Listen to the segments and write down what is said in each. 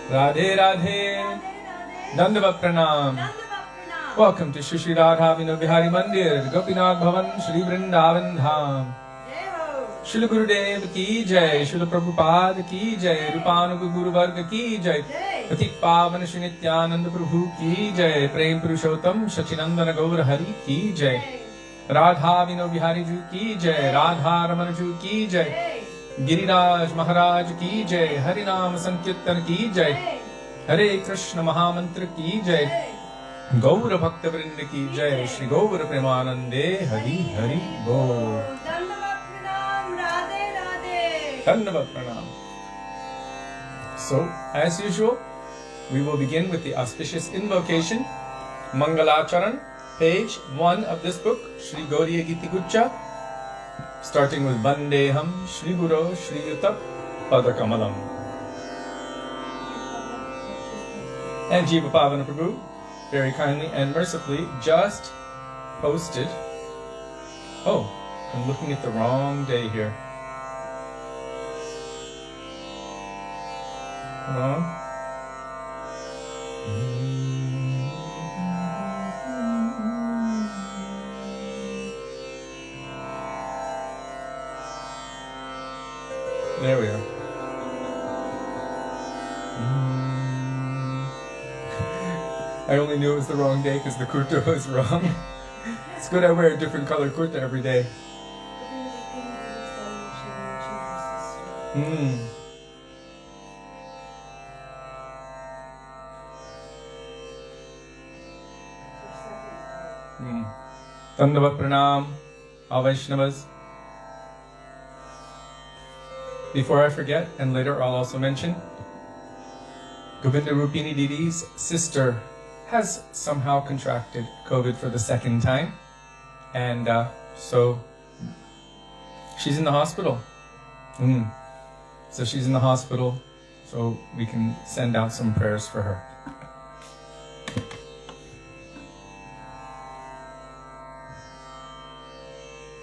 Radhe Radhe, Dandavat Pranam. Welcome to Shri Radha Vinod Mandir, Gopinath Bhavan, Shri Vrindavan Dham. Srila Gurudev ki jai, Srila Prabhupada ki jai, Rupanuga Guru Varga ki jai, Patik Pavan Shri Nityananda Prabhu ki jai, Prem Purushottam Shachinandana Gaur Hari ki jai, Radha Vinod Bihari Ju ki jai, Radha Ramana Ju ki jai, Giriraj Mahārāja ki jai, Harinam Sankirtan ki jai, Hare Krishna Mahamantra ki jai, Gaura Bhakta Vrinda ki jai, Shri Gaura Premanande Hari Hari Bol. Dandavat Pranam. So, as usual, we will begin with the auspicious invocation, Mangalacharan, page 1 of this book, Shri Gauriya Giti Guccha, starting with Vandeham, Shri Guru, Shri Yuta, Padakamalam. And Jiva Pavana Prabhu, very kindly and mercifully, just posted. Oh, I'm looking at the wrong day here. There we are. I only knew it was the wrong day because the kurta was wrong. It's good I wear a different color kurta every day. Dandavat Pranam, all Vaishnavas. Before I forget, and later I'll also mention, Govinda Rupini Didi's sister has somehow contracted COVID for the second time. And so she's in the hospital. So she's in the hospital, so we can send out some prayers for her.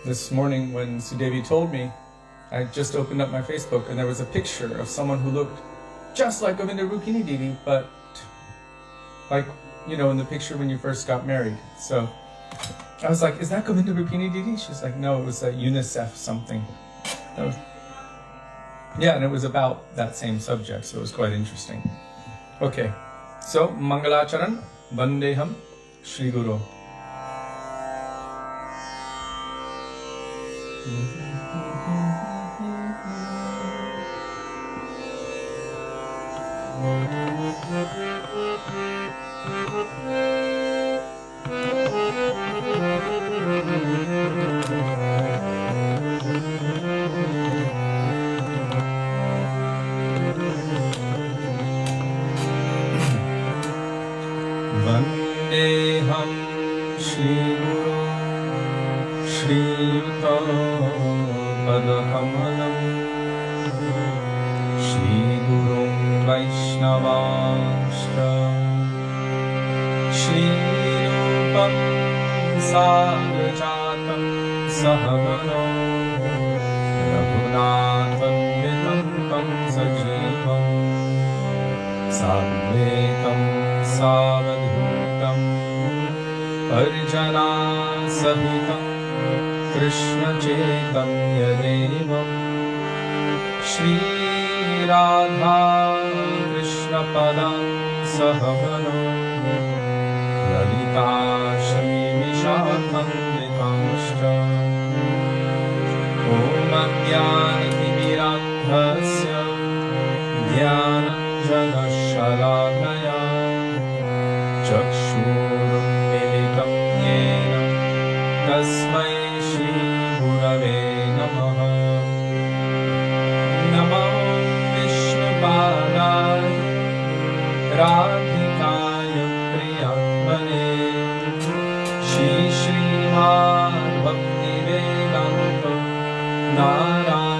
This morning when Sudevi told me, I just opened up my Facebook and there was a picture of someone who looked just like Govinda Rupini Didi, but like, you know, in the picture when you first got married. So I was like, is that Govinda Rupini Didi? She's like, no, it was a UNICEF something. Yeah, and it was about that same subject, so it was quite interesting. Okay, so Mangalacharan, Vandeham, Shri Guru. Vandeham Shri Guru Shri Padakamalam Shri Guru Vaishnavāśra Shri Rūpam Sārajatam Sahagano Raghunatham Vitam Tam Sajivam Sadvetam Savadhutam Parjana Sahitam Krishna Chaitanya Devam Shri Radha Krishna Padam Sahavano Lalita Shri Vishakam Vikamshra Om Ajnana-timirandhasya Dhyananjana-shalakaya Chakshurunmilitam yena Tasmai Shri Gurave Namaha Namo Vishnupadaya Radhikaya Priyatmane Shri Śrīmad Bhaktivedānta Nārāyaṇa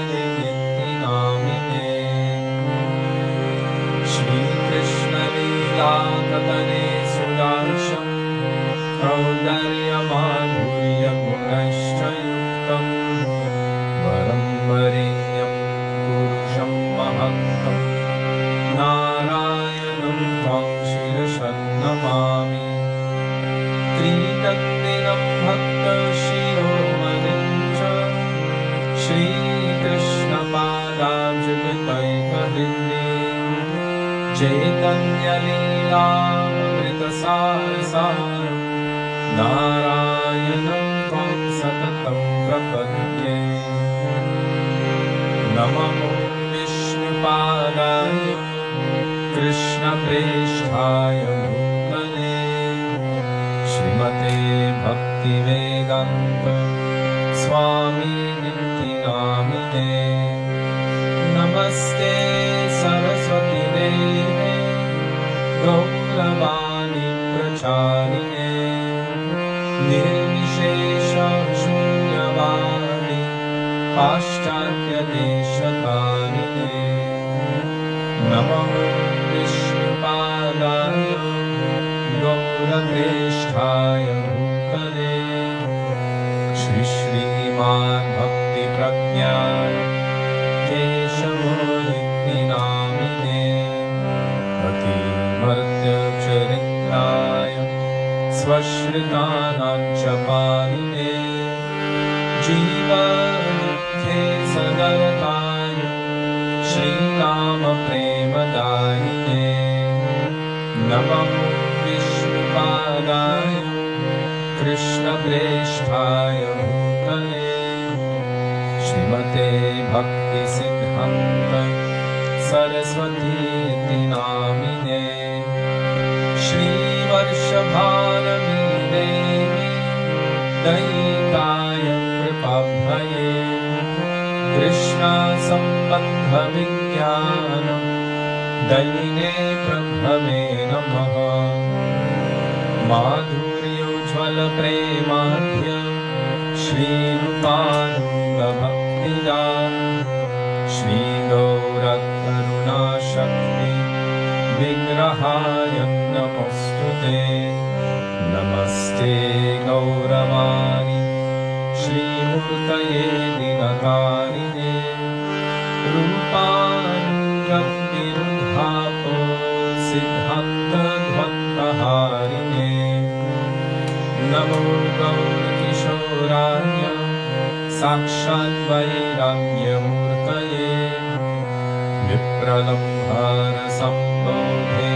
Chaitanya Leela-amrita-sara-sara Nārayaṇam Tvam Satatam Prapadye Namo Vishnupadaya Krishna Presthaya Bhutale Śrīmate Bhaktivedānta Swami Niti Namine Namaste Saraswati Deve Gauravani Pracharine Nirvishesha Shunyavadi Paschatya Deshatarine Namo Vishnupadaya Gaurapresthaya Bhutale Shri Śrīmad Bhakti Pragyāya Keshavaditi Namine Bhakti Martya Charitraya Svashritanancha Paline Jiva Dukhe Sadartaya Śrī Dāma Premadayine Namo Vishnupadaya Krishna Presthaya Bhutale Śrīmate Bhakti Siddhanta Saraswati Iti Namine Śrī Varshabharami Devi Daitaya Pripabhaye Krishna Sambandha Vijnana Daine Prabhave Namaha Madhuryojjvala Premadhya Śrī Rupananda Bhaktida Śrī Gaurakaruna Shakti Vigrahaya Namostute Namaste Gauravani Śrī Murtaye Dinakarine Rupananda Virudhapo Siddhanta Dvantaharine Namo Gaur Kishoraya Sakshat Vairagya Murtaye Vipralambhara Sambodhe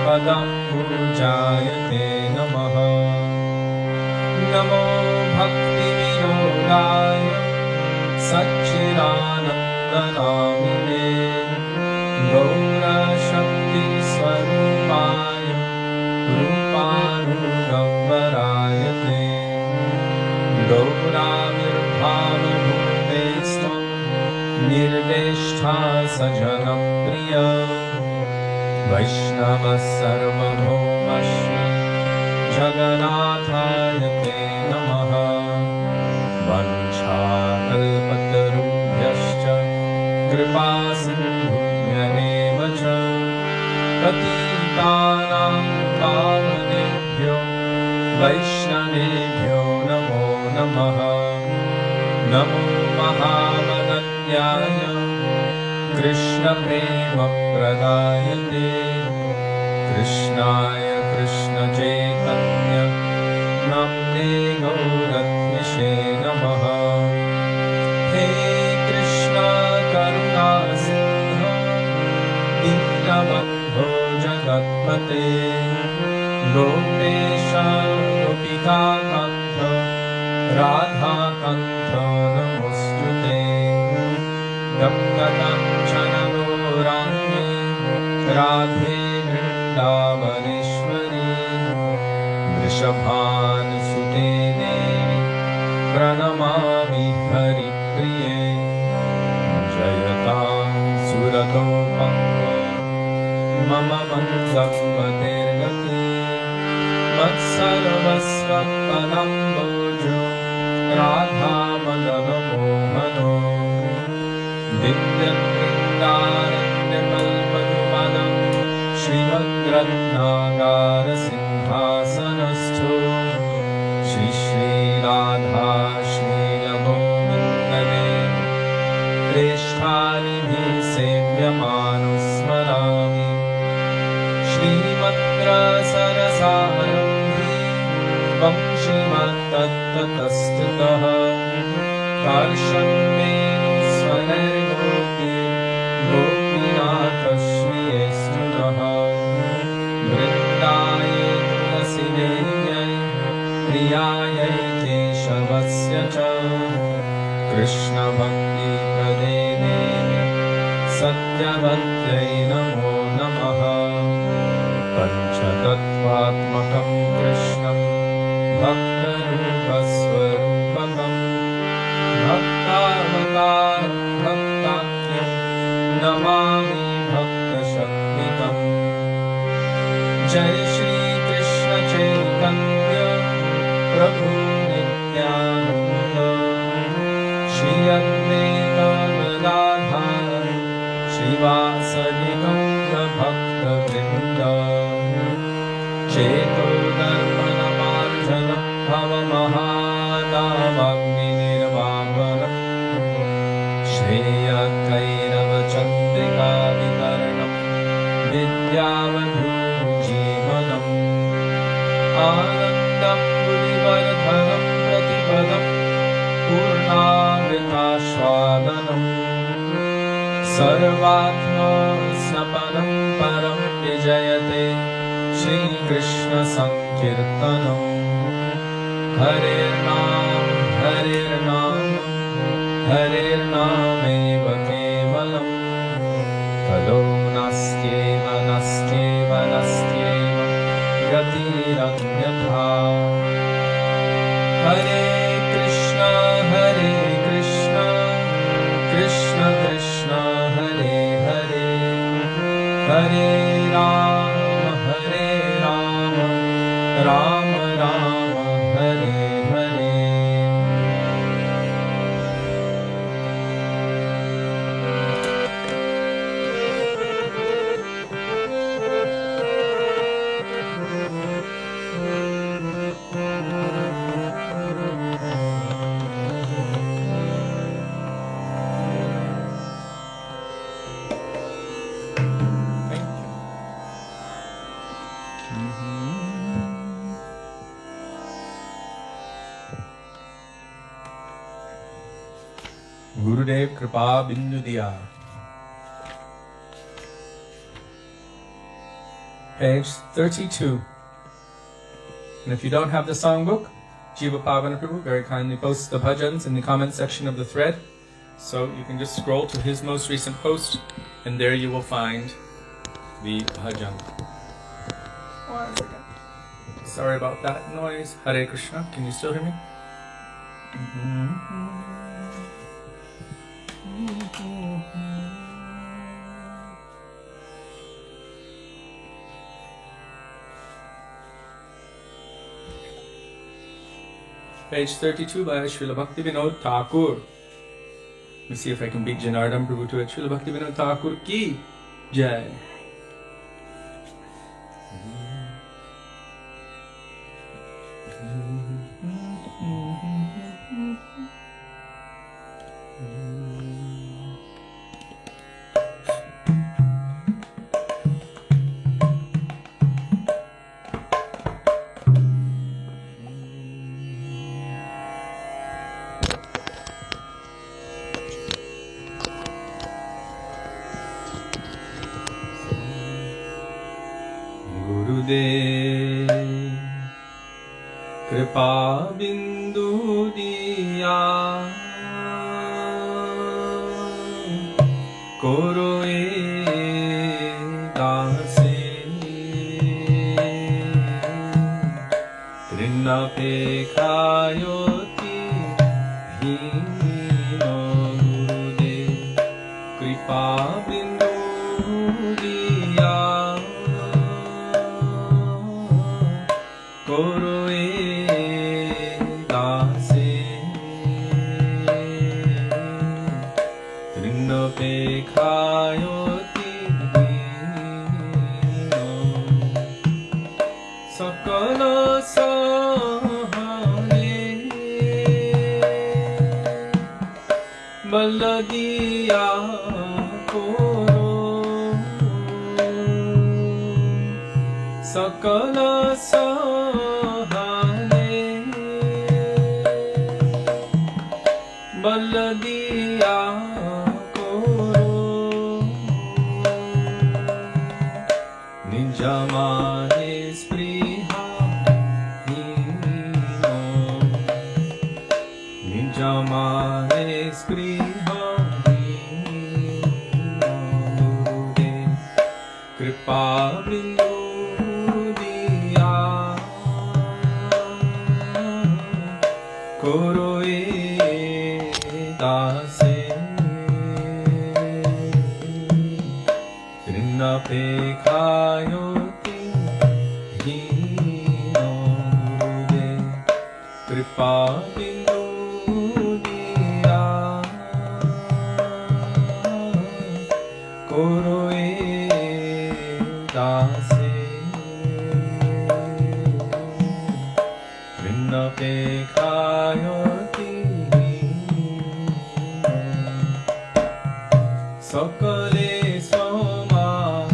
Padam Pujayate Namaha Namo Bhakti Vinodaya Satchidananda Namine Gaura Shakti Swarupaya Rupanugavvarayate Gauravirbhava-bhutestam Nirdeshtha Sajana Priya Vaishnava Sarvabhaumashri Jaganathaya Te Namaha Vanchakalpatarubhyascha Kripasindhubhyaeva cha Patitanam Pavanebhyo Vaishnavebhyo Namo Namaha Namo Mahamananyaya Krishna Prema Pradayate Krishnaya Krishna Chaitanya Namne Gauratmishe Namaha He Krishna Karuna Sindho Dinavadho Jagatpate Gopesha Gopika Kantha Radha Kantha Namostute Gaptakanchana Gaurāṅgi Radhe Vrindavaneshwari Vrishabhanusute Devi Pranamami Haripriye Jayatam Surato Panga Mama Mandam Patirgati Vatsarvasva Padambojo Radha Madana Mohano Divyatrindaranyapalpadumadam Śrīmad-ratnāgāra Sindhāsanastho Śrī Śrī Radha Śrīla Govindane Presthānibhi Sevyamāno Smarami Śrīmad-rasarasārambhi Vamshīmat-tattatastitah Karşan-venu svaner-gopi Gopinath Shri-estuna Satyavrata Namo Namaha Panchatattvatmakam Krishnam Bhaktarupasvarupakam Bhaktavatar Bhaktakyam Namami Bhaktashakmitam Jai Shri Krishna Chaitanya Prabhu Nityananda Shri Advaita Gadadhara Shrivasadi Gaura Bhakta-vrinda Cheto Dharmana Marjana Bhava Mahādavagni Nirvāvana Shreya Kairava Chandrika Vitaranam Vidyavadhu Jivanam Anandam Budivardhanam Pratipadam Purnamritashvadanam Sarvatma Snapanam Param Vijayate Shri Krishna Sankirtanam Harer Nam Harer Nam Harer Nameva Kevalam Kalo Nastyeva Nastyeva Nastyeva Gatiranyatha Hare Krishna Krishna Krishna Hare Hare Hare Rama Rama Rama Hare Hare Gurudev Kripa Bindu Diya. Page 32. And if you don't have the songbook, Jiva Pavana Prabhu very kindly posts the bhajans in the comment section of the thread. So you can just scroll to his most recent post and there you will find the bhajan. One second. Sorry about that noise. Hare Krishna. Can you still hear me? Page 32 by Śrīla Bhaktivedānta Thakur. Let me see if I can beat Janardhan Prabhu to it. Śrīla Bhaktivedānta Thakur ki jai. Kripa bindu diya koro e dase trinna pekhayoti hino gurudev kripa bindu diya koro pekhayoti dino sakala sahane baladiya koro sakala sahane baladiya Jamane spriha hino Nijamane spriha hino bindu diya koroe dase rinna pekhayoti hino gurude kripa bindu diya koroe dase rinna pekhayoti সকলে সমান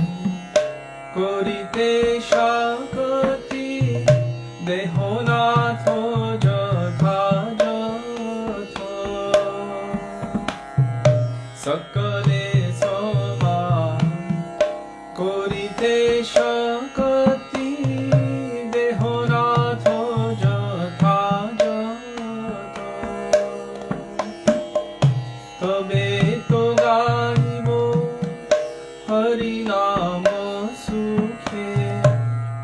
করিতে শাকতি দেহনাথ যথাযথ সকলে সমান করিতে শাকতি দেহনাথ যথাযথ তবে তো গাইব হরি নাম সুখে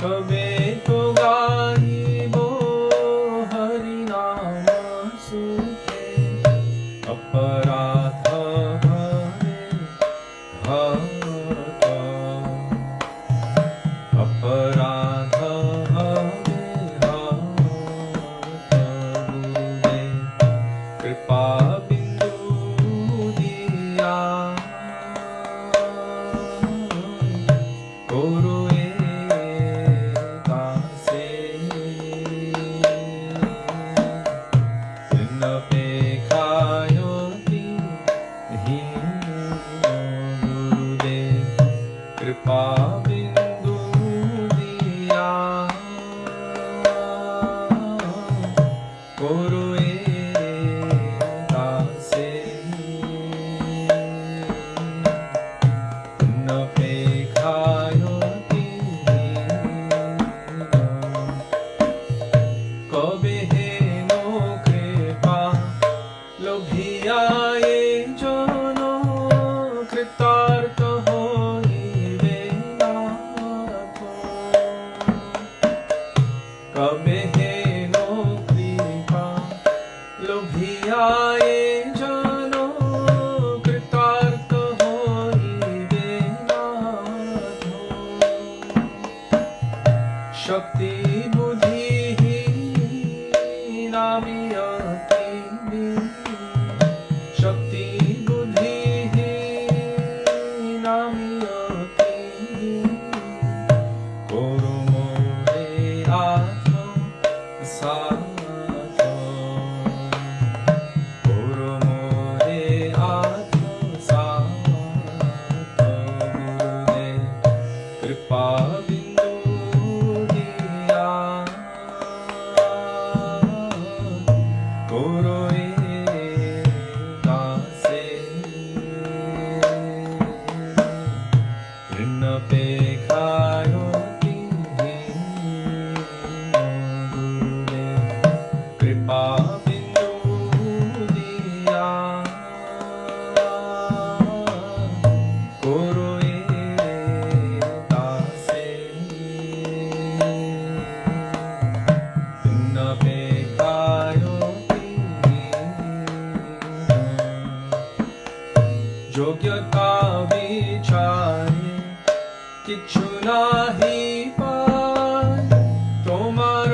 তবে তো গাইব হরি নাম সুখে অপরাধ হরে হত অপরাধ হরে হত গুরুদে কৃপা বিন্দু দিয়া koroe dase rinna pekhayoti hino gurude kripa bindu diya koroe dase rinna pekhayoti কবে হেন কৃপা লোভিয়ায়ে জন কৃতার্থ হইবে নাথ কবে হেন কৃপা লোভিয়ায়ে জন কৃতার্থ হইবে নাথ শক্তি বুদ্ধি নামিয়তি শক্তি বুদ্ধি নামিয়তি করমে আত্ম সাধ করমে আত্ম সাধ গুরুদে কৃপা বিন্দু দিয়া koroe dase rinna pekhayoti gurude kripa bindu diya koroe dase rinna pekhayoti যোগ্যতা বিচারে কিছু নাহি পায় তোমার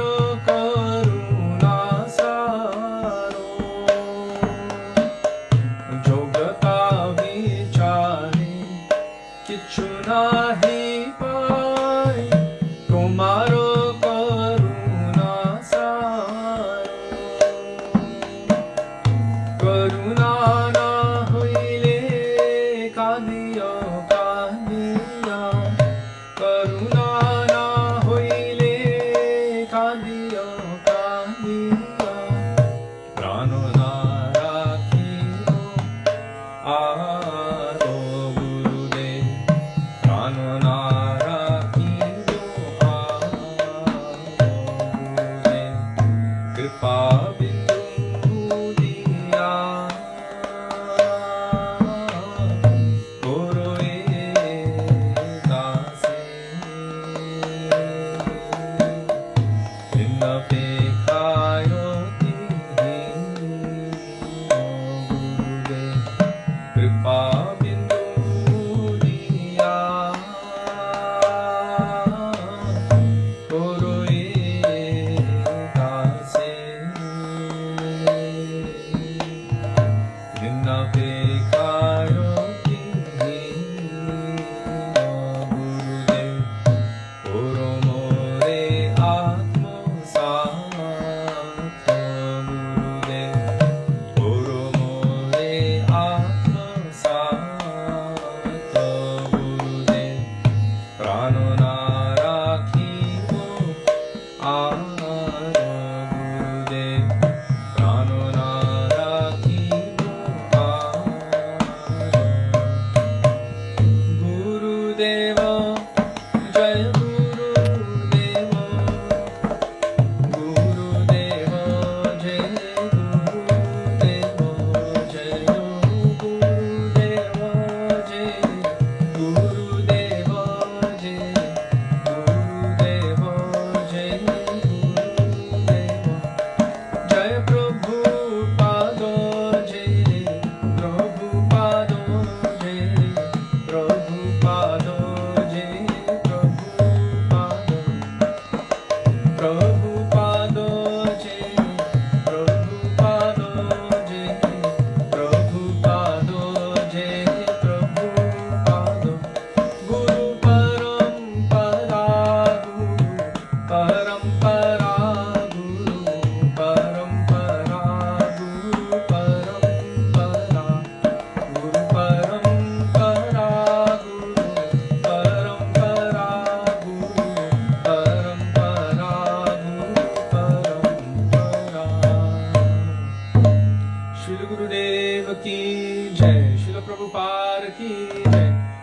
করুণা সার যোগ্যতা বিচারে কিছু নাহি পায় তোমার করুণা সার করুণা না হইলে কাঁদিও কাঁদিয়া করুণা না হইলে কাঁদিও কাঁদিয়া প্রাণ না রাখিও আরো গুরুদেব প্রাণ না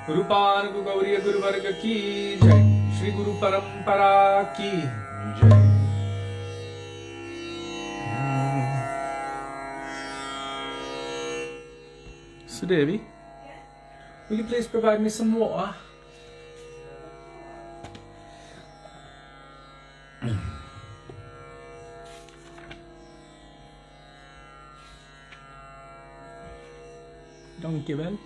Rupan Gauriya Guru Varga ki jai, Shri Guru Parampara ki jai. Sudevi, will you please provide me some water? Donkey well.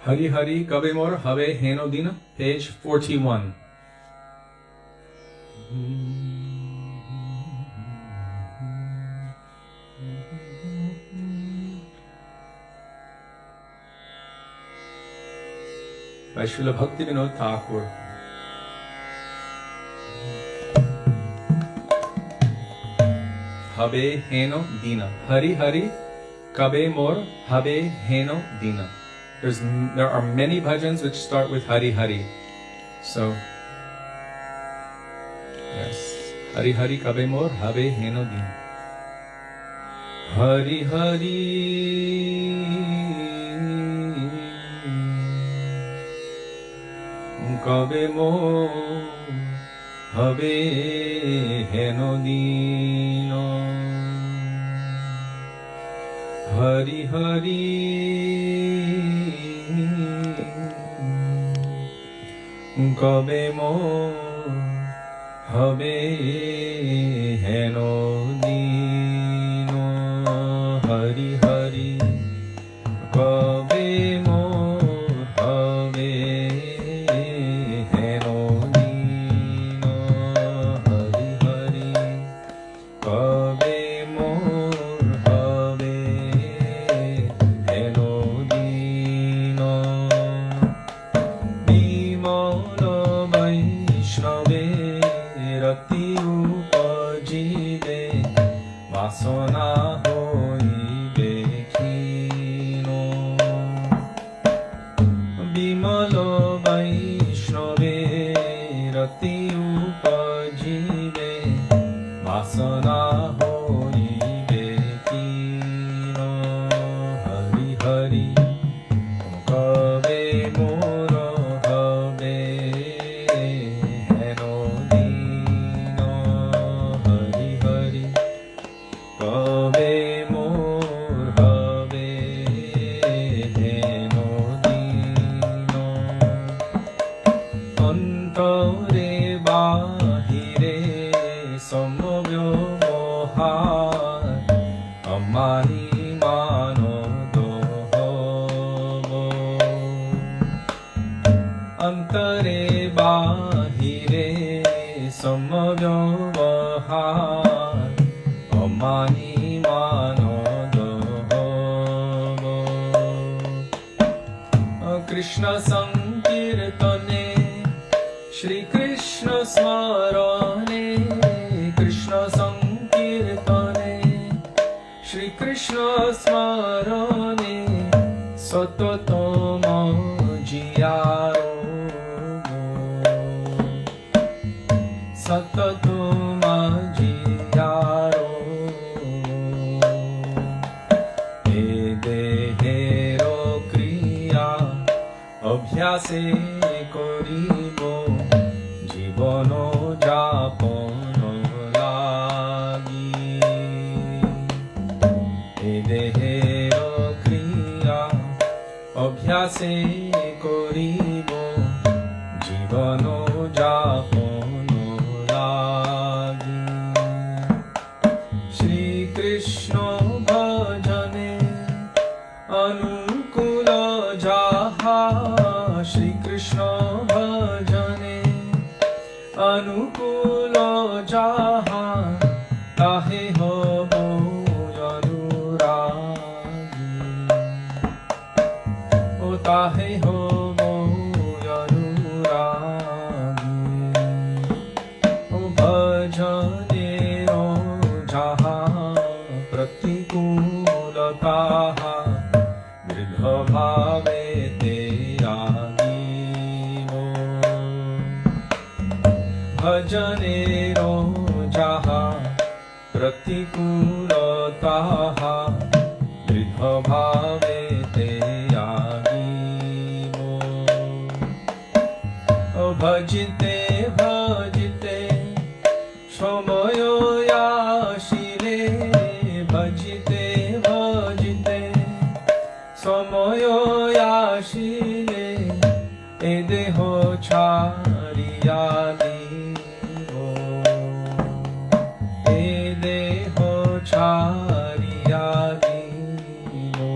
Hari Hari Kabe Mor Have Heno Dina, page 41. By Srila Bhaktivedānta Thakur. Habe Heno Dina. Hari Hari Kabe Mor Habe Heno Dina. There are many bhajans which start with Hari Hari. So, yes. Hari Hari Kabe Mor Have Heno Din. Hari Hari Kabe Mor Have Heno Dino. Hari Hari Kabe Mor Have Heno Dino. Hari Hari Kabe Mor Have Heno Dino. Hari Hari Kabe Mor Have Heno Dino. Rati upajile vasana hoibe khino. Bimala Vaishnave Rati upajile vasana hoibe khino. Hari Hari Kabe Mor Have Heno Dino. Hari Hari Kabe Mor Have Heno Dino. Antare bahire samvyavahar amani mano dohobo. Antare bahire samvyavahar amani mano dohobo. Krishna Sankirtane Shri Krishna Smarane. Krishna Sankirtane Shri Krishna Smarane. Satatama Jiyaro. Satatama Jiyaro. E dehero kriya abhyase koribo jibono japono lagi. E dehero kriya abhyase koribo jibono japono lagi. Shri Krishna bhajane anukula jaha. Shri Krishna bhajane anukula jaha. Tahe hobo anuragi. O tahe hobo anuragi. भजनेरो जाहा प्रतिकूलताहा दृढभावे ते आगीवो भजिते भजिते समयोयाशिले भजिते भजिते समयोयाशिले ए देहो छाड़िया दिवो ए देहो छाड़िया दिवो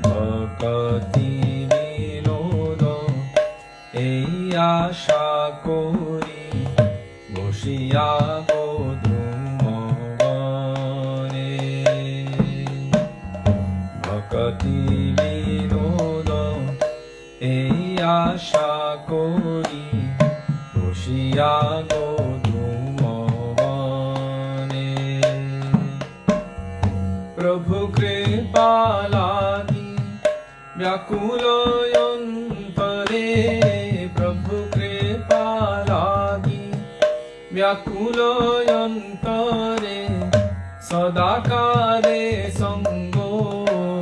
भक्ति विनोद এই আশা করি বসিয়া গো দ্রুমবনে ভক্তি বিনোদ এই আশা করি বসিয়া গো দ্রুমবনে প্রভু কৃপালাগি ব্যাকুল অন্তরে প্রভু কৃপালাগি ব্যাকুল অন্তরে সদাকারে সঙ্গোপনে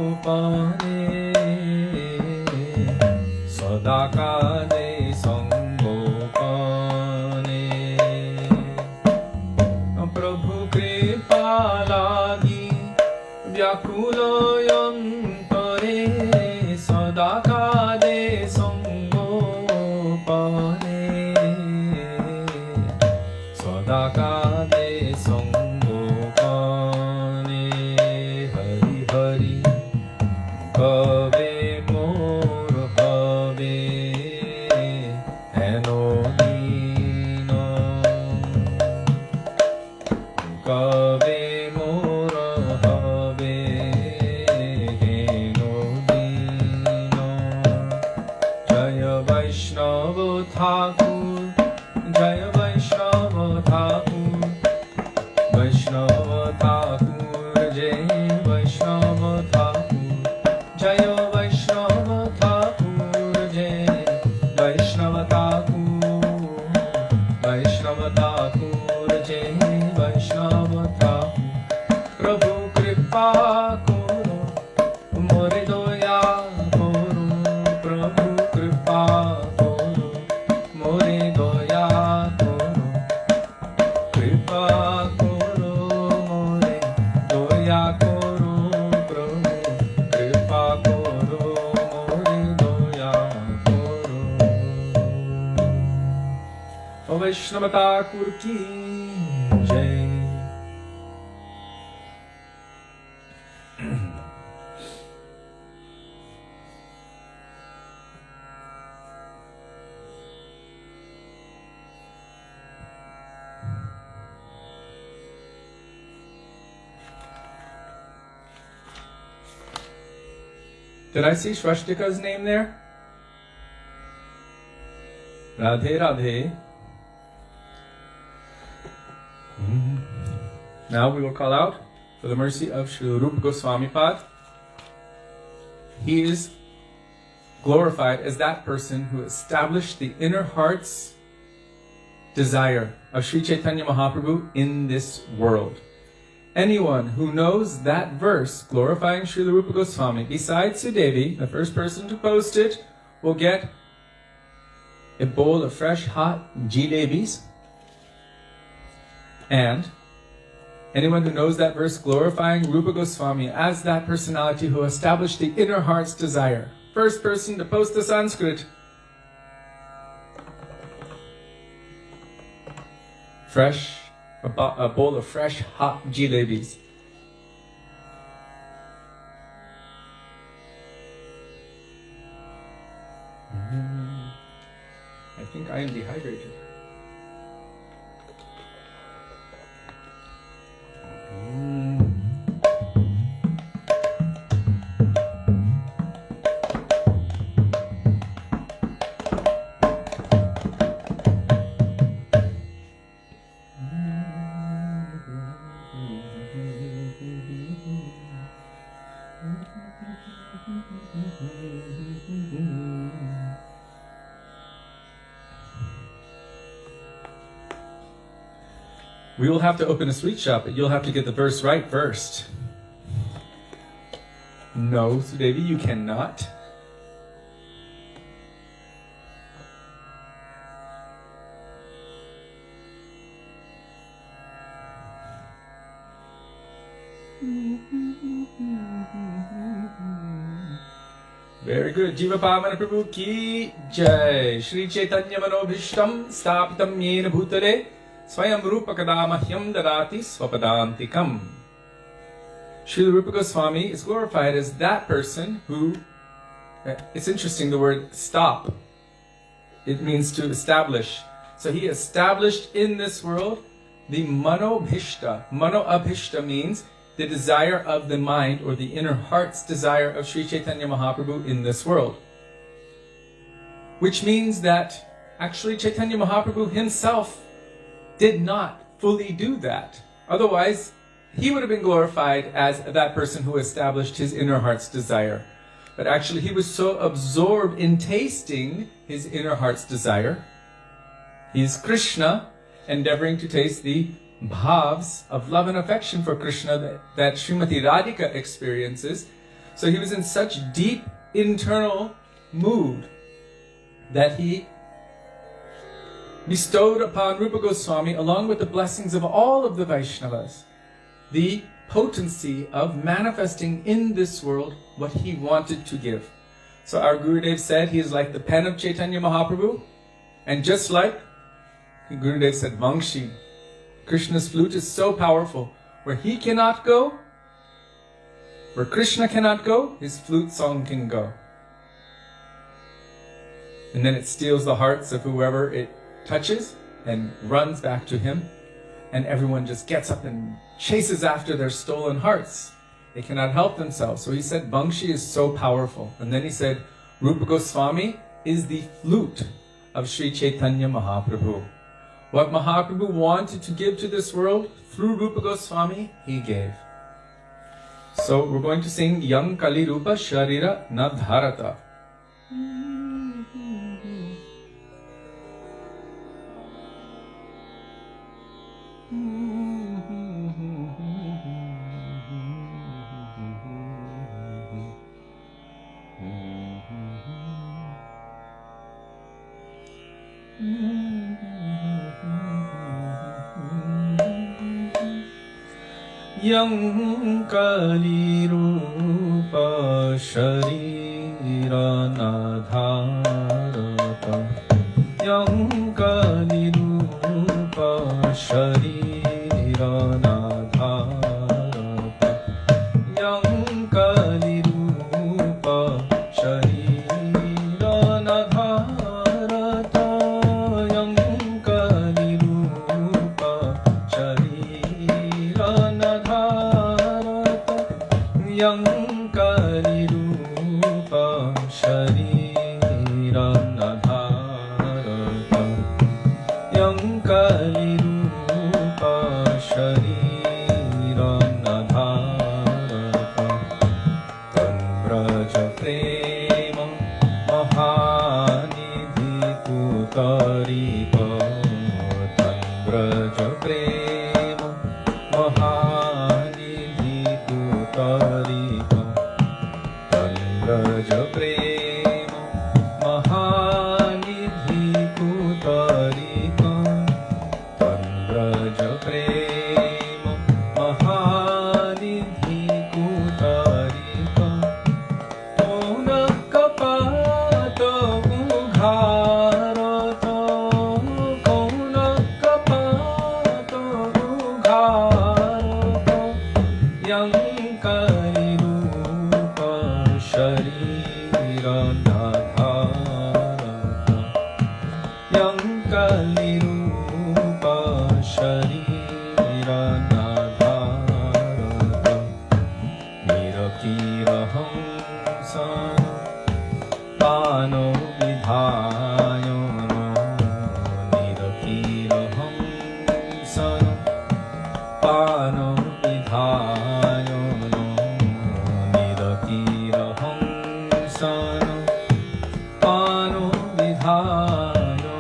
সদাকারে সঙ্গোপনে প্রভু কৃপালাগি ব্যাকুল অন্তরে সদাকারে সঙ্গোপনে সদাকারে সঙ্গোপনে হরি হরি কবে মোর হবে হেন দীন কবে মোর হবে হেন দীন জয় বৈষ্ণব ঠাকুর জয় বৈষ্ণব ঠাকুর বৈষ্ণব ঠাকুর জয় বৈষ্ণব ঠাকুর জয় বৈষ্ণব ঠাকুর জয় বৈষ্ণব ঠাকুর বৈষ্ণব ঠাকুর জয় বৈষ্ণব ঠাকুর প্রভু কৃপা করো মোরে দয়া করো প্রভু কৃপা করো মোরে দয়া করো কৃপা করো মোরে দয়া করো প্রভু কৃপা করো মোরে দয়া করো ও বৈষ্ণব ঠাকুর কি জয় Did I see Swastika's name there? Radhe Radhe. Now we will call out for the mercy of Śrīla Rupa Gosvāmī Pad. He is glorified as that person who established the inner heart's desire of Sri Chaitanya Mahaprabhu in this world. Anyone who knows that verse glorifying Śrīla Rupa Gosvāmī, besides Sudevi, the first person to post it, will get a bowl of fresh hot jalebis. And anyone who knows that verse glorifying Rupa Gosvāmī as that personality who established the inner heart's desire, first person to post the Sanskrit, a bowl of fresh hot jalebis. I think I am dehydrated. We will have to open a sweet shop, but you'll have to get the verse right first. No, Sudevi, you cannot. Very good. Jiva Pavana Prabhu ki jai. Shri Chaitanya Manobhishtam Stapitam Yena Bhutale Swayam Rupa Kadamahyam Darati Swapadantikam. Śrīla Rupa Gosvāmī is glorified as that person who, it's interesting, the word stop. It means to establish. So he established in this world the Manobhishta. Mano-abhishta means the desire of the mind or the inner heart's desire of Sri Chaitanya Mahaprabhu in this world. Which means that actually Chaitanya Mahaprabhu himself did not fully do that. Otherwise, he would have been glorified as that person who established his inner heart's desire. But actually he was so absorbed in tasting his inner heart's desire. He is Krishna, endeavoring to taste the bhavs of love and affection for Krishna that Srimati Radhika experiences. So he was in such deep internal mood that he bestowed upon Rupa Goswami, along with the blessings of all of the Vaishnavas, the potency of manifesting in this world what he wanted to give. So our Gurudev said he is like the pen of Chaitanya Mahaprabhu, and just like Gurudev said, Vangshi, Krishna's flute is so powerful. Where he cannot go, where Krishna cannot go, his flute song can go. And then it steals the hearts of whoever it touches and runs back to him. And everyone just gets up and chases after their stolen hearts. They cannot help themselves. So he said, Vangshi is so powerful. And then he said, Rupa Goswami is the flute of Sri Chaitanya Mahaprabhu. What Mahaprabhu wanted to give to this world, through Rupa Goswami, he gave. So we're going to sing Yang Kali Rupa Sharira Na Dharata. Yang Kali Rupa Sharira Na Dharata. Yang Kali Rupa Sharira Na Dharata. Yang Kali Rupa Sharira Na Dharata. Yang Kali Rupa Sharira Na Dharata. Yang Kali Rupa Sharira Na Dharata. Yang Kali Rupa Sharira Na Dharata. Tan Vraja Prema Mahanidhi Kārtika. Tan Vraja Prema Mahanidhi Kārtika. Tan Vraja Prema Mahanidhi Kārtika. Tan Vraja Prema Mahanidhi Kārtika. Kaunakapata Ugharata. Kaunakapata Ugharata. Yang Kali Rupa Sharira Na Dharata. Yang Kali Rupa Sharira Na Dharata. Nirakiraham Sana Pano Vidhayana. Nirakiraham Sana Pano Vidhayana. Nirakiraham Sana Pano Vidhayana.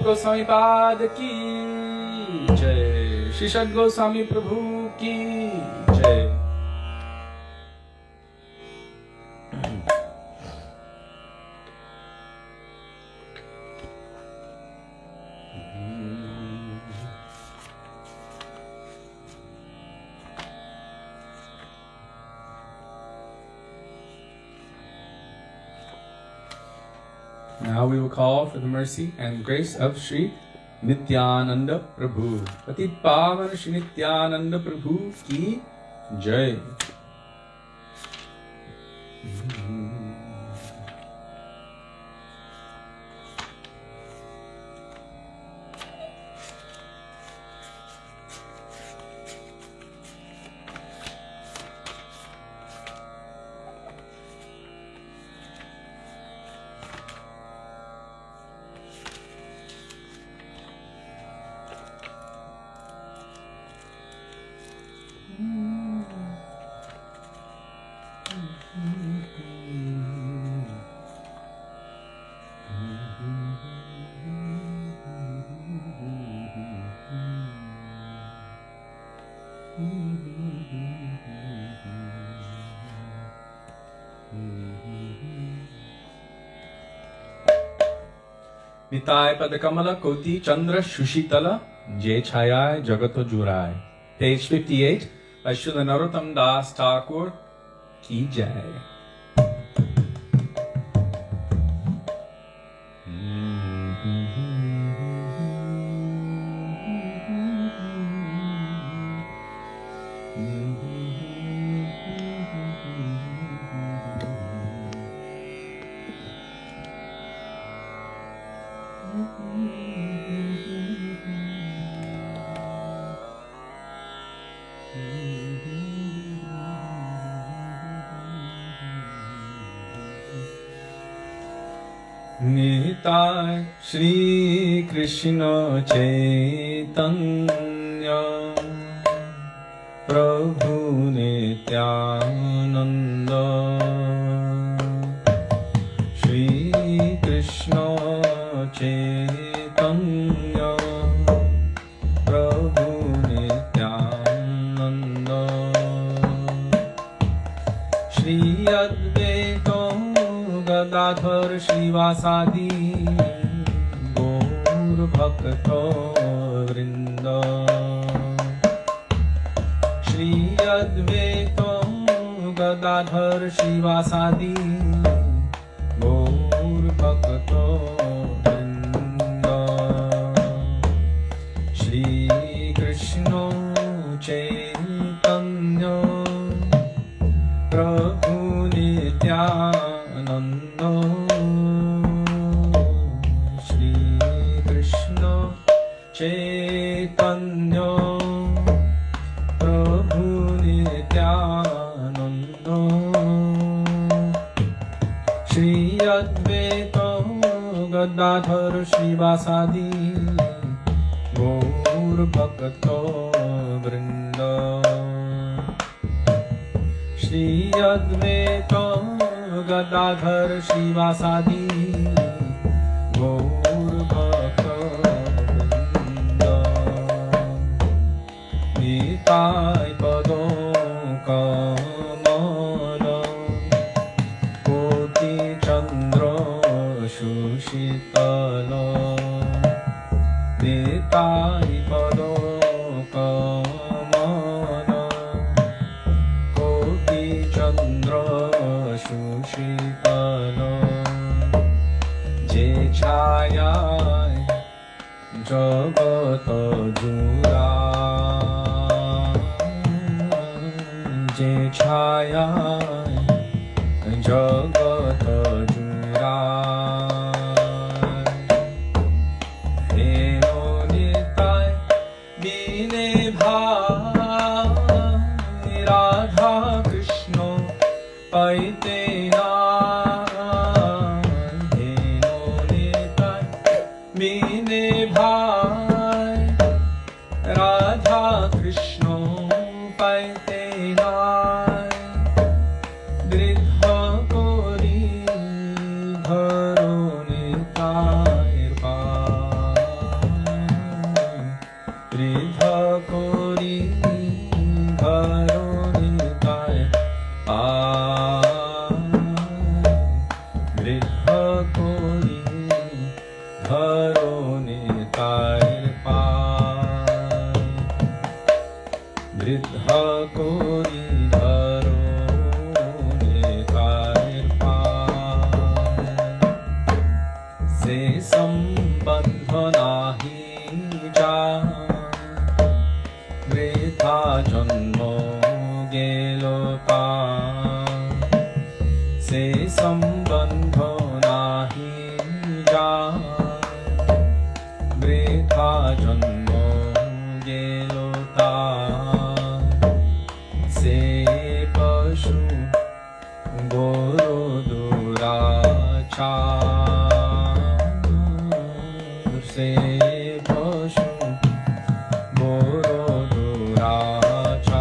Goswami Pad ki jai, Śrī Sat Goswami Prabhu ki jai. Now we will call for the mercy and grace of Śrī Nityananda Prabhu. Patit Pavan Śrī Nityananda Prabhu ki jai. Nitai Padakamala Koti Chandra Shushitala Jai Chayai Jagato Jurai. Page 58 by Srila Narottam Das Thakur ki jai. Nitai Shri Krishna Chaitanya Prabhu Nityananda Shri Krishna Chaitanya Prabhu Nityananda Shri Advaita Gadadhar Shivasadi Gaur Bhakta Vrinda Shri Advaita Gadadhar Shivasadi Gaur Bhakta Vrinda Shri Krishna Chaitanya Prabhu Nityananda Shri Krishna Chaitanya Prabhu Nityananda Shri Advaita Gadadhar Shivasadi Gaur Bhakta Vrinda Shri Advaita Gadadhar Shivasadi Gaur Bhakta Vrinda Nitai Pado Kamala Koti Chandra Shushitala Nitai Pado Kamala Koti Chandra Shushitala Jai Chaya Jagata Jura Jai Chaya Jagata Jura Heno Nitai Bine Bhai Radha Krishna Paite Heno Nitai Bine Bhai Radha Krishna Paite Dridha Kori বৃদ্ধা করি ধরো নিতাইয়ের পায়, বৃদ্ধা করি ধরো নিতাইয়ের পায়। সে সম্বন্ধ নাহি যায়, বৃথা জন্ম গেল পায়। সে সম্বন্ধ নাহি যায়, বৃথা জন্ম গেল তার। সে পশু বড় দুরাচার, সে পশু বড় দুরাচার।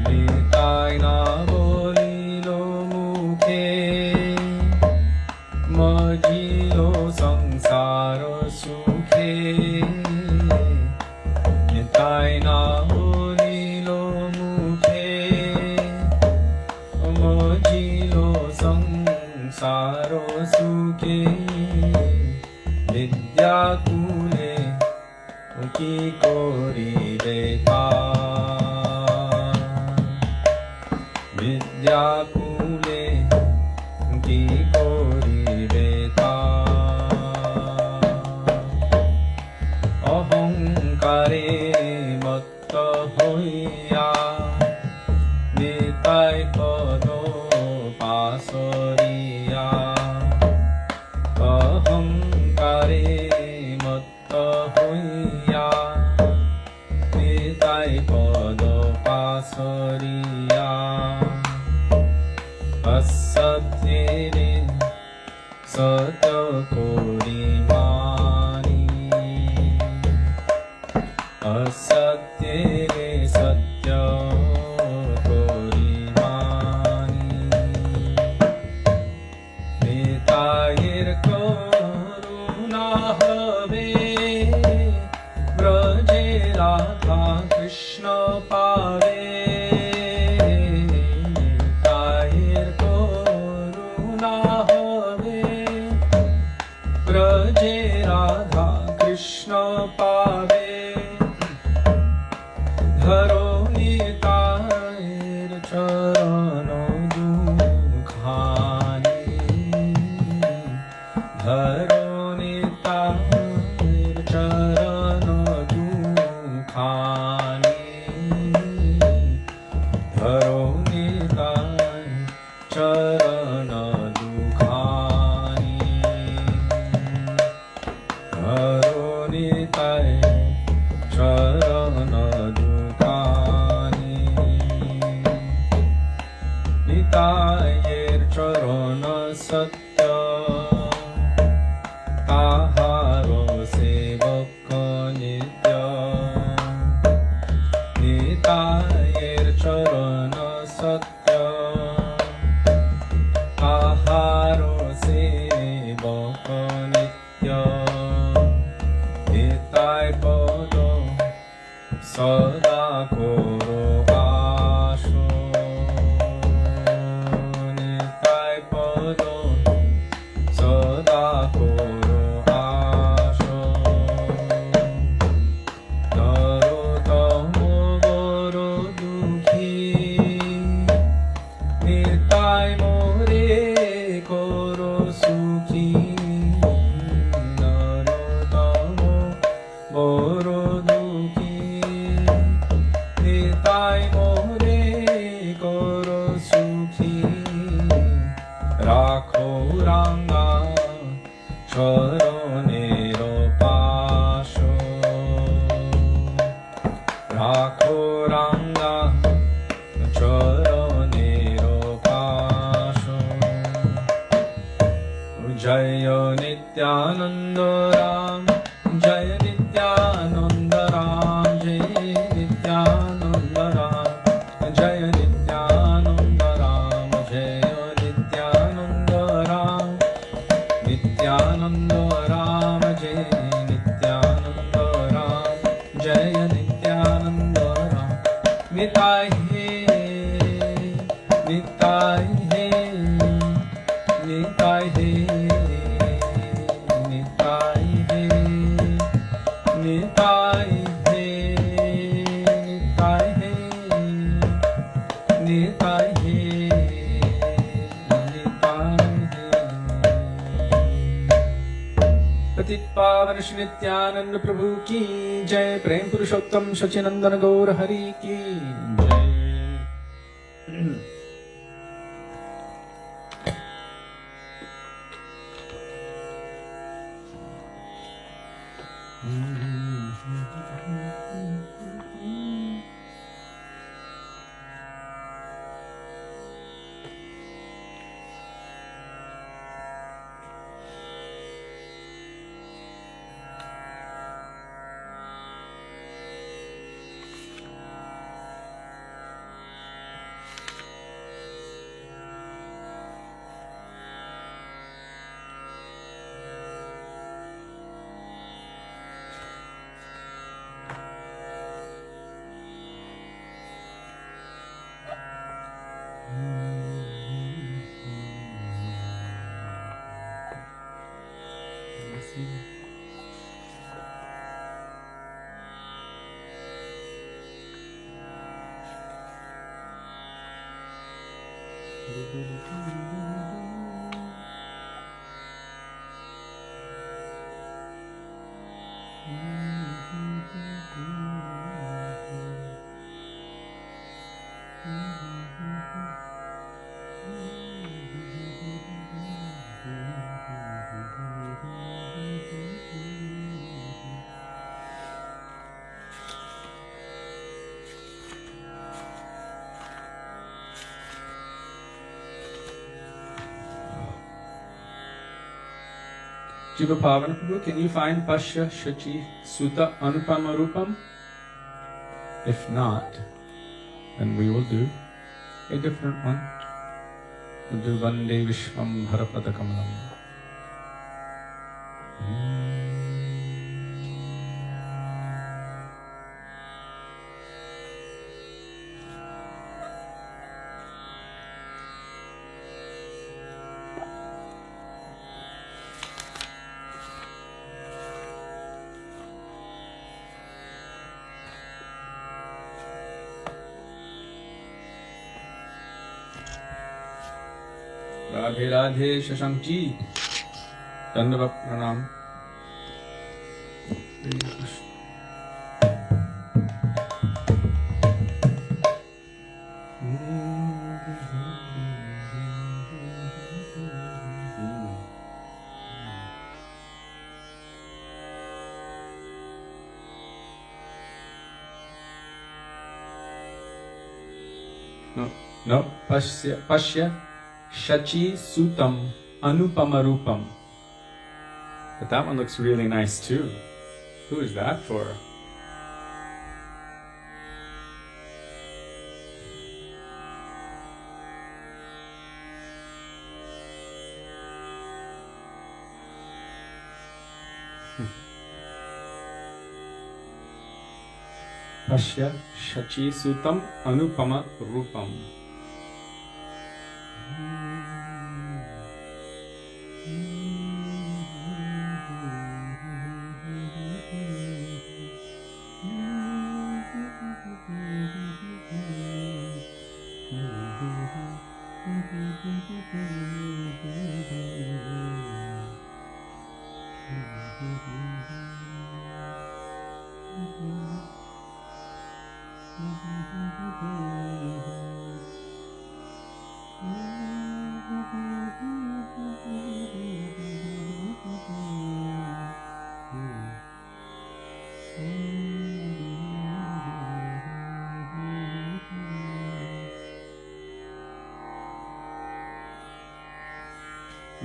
নিতাই না বলিল মুখে, মজিল সংসার সুখে। নিতাই না বলিল মুখে, মজিল সংসার সুখে। বিদ্যাকুলে কি করিবে তার, বিদ্যাকুলে কি করিবে তার। অহংকারে মত্ত হইয়া নিতাই পদ পাশরিয়া। অহংকারে মত্ত হইয়া নিতাই পদ পাশরিয়া। অসত্যেরে সত্য করি মানি, অসত্যেরে সত্য করি মানি। নিতাইয়ের করুণা হবে, ব্রজে রাধা কৃষ্ণ পাবে। নিতাইয়ের করুণা হবে, ব্রজে রাধা কৃষ্ণ পাবে। ধরো নিতাইয়ের চরণ দুখানি, ধরো নিতাইয়ের চরণ দুখানি। ধরো নিতাই চরণ দুখানি, ধরো নিতাই চরণ দুখানি। নিতাইয়ের চরণ সত্য, তাহার সেবক নিত্য। নিতাইয়ের চরণ সত্য, তাহার সেবক নিত্য। নিতাই পদ সদা করো বাস, নিতাই পদ সদা করো বাস। নরোত্তম বড় দুঃখী, নিতাই মোরে করো সুখী। নরোত্তম বড় দুঃখী, নিতাই মোরে করো সুখী। রাখো রাঙা চরণের পাশ, রাখো রাঙা চরণের পাশ। জয় নিত্যানন্দ রাম, জয় নিত্যানন্দ রাম, জয় নিত্যানন্দ রাম, জয় নিত্যানন্দ রাম, জয় নিত্যানন্দ রাম। नित्यानंद राम जय नित्यानंद राम, जय नित्यानंद राम। निताय हे Nitai Nitai He, Nitai He, Nitai He, Nitai He, Nitai He, Nitai He, Nitai He. पतित पावन श्री नित्यानंद प्रभु की जय। प्रेम पुरुषोत्तम सच्चिदानंद गौर हरि की जय। Jiva Pavana Prabhu, can you find Pashya Shachi Sutta Anupama Rupam? If not, then we will do a different one. We'll do Vande Vishwam Bharapada Kamalam. Radhe Radhe Shashank ji, दंडवत प्रणाम। No, Pashya Shachi Sutam Anupama Rupam. But that one looks really nice too. Who is that for? Pashya Shachi Sutam Anupama Rupam.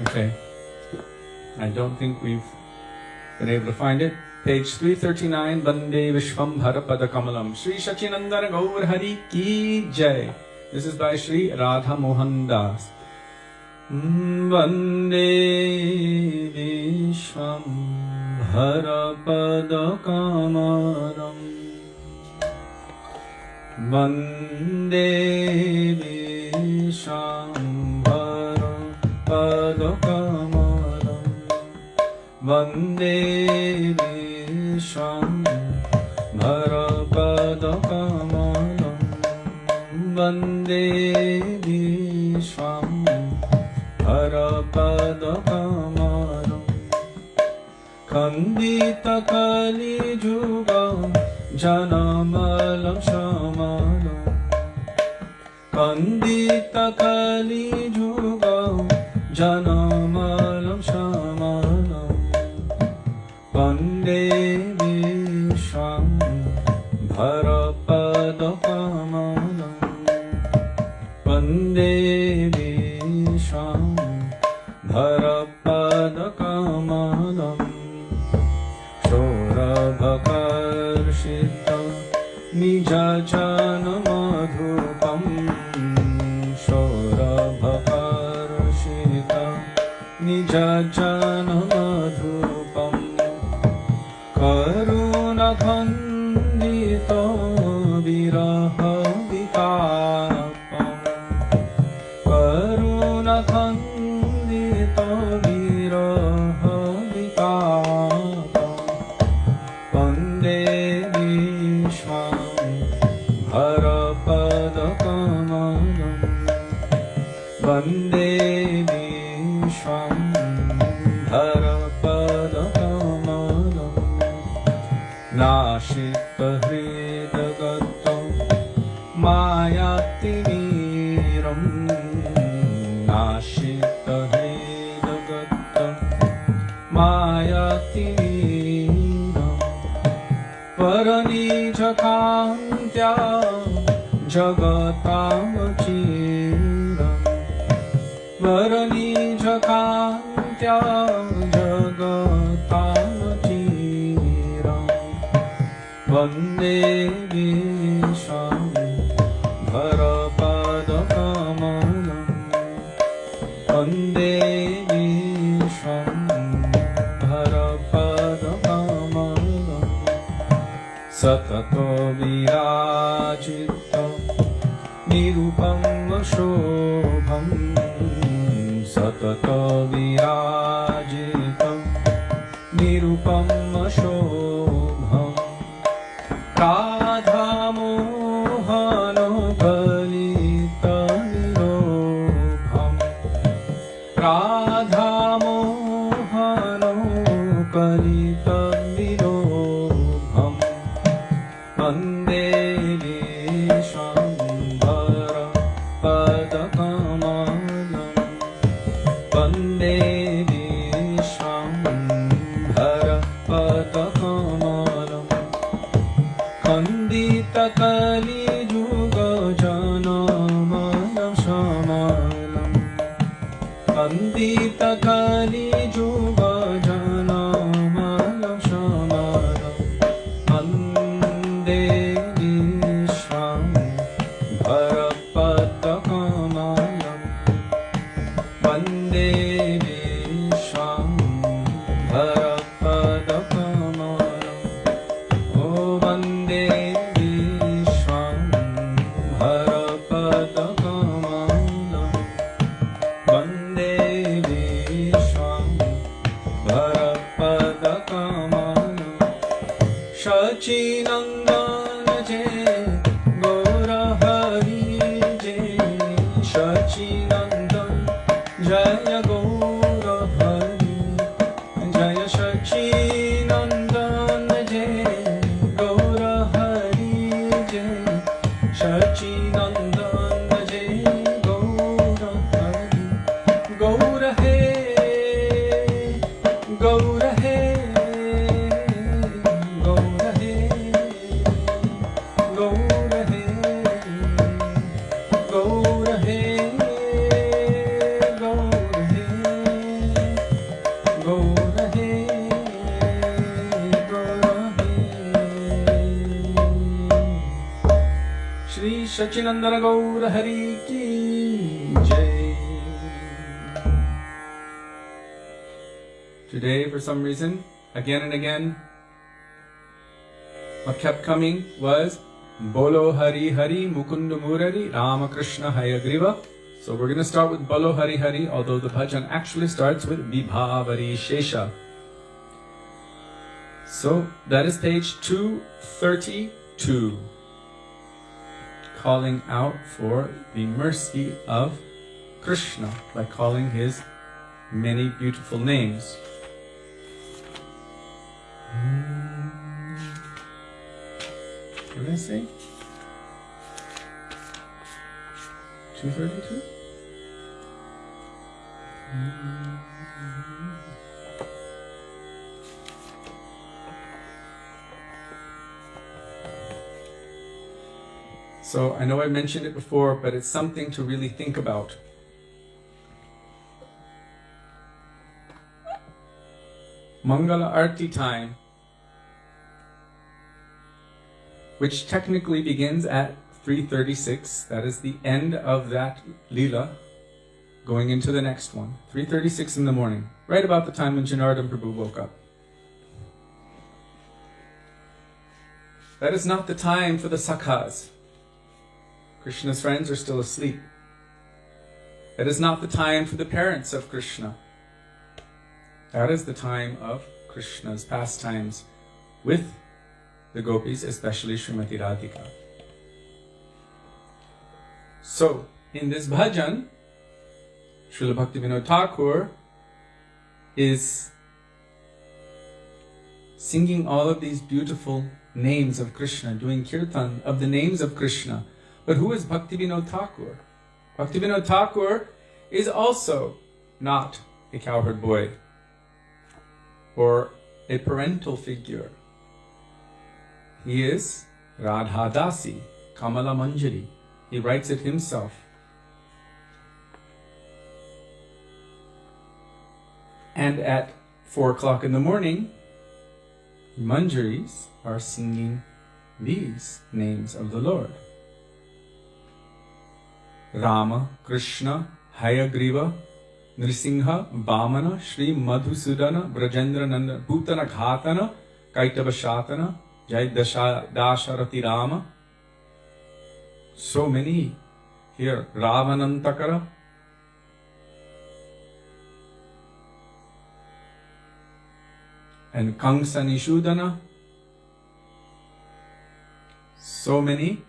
Okay, I don't think we've been able to find it. Page 339, Vande Vishwam Bharapada Kamalam. Śrī Satyavrata Gaur Hari Ki Jai. This is by Śrī Radha Mohan Das. Vande Vishwam Bharapada Kamalam. Vande Vishwam Bharapadakamalam Vande Vishwam Bharapadakamalam Vande Vishwam Bharapadakamalam Kandita Kali Juga Janamalam Shamalam Kandita Kali Juga Janamalam Shamalam Vande Vishwam Bharapadakamalam Vande Vishwam Bharapadakamalam Shorabhakarshita Nijajana Madhupam Shorabhakarshita Nijajana Madhupam Karuna Khandito Viraha Vikapam Karuna Khandito Viraha Vikapam Vande Vishwam Bharapadakamalam Vande Vishwam Bharapadakamalam Nashita Hridagatam Mayativiram Nashita Hridagatam Mayativiram Paranijakantya Jagatachiram Paranijakantya Jagatachiram Vande Vishwam Bharapadakamalam Vande Vishwam Bharapadakamalam Satato virajita Nirupam Shobham Satato virajita Nirupam Shobham Radha Mohano Kalita Nirobham Radha Mohano Kalita Nirobham Vande Vishwam Bharapadakamalam Vande Vishwam Bharapadakamalam Kandita Kali Juga Janamalam Shamalam Kandita Kali Juga Janamalam Shamalam Vande Vishwam Bharapadakamalam Vande Vishwam Bharapadakamalam Oh Vande Vishwam Bharapadakamalam Vande Vishwam Bharapadakamalam Shachinandana Jai Gaura Hari Jai Shachinandan Jaya Gaura Hari Jaya Shachinandan Jai Gaura Hari Jai Shachinandan Jai Gaura Hari Gaura He Gaura He Gaura He Gaura He Gaura He Gaura He Gaura He Gaura He Shri Satyanandana Gaura Hari Ki Jai. Today, for some reason, again and again, what kept coming was Bolo Hari Hari Mukunda Murari Ramakrishna Hayagriva So we're going to start with Balo Hari Hari, although the bhajan actually starts with Vibhavari Shesha. So that is page 232. Calling out for the mercy of Krishna by calling his many beautiful names. What did I say? 232? So I know I mentioned it before, but it's something to really think about. Mangala Arti time, which technically begins at 3:36, that is the end of that Leela, going into the next one. 3:36 in the morning, right about the time when Janardhan Prabhu woke up. That is not the time for the sakhas. Krishna's friends are still asleep. That is not the time for the parents of Krishna. That is the time of Krishna's pastimes with the gopis, especially Srimati Radhika. So, in this bhajan, Srila Bhaktivedānta Thakur is singing all of these beautiful names of Krishna, doing kirtan of the names of Krishna. But who is Bhaktivedānta Thakur? Bhaktivedānta Thakur is also not a cowherd boy or a parental figure. He is Radha Dasi, Kamala Manjari. He writes it himself. And at 4 o'clock in the morning, Manjaris are singing these names of the Lord. Rama, Krishna, Hayagriva, Nrisingha, Vamana, Shri Madhusudana, Brajendra Nanda, Bhutana Ghatana, Kaitava Shatana, Jai Dasharati Rama. So many here. Ravanantakara. And Kamsanishudana. So many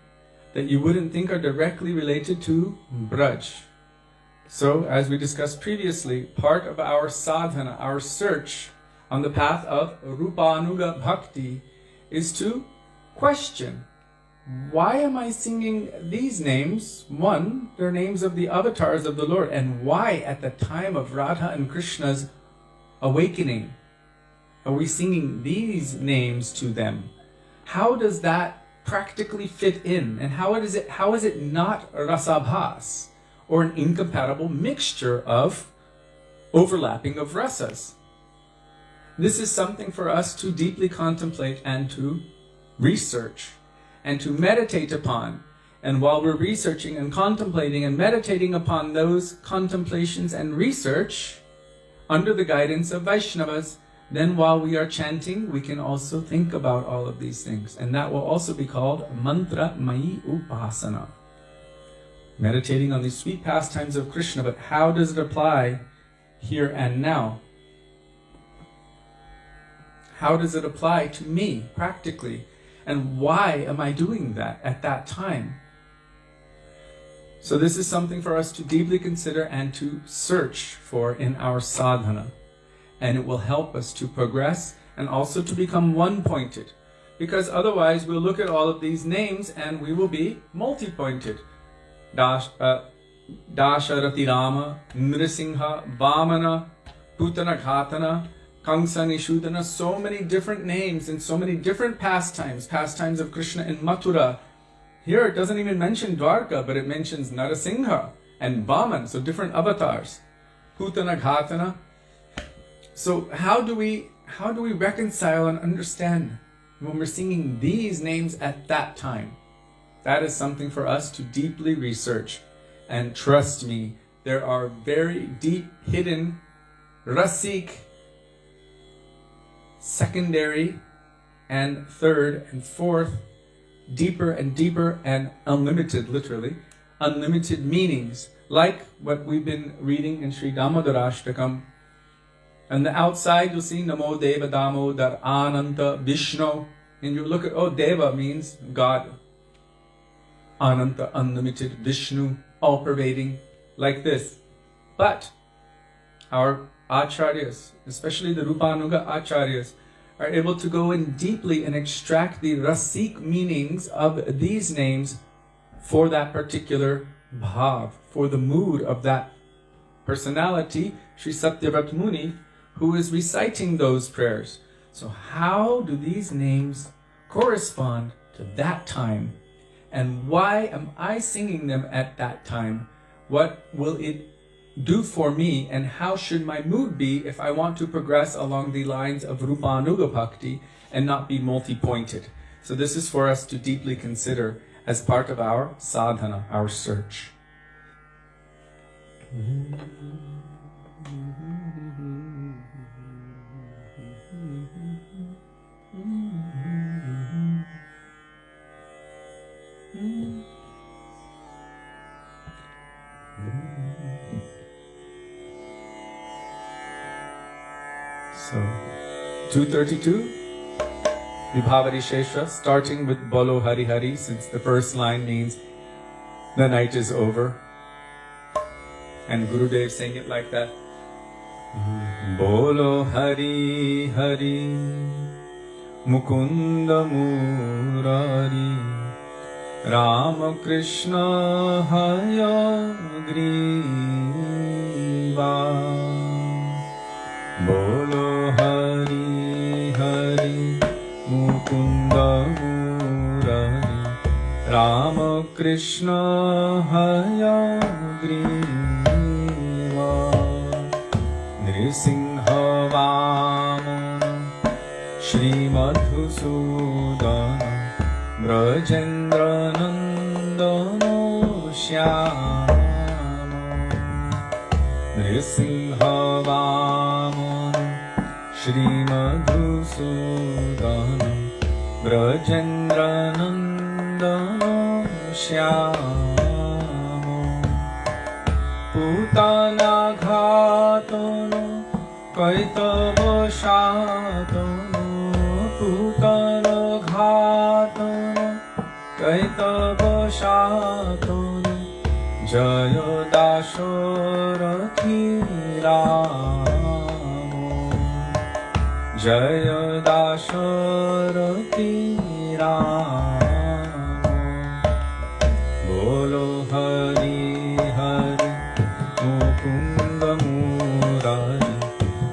that you wouldn't think are directly related to Braj. So, as we discussed previously, part of our sadhana, our search on the path of Rupanuga Bhakti is to question, why am I singing these names? One, they're names of the avatars of the Lord, and why at the time of Radha and Krishna's awakening are we singing these names to them? How does that practically fit in? And how is it not rasabhas, or an incompatible mixture of overlapping of rasas? This is something for us to deeply contemplate and to research and to meditate upon. And while we're researching and contemplating and meditating upon those contemplations and research under the guidance of Vaishnavas, then while we are chanting, we can also think about all of these things. And that will also be called mantra mayi upasana. Meditating on these sweet pastimes of Krishna, but how does it apply here and now? How does it apply to me practically? And why am I doing that at that time? So this is something for us to deeply consider and to search for in our sadhana. And it will help us to progress and also to become one-pointed. Because otherwise we'll look at all of these names and we will be multi-pointed. Dasharati Rama, Nrisingha, Vamana, Putana Ghatana, Kamsanishudana, so many different names and so many different pastimes of Krishna in Mathura. Here it doesn't even mention Dwarka, but it mentions Narasingha and Vaman, so different avatars. Putana Ghatana. So how do we reconcile and understand when we're singing these names at that time? That is something for us to deeply research. And trust me, there are very deep, hidden, rasik, secondary, and third and fourth, deeper and deeper and unlimited, literally, unlimited meanings like what we've been reading in Śrī Dāmodarāṣṭakam. On the outside, you'll see Namo Deva Damodar Ananta Vishnu. And you look at, oh, Deva means God. Ananta, unlimited. Vishnu, all-pervading, like this. But our acharyas, especially the Rupanuga acharyas, are able to go in deeply and extract the rasik meanings of these names for that particular bhav, for the mood of that personality, Śrī Satyavrata Muni, who is reciting those prayers. So how do these names correspond to that time? And why am I singing them at that time? What will it do for me, and how should my mood be if I want to progress along the lines of Rupanuga Bhakti and not be multi-pointed? So this is for us to deeply consider as part of our sadhana, our search. So, 232, Vibhavari Shesha, starting with Bolo Hari Hari, since the first line means the night is over. And Gurudev saying it like that. Bolo Hari Hari, Mukunda Murari, Rama Krishna Hayagriva. Bolo Hari Hari, Mukunda Murari, Rama Krishna Hayagriva. Nrisingha Vamana, Śrīmad Sudana, Brajendra Nandana Shyama. Nrisingha Vamana, Śrīmad Sudana, Brajendra Nandana Shyama. Putana Ghatana, Kaitava Shatana, Putana Ghatana, Kaitava Shatana, Jaya Dasharathi Rama, Jaya Dasharathi Rama. Bolo Hari Hari, Mukunda Murari,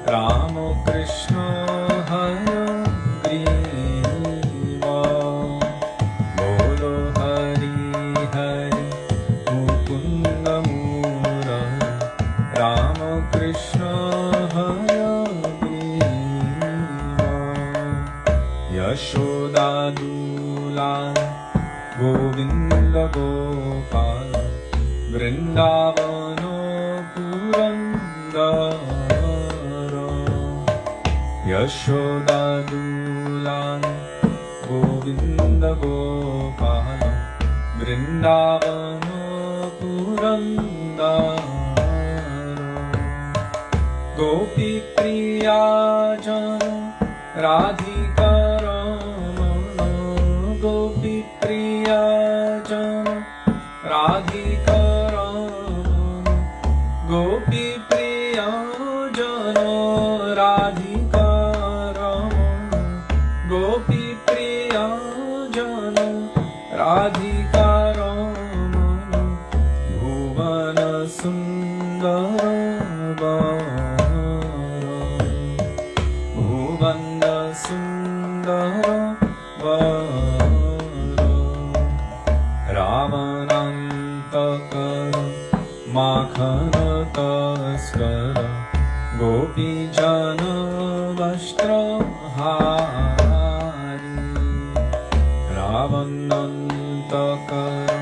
Rama Krishna Hayagriva. Bolo Hari Hari, Mukunda Murari, Rama Krishna Hayagriva. Yashoda Dula, Govinda Gopala, Vrindavana Purandara. Yashoda Dula, Govinda Gopala, Vrindavana Purandara. Gopi Priya Jana, Radhika Ramana. Gopi Priya Jana, Radhika Ramana. Gopi Priya Jana, Radhika Ramana. Gopi Priya Jana, Radhika Ramana. Bhuvana Sundara Vara, Bhuvana Sundara Vara. Ramanantakara, Makhana Taskara, Gopi Jana Vastra Hari. Ramanantakara,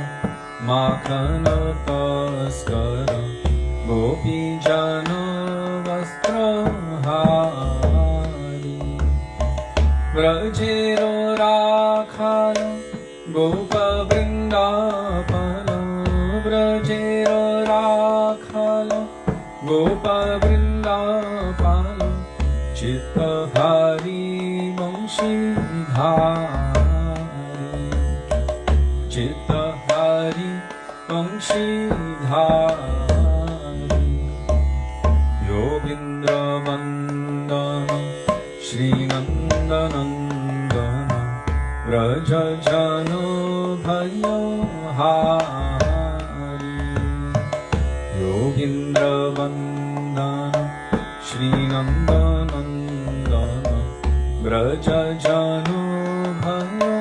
Makhana Taskara, Gopi Jana Vastra Hari. Vrajero Rakhana, Gopa Vrindapana, Vrajero Rakhana, Gopa Vrinda Palo Chitta Hari Vamshi Dhari Chitta Hari Vamshi Dhari Yogindra Vandana Shri Nandanandana Vraja Jano Bhayo Hari Yogindra Vandana Shri Nandanandana Vraja Jano Bhayo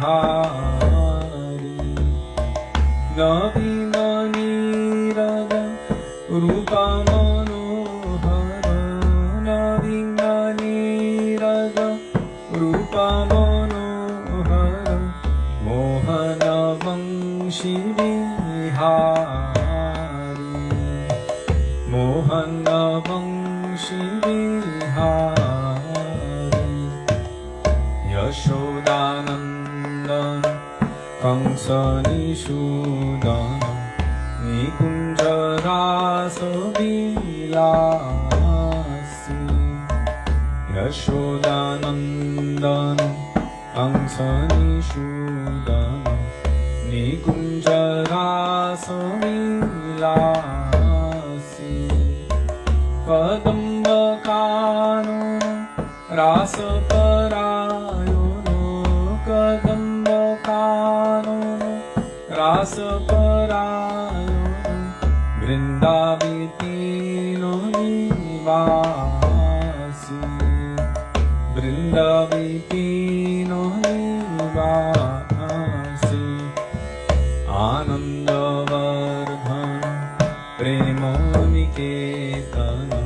Hari Navina Nirada Rupa Manohara Navina Nirada Rupa Manohara Mohana Vamshi Vihari Mohana Vamshi Vihari Yashodanandana Kamsa Nishudana Nikunja Rasa Vilasi Yashodanandana Kamsa Nishudana Nikunja Rasa Vilasi Kadamba Kanona Rasa Parayono Kadamba Kanona Rasa Parayono Vrindavitino Nivasi Vrindavitino Nivasi Anandavardhana Premoniketana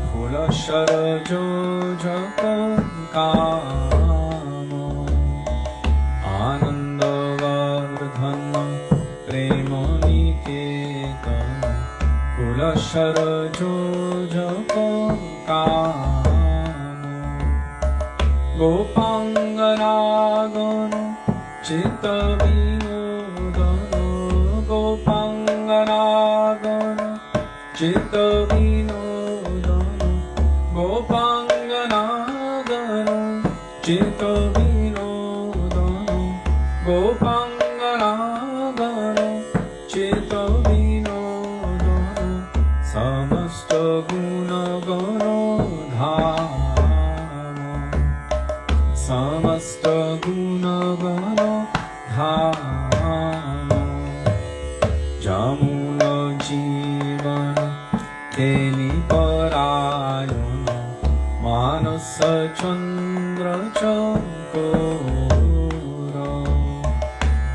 Phula Sharajo Jakakamo Anandavardhana Premoniketana Phula Sharajo Jakakamo Gopanganagana Chitta Vinodana Gopanganagana Chitta Vinodana Gopanganagana Chitta Vinodana Gopanganagana Chitta Vinodana Samasta Guna Gana Dhama Samasta Guna Gana Dhama Jamuna Jivana Teli Parayana Manasa Chandra Chakora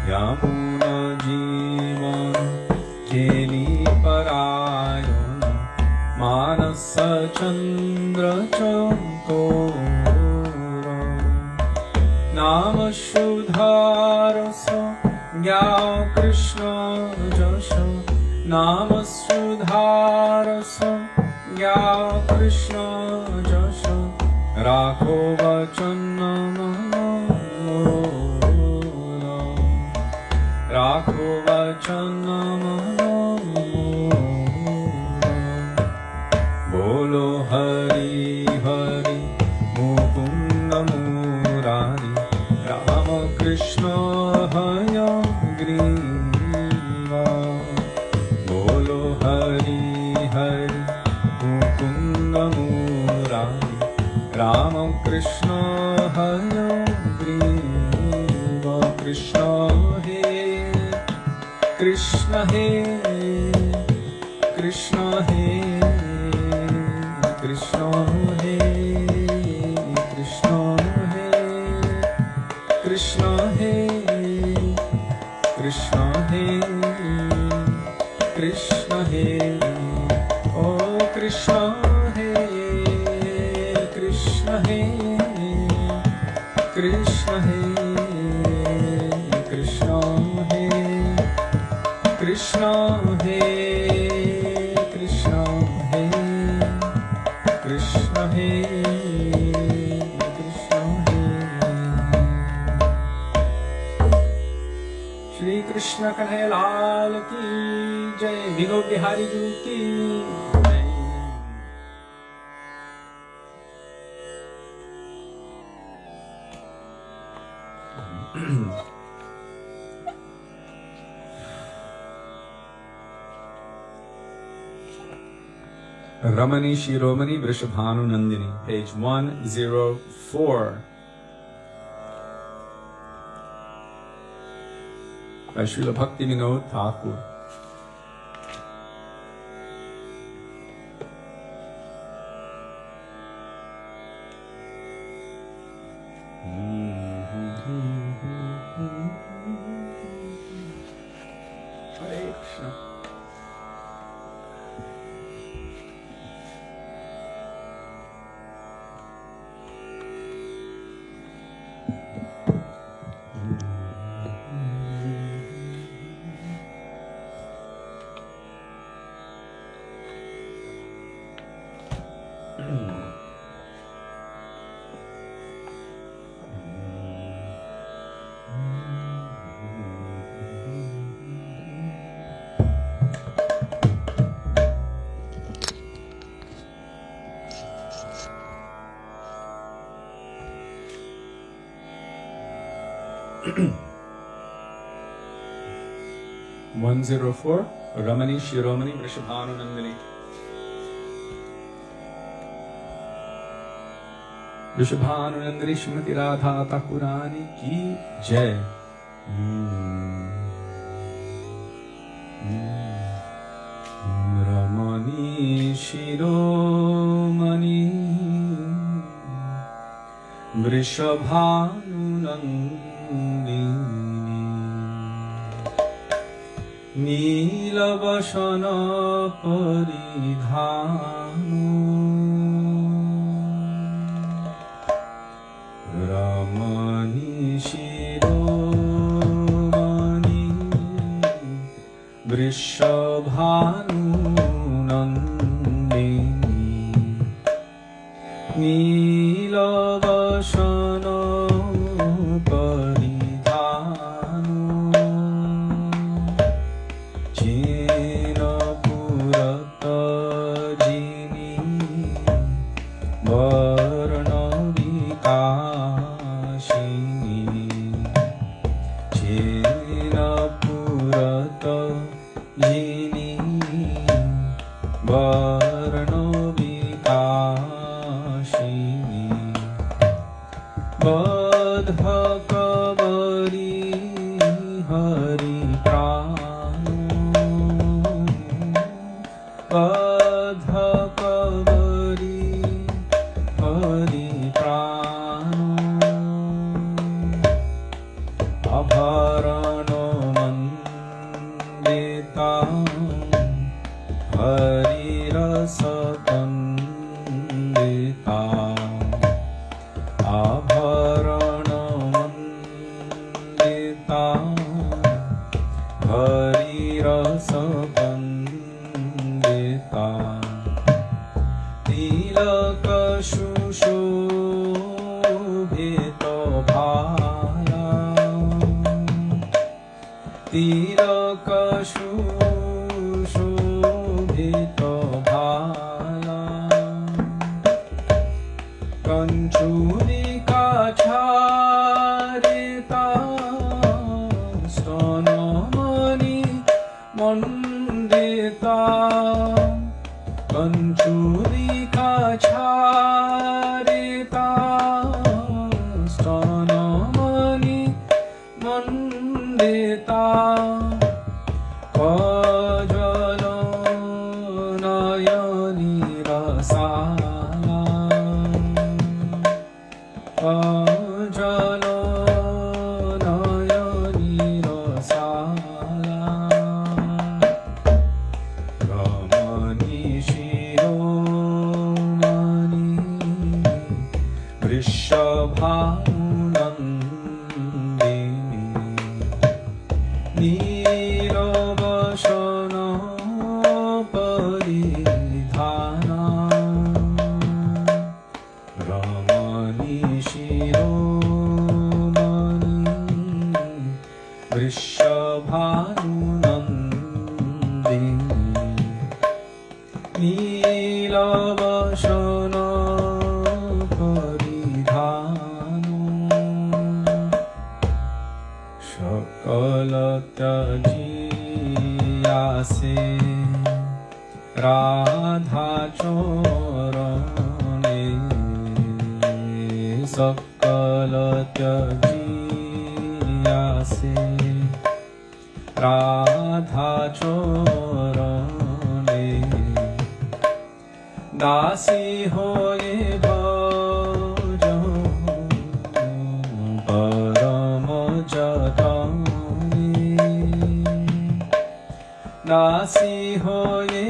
Yamuna Jivana Teli Parayana Manasa Chandra Chakora Nama Shudharasa Gya Krishna Jasha Nama Sudharasa Gya Krishna Jasha Rakho Vachana Manola Rakho Vachana Manola Bolo Hari Hari Mukunda Murari Rama Krishna Haya Griva Bolo Hari Hari Mukunda Murari Rama Krishna Haya Griva Krishna He Krishna He Krishna He Krishna He Krishna He Krishna He Krishna He Krishna He Oh Krishna He Krishna He Krishna He Krishna He Krishna He Krishna He Krishna He Krishna He Shri Krishna Kanhaiya Lal ki Jai Vigo Bihari Ji ki Jai Ramani Shiromani Vrishabhanu Nandini, page 104. By Srila Bhaktivedānta Thakur. Hare Krishna. Ramani Shiromani Vrishabhanu Nandini. Vrishabhanu Nandini Shrimati Radha Thakurani ki jai. Ramani Shiromani Vrishabhanu Nandini নীলবসন পরিধানু রমণী শিরোমণি Vrishabhanu Nandini নীলবসন Radha चोरणे सकल त्यजियासे राधा चोरणे दासी होए भजो परम जतने दासी होए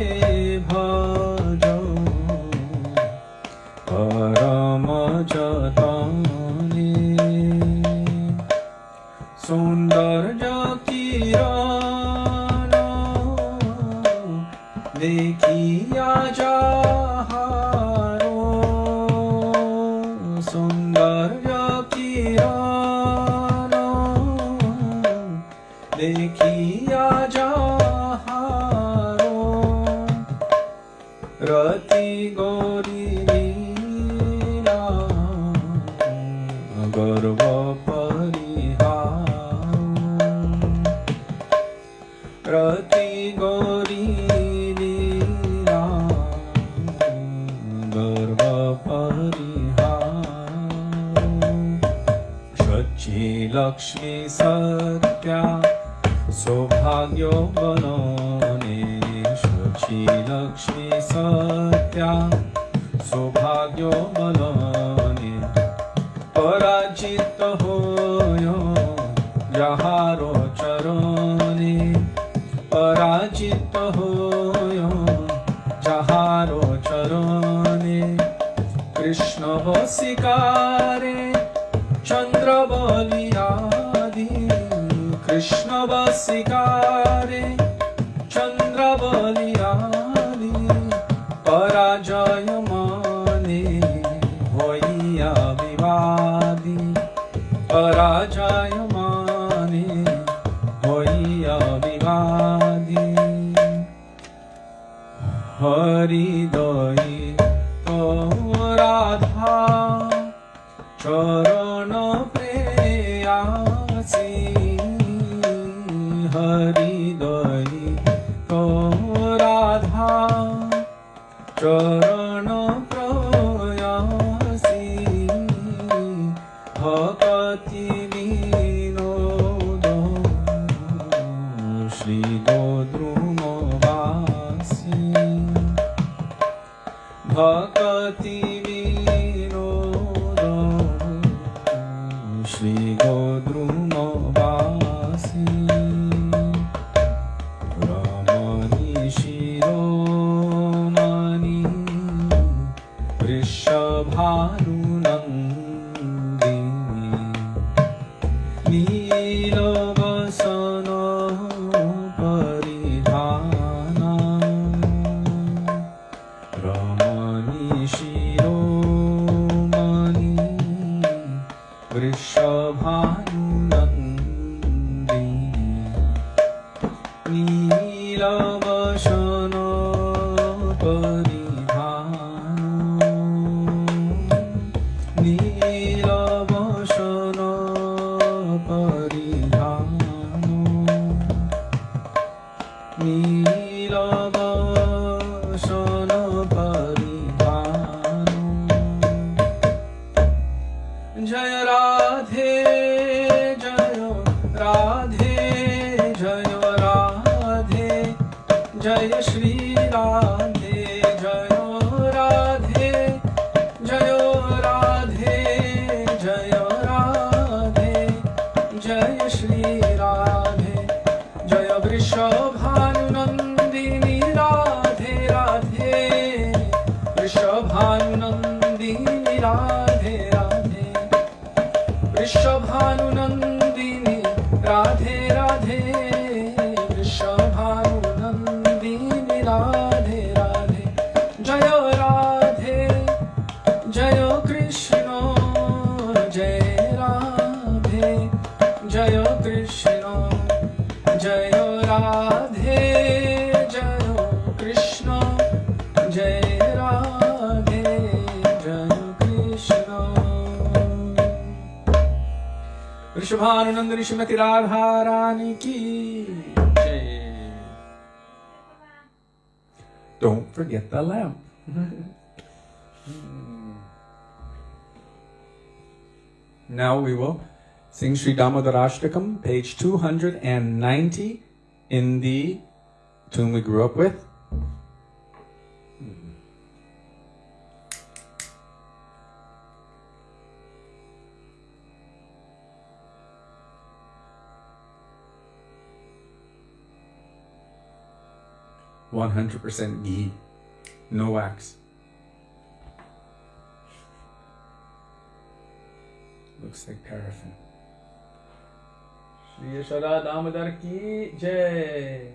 भजो परम जतने सौंदर्य किरण देखिया जाहारो सौंदर्य किरण देखिया जाहारो रति गौरी लीला गर्व परिहार रति गौरी लीला गर्व परिहार सच्ची लक्ष्मी सत्या सौभाग्य बनने सच्ची लक्ष्मी सत्या सौभाग्य बनने पराजित होयो जहारो चरणे पराजित होयो जहारो चरणे कृष्ण वसिकारे चंद्र बलियादि कृष्ण वसिकारे चंद्र बलियादि पराजय माने होइया विवादी पराजय माने होइया विवादी हरिदयी तो राधा चरण प्रेयासी हरिदयी तो राधा चरण प्रयासी भक्ति विनोद श्री द्रुमवासी भक्ति विनोद श्री द्रुमवासी रमणी शिरोमणि वृषभानुनन्दिनी नीलवसन परिधाना रमणी शिरोमणि वृषभानुनन्दिनी नीलवसन परिधाना नीलवसन परिधाना नीलवसन परिधाना जय राधे जय राधे जय राधे जय श्री राधे जय राधे जय राधे जय राधे जय श्री राधे जय वृषभानुनन्दिनी राधे राधे वृषभानुनन्दिनी राधे राधे वृषभानुनन्दिनी राधे राधे वृषभानुनन्दिनी राधे राधे जय राधे जय कृष्ण जय राधे जय कृष्ण जय राधे जय कृष्ण जय राधे जय कृष्ण वृषभानुनंदिनी श्रीमती राधा रानी की जय. Don't forget the lamp. Now we will sing Śrī Dāmodarāṣṭakam, page 290 in the tune we grew up with. %100% ghee, no wax. Looks like paraffin. Śrī Dāmodara ki jai.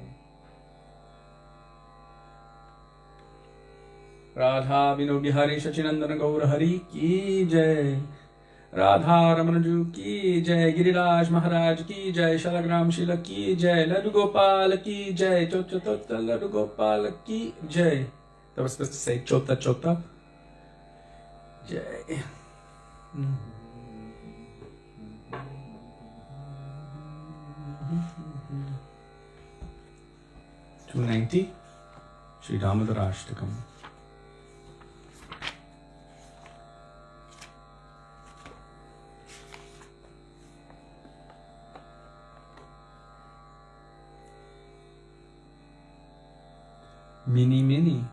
Radha Vino Bihari Shachinandana Gaura Hari ki jai. Radha Ramanaju ki jai. Giriraj Mahārāja ki jai. Shalagram Shila ki jai. Laddu Gopal ki jai. Chota Tota Laddu Gopal ki jai. That was supposed to say Chota Chota jai. 290 Śrī Dāmodarāṣṭakam. Mini.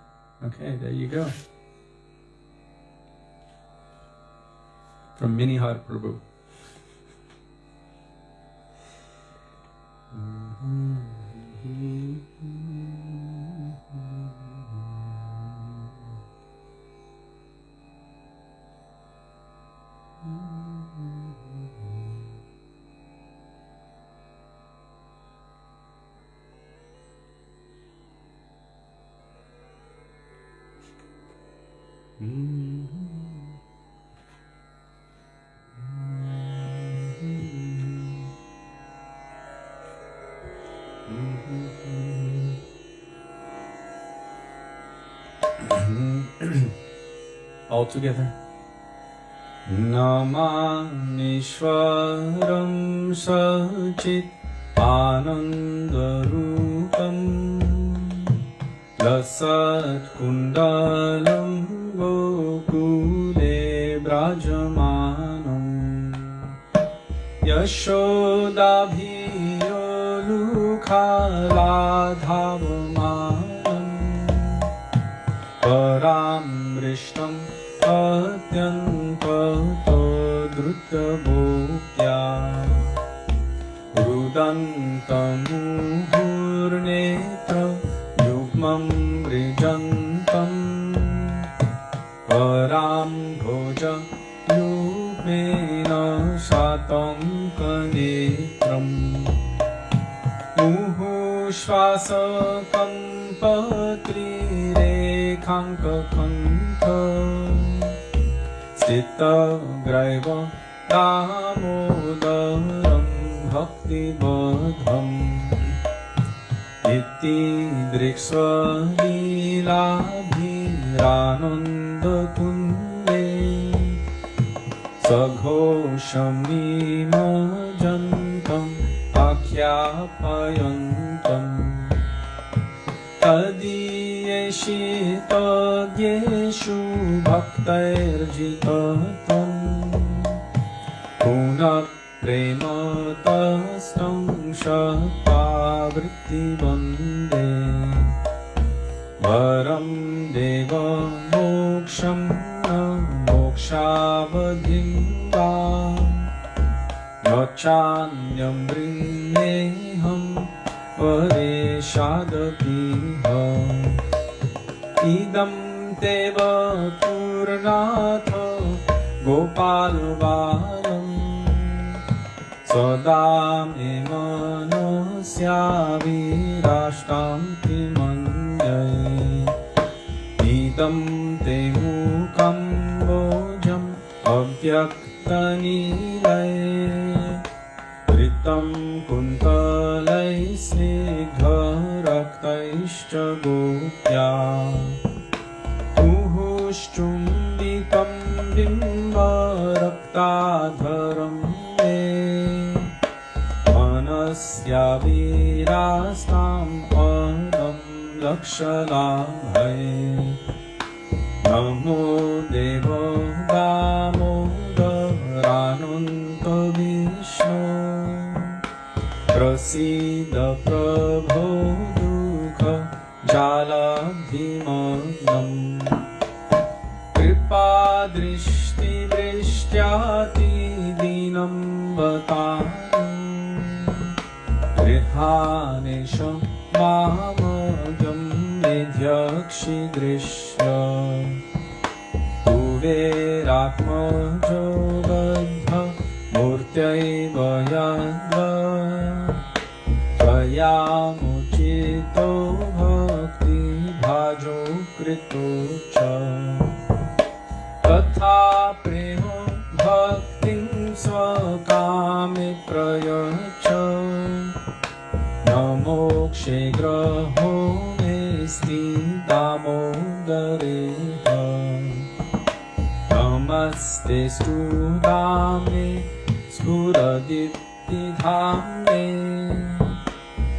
Okay, there you go. From Mahārāja Prabhu. All together. Namamishwaram Sachit Anandarupam Lasat Kundalam Gokule Brajamanam Yashodabhiyolukhaladhavamanam Paramrishtam Atyantato Drutabhokya Rudantamuhurnetra Yugmam Vrijantam Param Bhoja Yupena Satankanetram Muhu Shvasakam Patri Rekhankakanta Sita Graiva Damodaram Bhaktivedāntam Iti Driksva Līlabhirananda Kunde Saghoshamīmajantam Akyapayantam Tadiyeshitadiyeshu bhaktairjitatam Punat prematastam shakpavritti vande Varam deva moksham mokshavadhim va Yachanyam vrineham Pareshadapiha Idam teva purnatha Gopalvaram Sadam emanasya virashtanti manjay Idam te mukam bojam avyaktanilay Ritam kuntalai snigdharaktaischa gopya Uhushchumbikam bimbaraktadharam me Manasya virastam padam lakshalabhay Namo Devo Damodarānanta Vishnu Prasida Prabhu Dukha Jalabhimanam Kripa Drishti Vrishyati Dinam Vatam Grihanesham Mamajam Vidhyakshidrishya Kuveratmajo Badha Murtyaiva Yadva Tvayamuchito Bhakti Bhajo Krito Cha Tatha Prema Bhaktim Swakame Prayacha Namokshe Graho Śrī Dāmodarā Namaste Sudame Spuradipti Dhame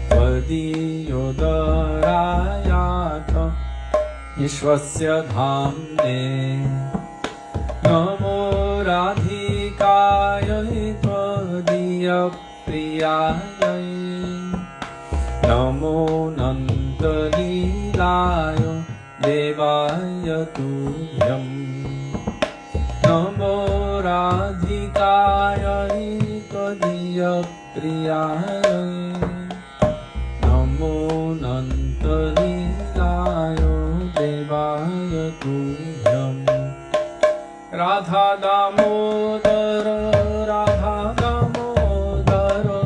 Tvadiyodarayata Ishvasya Dhamne Namo Radhikayai Tvadiya Priyayai Namo Nandalilaya Devaya Tubhyam Namo Radhikayai Tvadiya Priyayai Namo Nandalilaya Devaya Tubhyam Radha Damodara Radha Damodara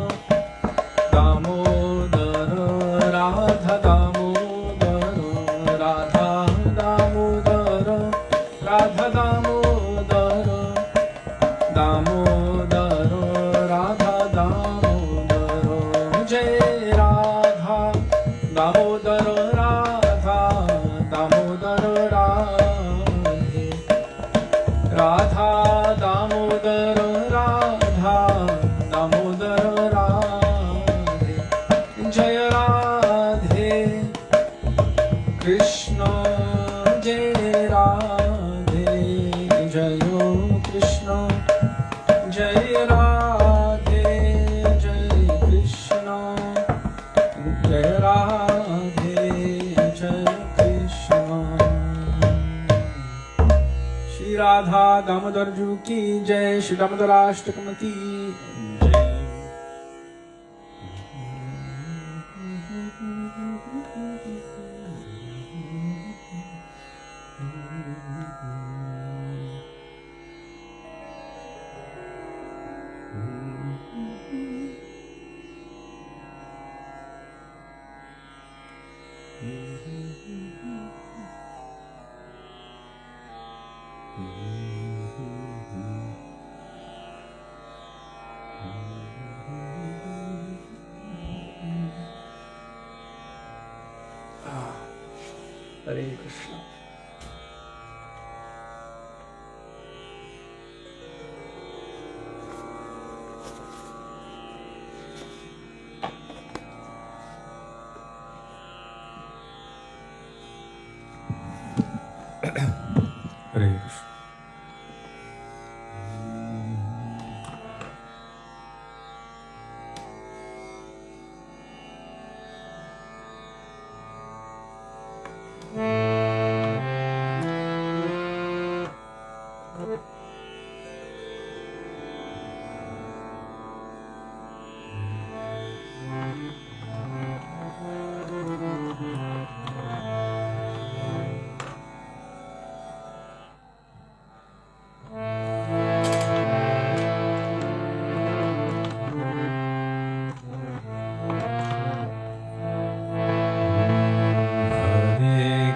Damodara Radha Damodara Radha Damodara Radha Damodara Damodara Radha Damodara Jai Radha Damodara Radha Damodara Radha Damodara Radha Damodara Radhe Jaya Radhe Krishna Jaya Radhe Jaya Krishna Jaya Radhe Jaya Krishna Jaya Radhe Jaya Krishna Śrī Radha Damodar Ju ki Jai Śrī Dāmodarāṣṭakam ki Jai Hare Krishna. Hare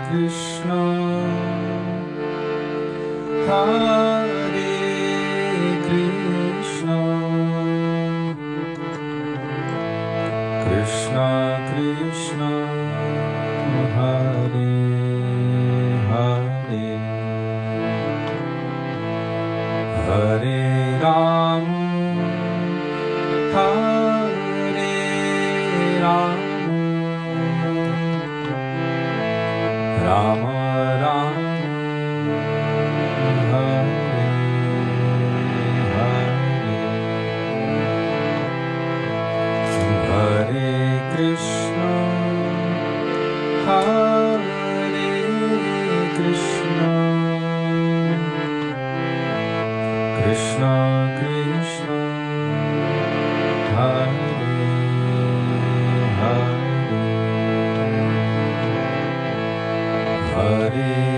Krishna. Rama Krishna Krishna Hare Hare Hare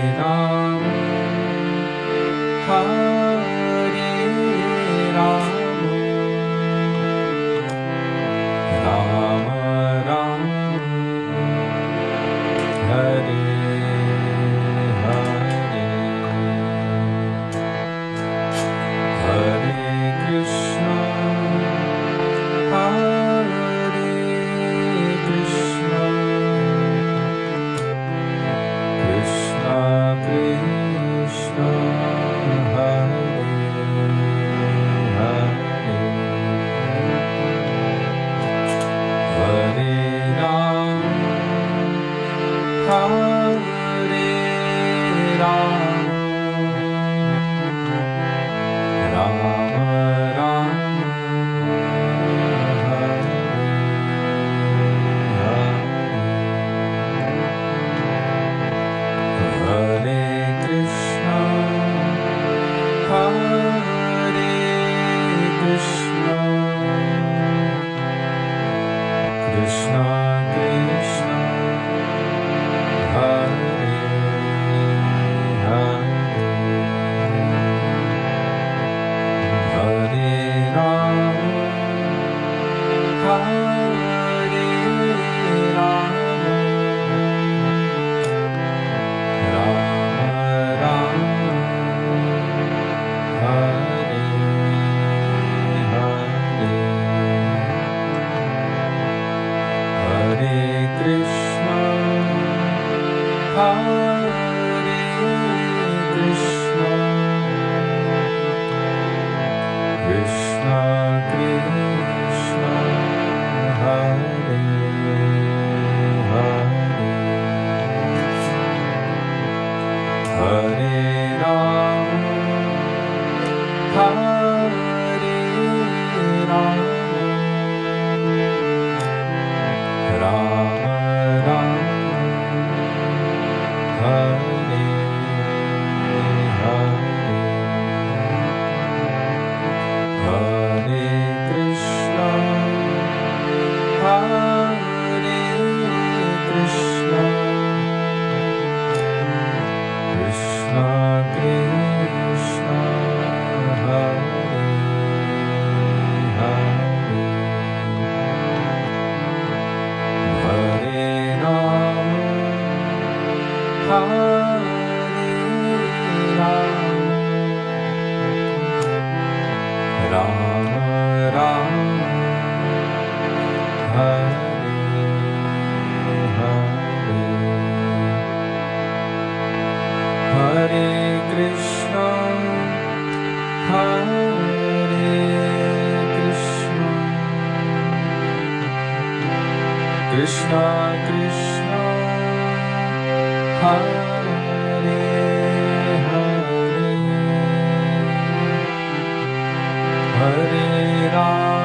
Ram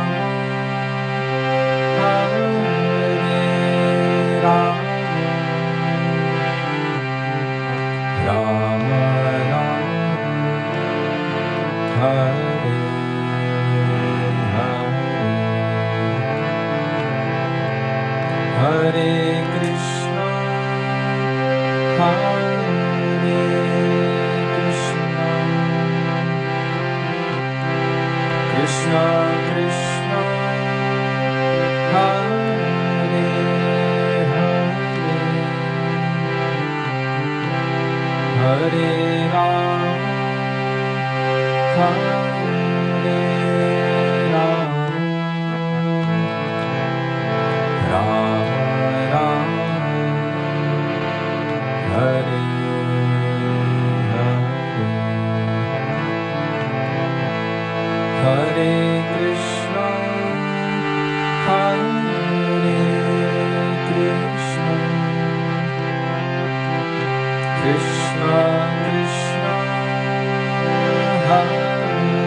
Hare Ram Ram Ram Hare Krishna Krishna Hare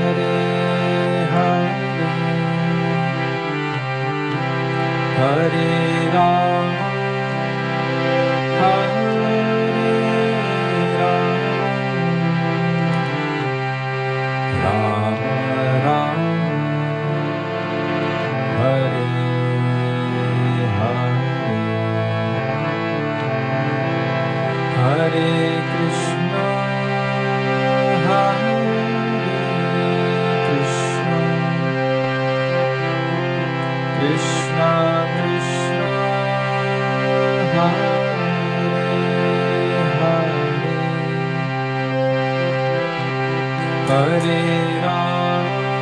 Hare Rama,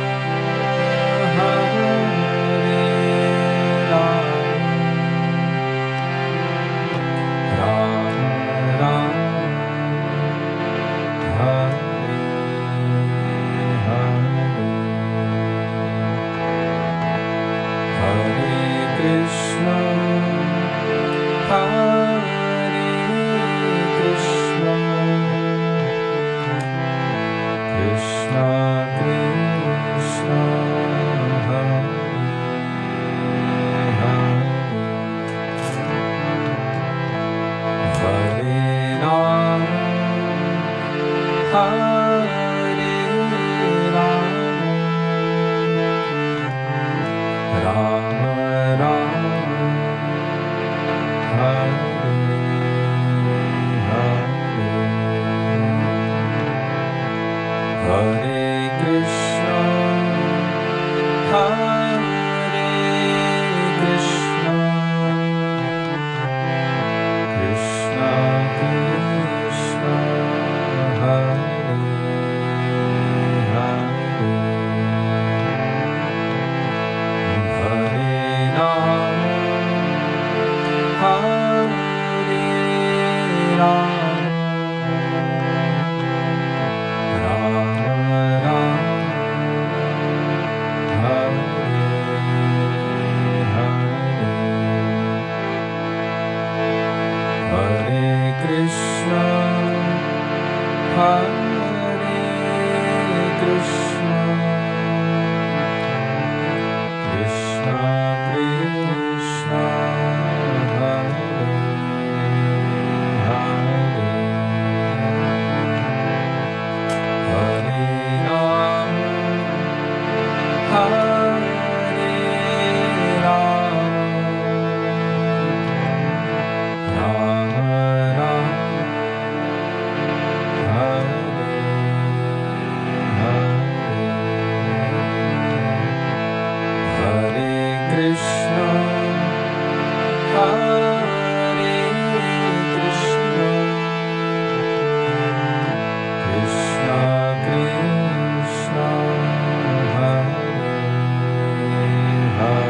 Hare Rama, Rama Rama, Hare Krishna, Krishna Krishna, Hare Hare,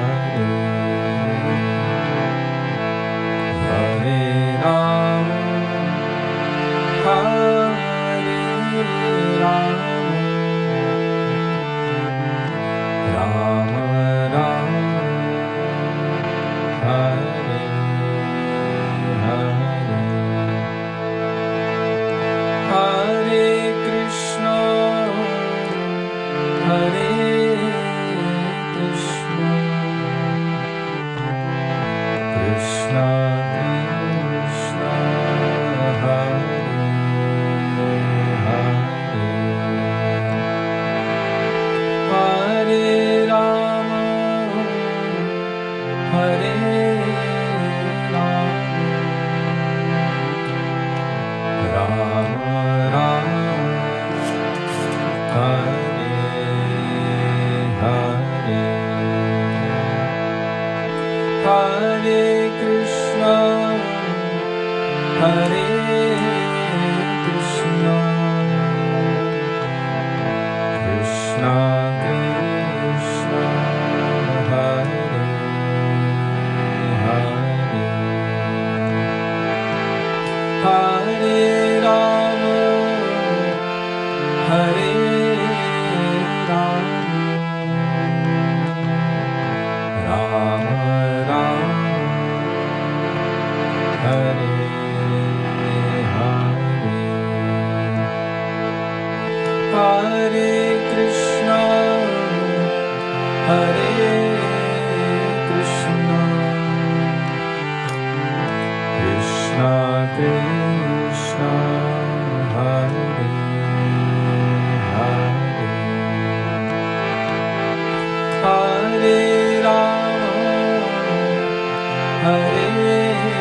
Hare Rama, Hare Rama, Rama Rama, Hare Hare Krishna, Krishna Krishna, Hare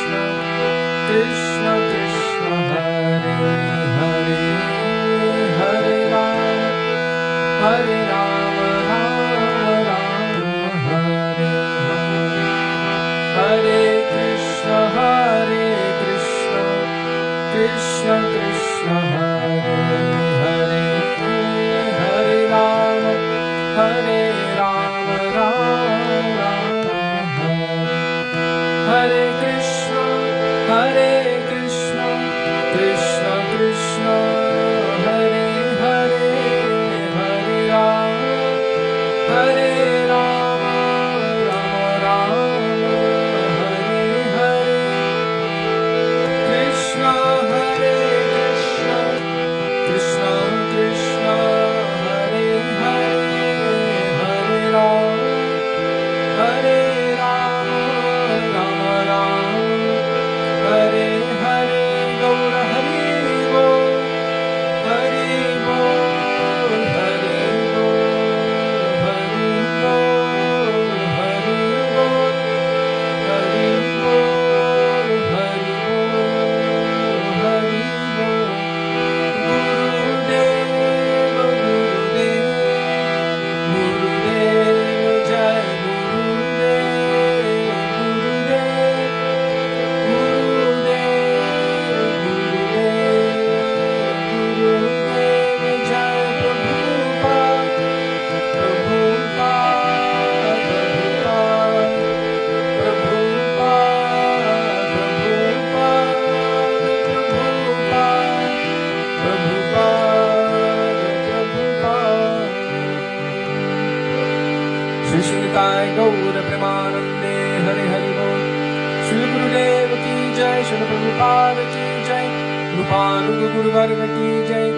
Krishna Krishna Krishna Hare Krishna Krishna Hare Hare Hare Rama Hare Rama Rama Rama Hare Krishna Krishna Krishna Hare Hare Hare Rama Hare Rama Rama Rama Hare Hare Krishna Hare Krishna Krishna Krishna Hare Hare Hare Rama Hare Rama Rama Rama Hare Hare Gaura Hari Bol Hari Bol Hari Bol Hari Bol Hari Bol Hari Bol Hari Bol Hari Bol Gurudev Gurudev Gurudev Jai Gurudev Gurudev Gurudev Jai Prabhupada Shri Shritai Gaura Premanande Hare Hare Bol Shri Gurudev Ki Jai Shri Prabhupada Ki Jai Rupanuga Guru Varga Ki Jai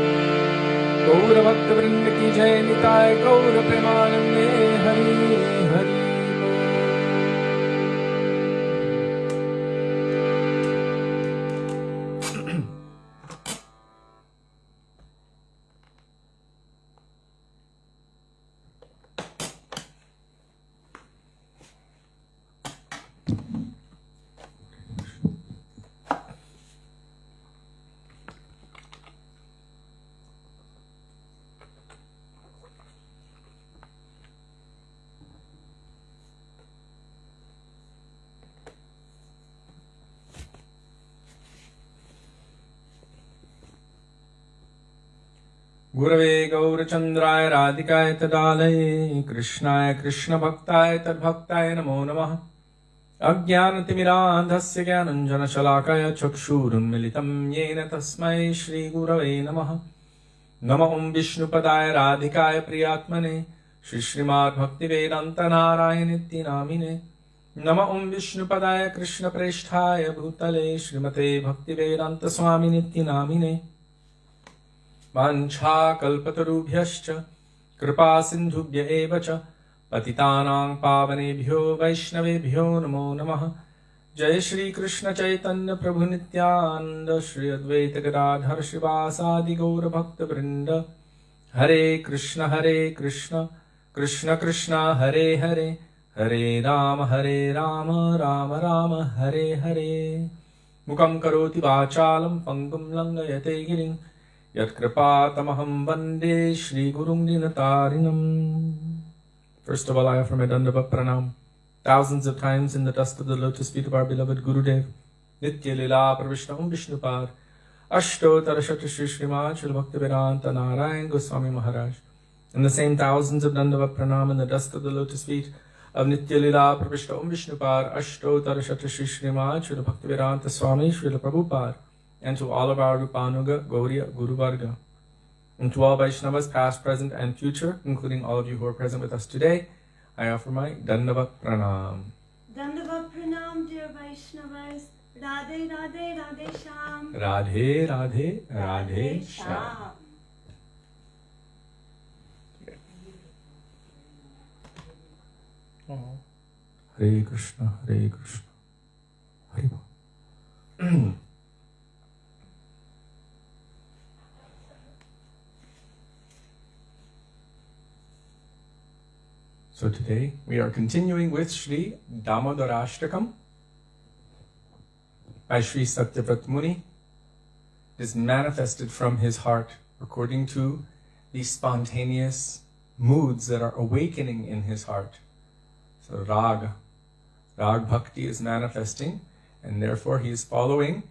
Gaura Bhakta Vrinda Ki Jai Nitai Gaura Premanande Hare Hare Gurave Gaurachandraya Radhikaya Tadalaye Krishnaya Krishna Bhaktaye Tadbhaktaye Namo Namaha Ajnanatimirandhasya Jnananjana Shalakaya Chakshurunmilitam Yena Tasmai Shri Gurave Namaha Nama Vishnupadaya Radhikaya Priyatmane Shri Śrīmad Bhaktivedānta Nārāyaṇa Namine Nama Vishnupadaya Krishna Presthaya Bhutale Śrīmate Bhaktivedānta Swāminiti Namine Vancha kalpatarubhyascha kripa sindhubhya eva cha patitanang pavanebhyo vaishnavebhyo namo namaha Jai Shri Krishna Chaitanya Prabhu Nityananda Shri Advaita Gadadhar Shivasadi Gaura Bhakta Vrinda Hare Krishna Krishna Krishna Hare Hare Hare Rama Rama Rama Hare Hare Mukam karoti vachalam pangum langayate giring Yat kripatamaham vande Shri Gurum Dinatarinam. First of all, I offer my Dandava Pranam thousands of times in the dust of the lotus feet of our beloved Gurudev. Nitya Lila Pravishna Vishnupad Ashtottara Shata Shri Śrīmad Śrīla Bhaktivedānta Nārāyaṇa Gosvāmī Mahārāja. And the same thousands of Dandava Pranam in the dust of the lotus feet of Nitya Lila Pravishna Vishnupad Ashtottara Shata Shri Śrīmad Śrīla Bhaktivedānta Swami Śrīla Prabhupada. And to all of our Rupanuga, Gauriya, Guru Varga. And to all Vaishnavas, past, present, and future, including all of you who are present with us today, I offer my Dandava Pranam. Dandava Pranam, dear Vaishnavas. Radhe, Radhe, Radhe Sham. Radhe, Radhe, Radhe Sham. Hare Krishna, Hare Krishna, Hare Krishna. So today we are continuing with Śrī Dāmodarāṣṭakam by Śrī Satyavrata Muni. It is manifested from his heart according to the spontaneous moods that are awakening in his heart. So Rag Bhakti is manifesting, and therefore he is following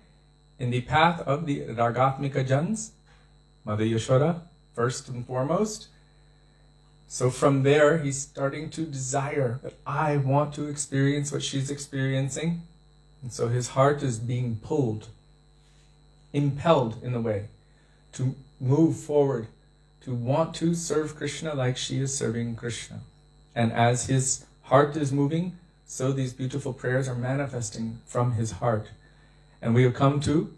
in the path of the Ragatmika Jans, Mother Yashoda, first and foremost. So from there, he's starting to desire that I want to experience what she's experiencing. And so his heart is being pulled, impelled in a way, to move forward, to want to serve Krishna like she is serving Krishna. And as his heart is moving, so these beautiful prayers are manifesting from his heart. And we have come to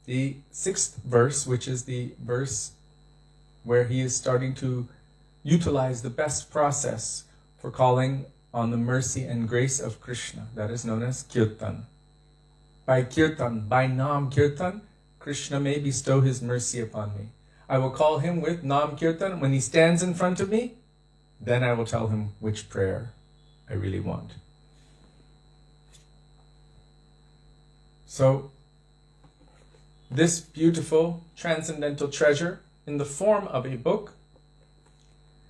the 6th verse, which is the verse where he is starting to utilize the best process for calling on the mercy and grace of Krishna. That is known as kirtan. By kirtan, by Nam Kirtan, Krishna may bestow his mercy upon me. I will call him with Nam Kirtan. When he stands in front of me, then I will tell him which prayer I really want. So, this beautiful transcendental treasure in the form of a book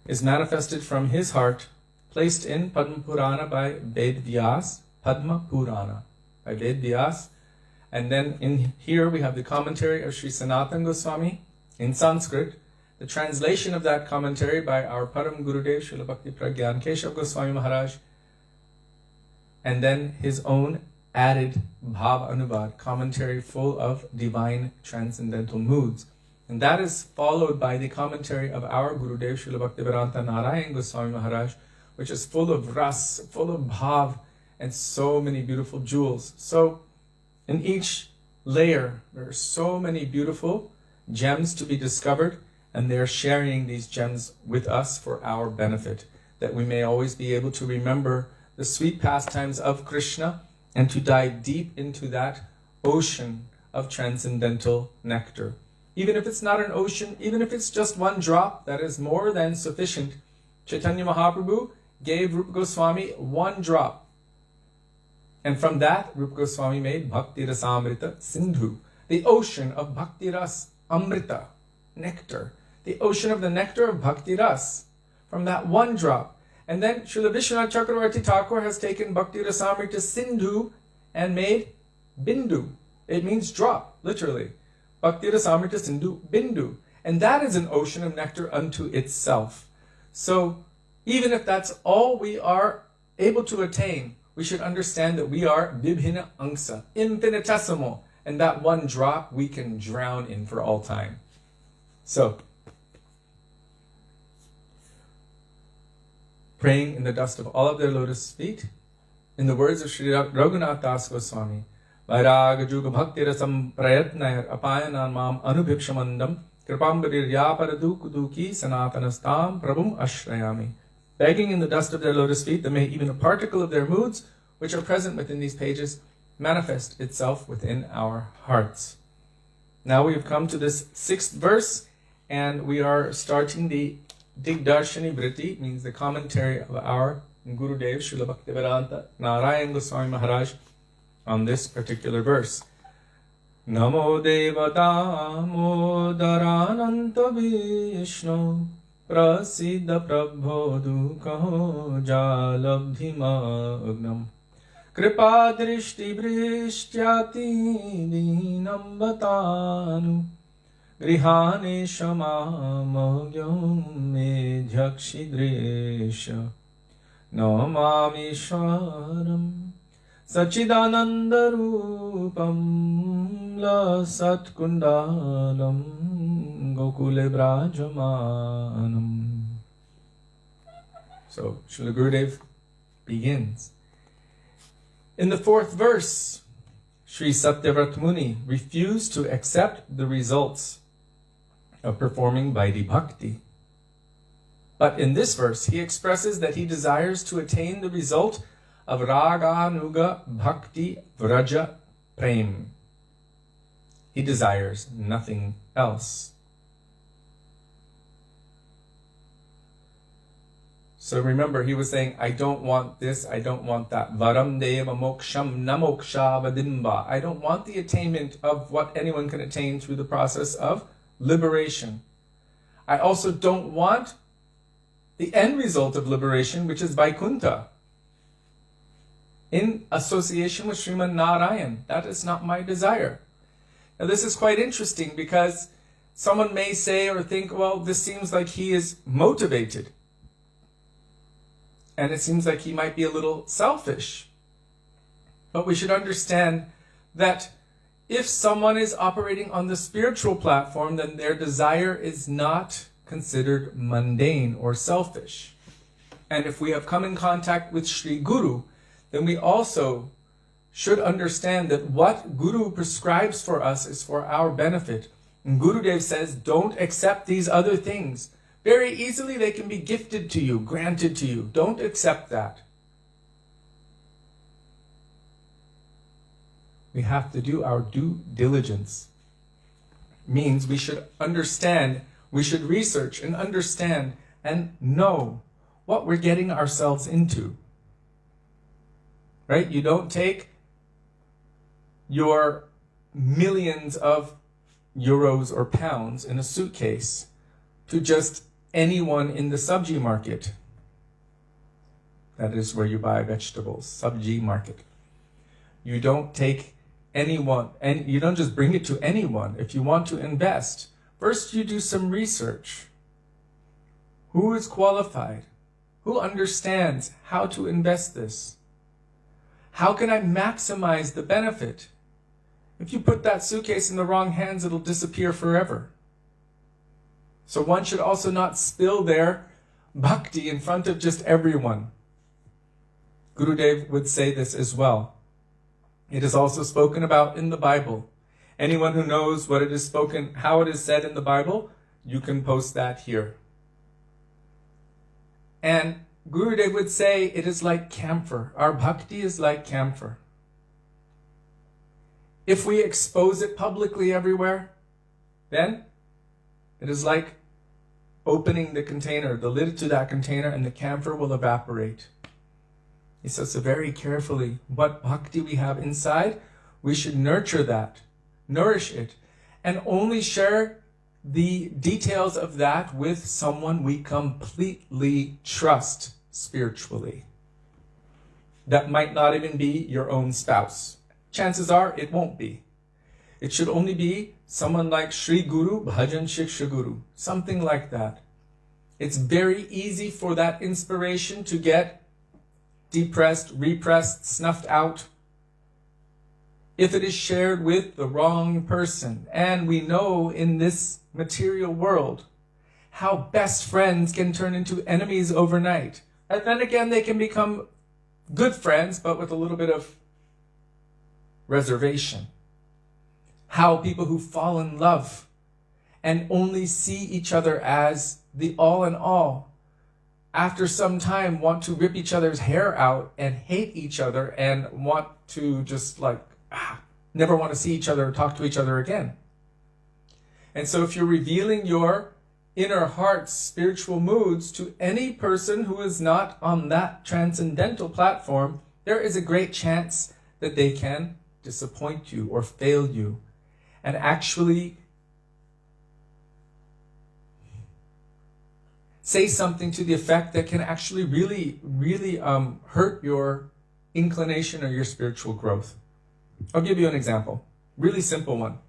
is manifested from his heart, placed in Padma Purana by Ved Vyas, Padma Purana by Ved Vyas. And then in here we have the commentary of Śrī Sanātana Gosvāmī in Sanskrit, the translation of that commentary by our Param Gurudev Srila Bhakti Pragyan Keshav Goswami Maharaj, and then his own added Bhav Anuvad commentary full of divine transcendental moods. And that is followed by the commentary of our Gurudev Srila Bhaktivedānta Nārāyaṇa Goswami Maharaj, which is full of ras, full of bhav, and so many beautiful jewels. So in each layer, there are so many beautiful gems to be discovered, and they are sharing these gems with us for our benefit, that we may always be able to remember the sweet pastimes of Krishna and to dive deep into that ocean of transcendental nectar. Even if it's not an ocean, even if it's just one drop, that is more than sufficient. Chaitanya Mahaprabhu gave Rupa Goswami one drop. And from that, Rupa Goswami made Bhakti Rasamrita Sindhu, the ocean of Bhakti Ras Amrita, nectar, the ocean of the nectar of Bhakti Ras, from that one drop. And then Srila Vishwanath Chakravarti Thakur has taken Bhakti Rasamrita Sindhu and made Bindu. It means drop, literally. Bhakti Rasamrita Sindhu Bindu. And that is an ocean of nectar unto itself. So even if that's all we are able to attain, we should understand that we are Vibhina Angsa, infinitesimal. And that one drop we can drown in for all time. So, praying in the dust of all of their lotus feet, in the words of Sri Raghunath Das Goswami, Vairāga Juga Bhakti Rasam Prayatnayar Apayanam Mam Anubhikshamandam Kripambarir Yaparadukuduki Sanatanastam Prabhum Ashrayami. Begging in the dust of their lotus feet that may even a particle of their moods, which are present within these pages, manifest itself within our hearts. Now we have come to this 6th verse, and we are starting the Digdarshani Vritti, means the commentary of our Gurudev Srila Bhaktivedānta Nārāyaṇa Gosvāmī Maharaj on this particular verse. Namo Deva Damodarānanta Vishnu Prasiddha Prabhodhu Kaho Jalabdhimagnam Kripa Drishti Vrishtyati Dinam Vatanu Grihane Shamamogyam Medhyakshidresha Namamishwaram Sachidananda Rupam La Satkundalam Gokule Brajamanam. So Srila Gurudev begins. In the 4th verse, Śrī Satyavrata Muni refused to accept the results of performing Vaidhi Bhakti. But in this verse, he expresses that he desires to attain the result of Raganuga Bhakti Vraja Prem. He desires nothing else. So remember, he was saying, I don't want this, I don't want that. Varam deva moksham namoksha vadimba. I don't want the attainment of what anyone can attain through the process of liberation. I also don't want the end result of liberation, which is Vaikuntha, in association with Srimad Nārāyaṇa. That is not my desire. Now this is quite interesting because someone may say or think, well, this seems like he is motivated. And it seems like he might be a little selfish. But we should understand that if someone is operating on the spiritual platform, then their desire is not considered mundane or selfish. And if we have come in contact with Sri Guru, then we also should understand that what Guru prescribes for us is for our benefit. And Gurudev says, don't accept these other things. Very easily they can be gifted to you, granted to you. Don't accept that. We have to do our due diligence. Means we should understand, we should research and understand and know what we're getting ourselves into. Right? You don't take your millions of euros or pounds in a suitcase to just anyone in the sabji market. That is where you buy vegetables, sabji market. You don't take anyone, and you don't just bring it to anyone. If you want to invest, first you do some research. Who is qualified? Who understands how to invest this? How can I maximize the benefit? If you put that suitcase in the wrong hands, it'll disappear forever. So one should also not spill their bhakti in front of just everyone. Gurudev would say this as well. It is also spoken about in the Bible. Anyone who knows what it is spoken, how it is said in the Bible, you can post that here. And Gurudev would say it is like camphor. Our bhakti is like camphor. If we expose it publicly everywhere, then it is like opening the container, the lid to that container, and the camphor will evaporate. He says, so very carefully, what bhakti we have inside, we should nurture that, nourish it, and only share the details of that with someone we completely trust spiritually. That might not even be your own spouse. Chances are it won't be. It should only be someone like Sri Guru, Bhajan Shiksha Guru, something like that. It's very easy for that inspiration to get depressed, repressed, snuffed out if it is shared with the wrong person. And we know in this material world how best friends can turn into enemies overnight. And then again, they can become good friends, but with a little bit of reservation. How people who fall in love and only see each other as the all in all, after some time want to rip each other's hair out and hate each other and want to just never want to see each other or talk to each other again. And so if you're revealing your inner heart's spiritual moods to any person who is not on that transcendental platform, there is a great chance that they can disappoint you or fail you and actually say something to the effect that can actually really hurt your inclination or your spiritual growth. I'll give you an example, really simple one.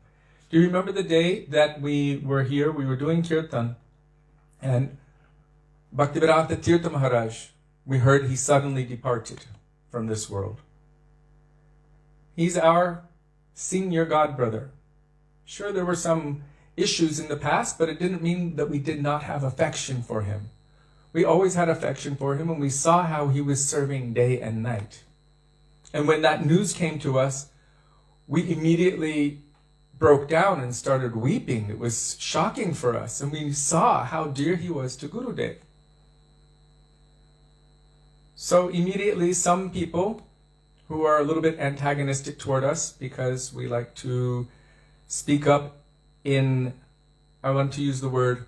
Do you remember the day that we were here, we were doing kirtan, and Bhaktivedānta Tirtha Mahārāja, we heard he suddenly departed from this world. He's our senior godbrother. Sure, there were some issues in the past, but it didn't mean that we did not have affection for him. We always had affection for him, and we saw how he was serving day and night. And when that news came to us, we immediately broke down and started weeping. It was shocking for us, and we saw how dear he was to Gurudev. So immediately some people who are a little bit antagonistic toward us because we like to speak up in, I want to use the word,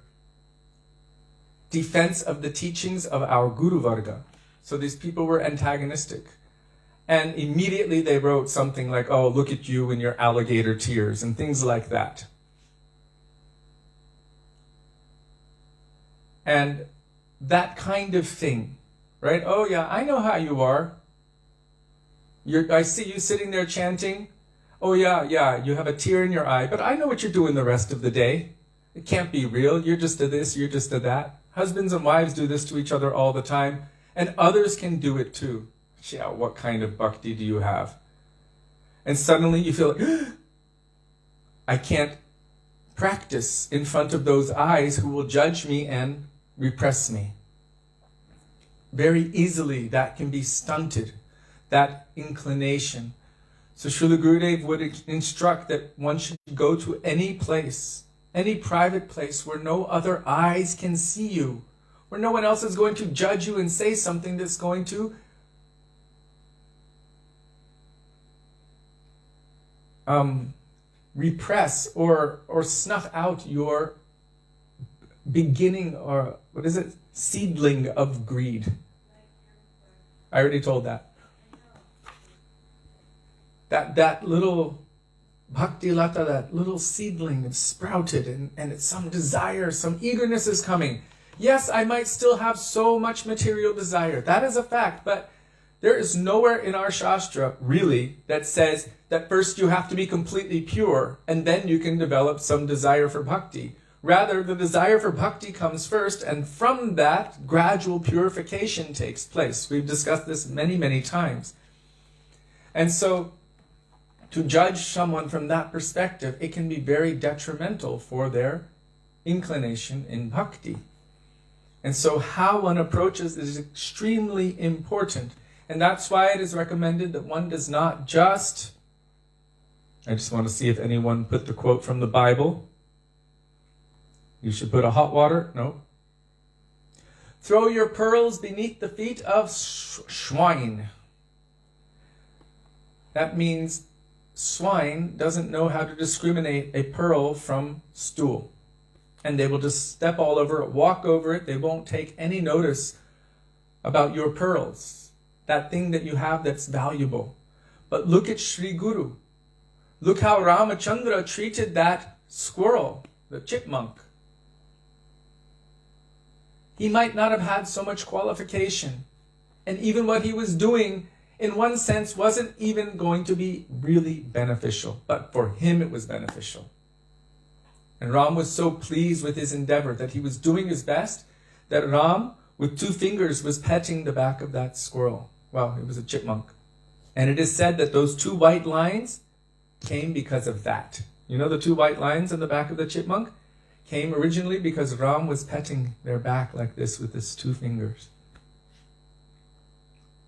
defense of the teachings of our Guru Varga. So these people were antagonistic. And immediately they wrote something like, oh, look at you and your alligator tears, and things like that. And that kind of thing, right? Oh yeah, I know how you are. I see you sitting there chanting, oh yeah, you have a tear in your eye, but I know what you're doing the rest of the day. It can't be real. You're just a this, you're just a that. Husbands and wives do this to each other all the time, and others can do it too. Yeah, what kind of bhakti do you have? And suddenly you feel like, I can't practice in front of those eyes who will judge me and repress me. Very easily that can be stunted, that inclination. So Srila Gurudev would instruct that one should go to any place, any private place where no other eyes can see you, where no one else is going to judge you and say something that's going to repress or snuff out your beginning, or what is it? Seedling of greed. I already told that. That little bhakti lata, that little seedling is sprouted, and it's some desire, some eagerness is coming. Yes, I might still have so much material desire. That is a fact, but there is nowhere in our Shastra, really, that says that first you have to be completely pure, and then you can develop some desire for bhakti. Rather, the desire for bhakti comes first, and from that, gradual purification takes place. We've discussed this many, many times. And so, to judge someone from that perspective, it can be very detrimental for their inclination in bhakti. And so how one approaches is extremely important. And that's why it is recommended that one does not just... I just want to see if anyone put the quote from the Bible. You should put a hot water. No. Throw your pearls beneath the feet of swine. That means swine doesn't know how to discriminate a pearl from stool. And they will just step all over it, walk over it. They won't take any notice about your pearls, that thing that you have that's valuable. But look at Sri Guru. Look how Ramachandra treated that squirrel, the chipmunk. He might not have had so much qualification. And even what he was doing, in one sense, wasn't even going to be really beneficial. But for him, it was beneficial. And Ram was so pleased with his endeavor that he was doing his best, that Ram, with 2 fingers, was petting the back of that squirrel. Well, it was a chipmunk. And it is said that those 2 white lines came because of that. You know the 2 white lines on the back of the chipmunk? Came originally because Ram was petting their back like this with his 2 fingers.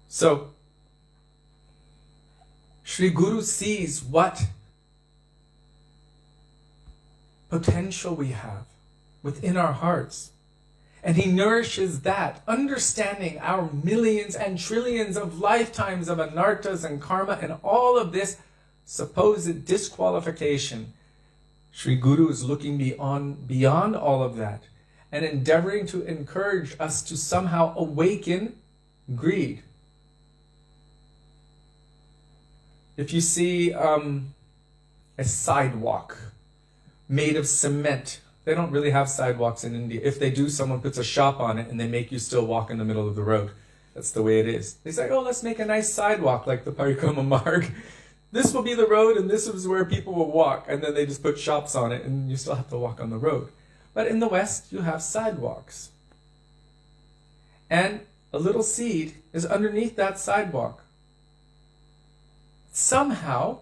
So, Sri Guru sees what potential we have within our hearts. And he nourishes that, understanding our millions and trillions of lifetimes of anarthas and karma and all of this supposed disqualification. Sri Guru is looking beyond all of that and endeavoring to encourage us to somehow awaken greed. If you see a sidewalk made of cement, they don't really have sidewalks in India. If they do, someone puts a shop on it and they make you still walk in the middle of the road. That's the way it is. They say, oh, let's make a nice sidewalk like the Parikrama Marg. This will be the road and this is where people will walk. And then they just put shops on it and you still have to walk on the road. But in the West, you have sidewalks. And a little seed is underneath that sidewalk. Somehow,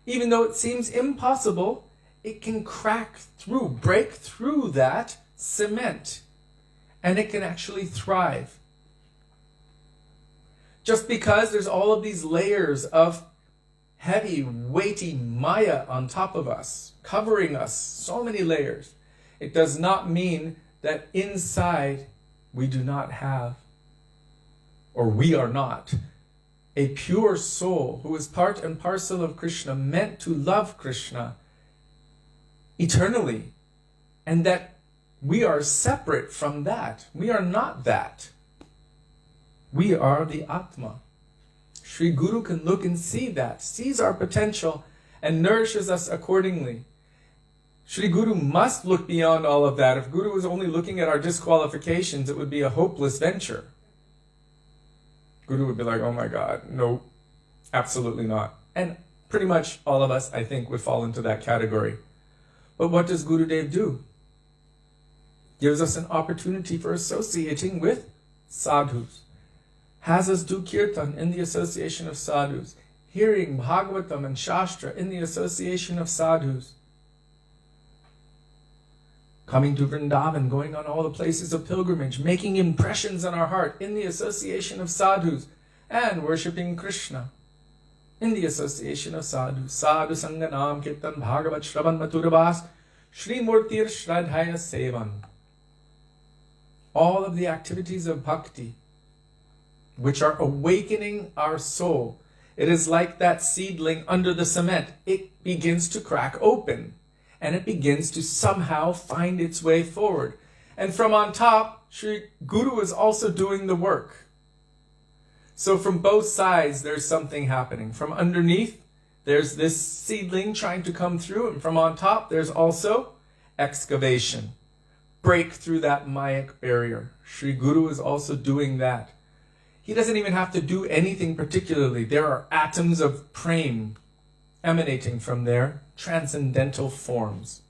even though it seems impossible, it can crack through, break through that cement, and it can actually thrive. Just because there's all of these layers of heavy, weighty Maya on top of us, covering us, so many layers, it does not mean that inside we do not have, or we are not, a pure soul who is part and parcel of Krishna, meant to love Krishna eternally, and that we are separate from that. We are not that. We are the Atma. Sri Guru can look and see that, sees our potential, and nourishes us accordingly. Sri Guru must look beyond all of that. If Guru was only looking at our disqualifications, it would be a hopeless venture. Guru would be like, oh my God, no, absolutely not. And Pretty much all of us, I think, would fall into that category. But what does Gurudev do? Gives us an opportunity for associating with sadhus. Has us do kirtan in the association of sadhus. Hearing Bhagavatam and Shastra in the association of sadhus. Coming to Vrindavan, going on all the places of pilgrimage, making impressions on our heart in the association of sadhus, and worshipping Krishna in the association of sadhus. Sadhu Sanganam Kirtan Bhagavat Shravan Maturabhas Shri Murtir Shradhaya Sevan. All of the activities of bhakti, which are awakening our soul. It is like that seedling under the cement. It begins to crack open, and it begins to somehow find its way forward. And from on top, Sri Guru is also doing the work. So from both sides, there's something happening. From underneath, there's this seedling trying to come through, and from on top, there's also excavation. Break through that Mayak barrier. Sri Guru is also doing that. He doesn't even have to do anything particularly. There are atoms of prem emanating from their transcendental forms.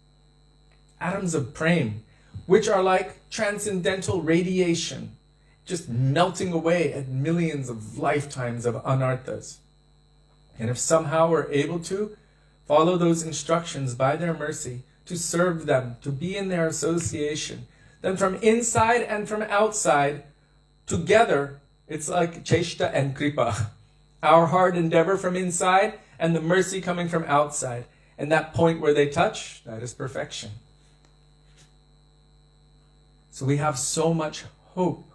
Atoms of prem, which are like transcendental radiation, just melting away at millions of lifetimes of anarthas. And if somehow we're able to follow those instructions by their mercy, to serve them, to be in their association, then from inside and from outside, together, it's like cheshta and kripa. Our hard endeavor from inside and the mercy coming from outside. And that point where they touch, that is perfection. So we have so much hope.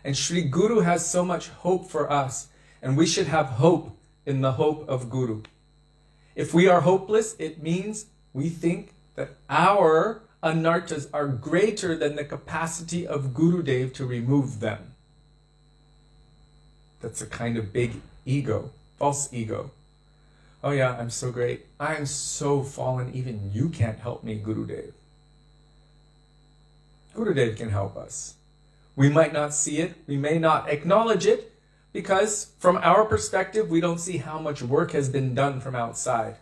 And Sri Guru has so much hope for us. And we should have hope in the hope of Guru. If we are hopeless, it means we think that our anarthas are greater than the capacity of Gurudev to remove them. That's a kind of big ego, false ego. Oh yeah, I'm so great. I'm so fallen, even you can't help me, Gurudev. Gurudev can help us. We might not see it, we may not acknowledge it, because from our perspective, we don't see how much work has been done from outside.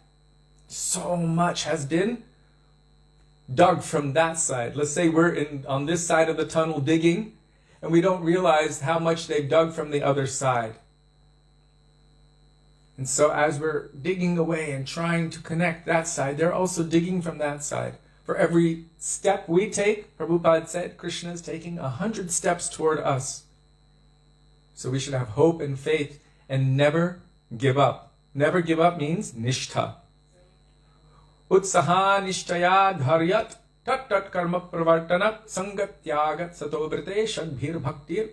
So much has been dug from that side. Let's say we're on this side of the tunnel digging, and we don't realize how much they've dug from the other side. And so as we're digging away and trying to connect that side, they're also digging from that side. For every step we take, Prabhupada said, Krishna is taking 100 steps toward us. So we should have hope and faith and never give up. Never give up means nishtha. Utsaha nishtaya dharyat tat karma pravartanat sangatyagat satovrite shadbhir bhaktir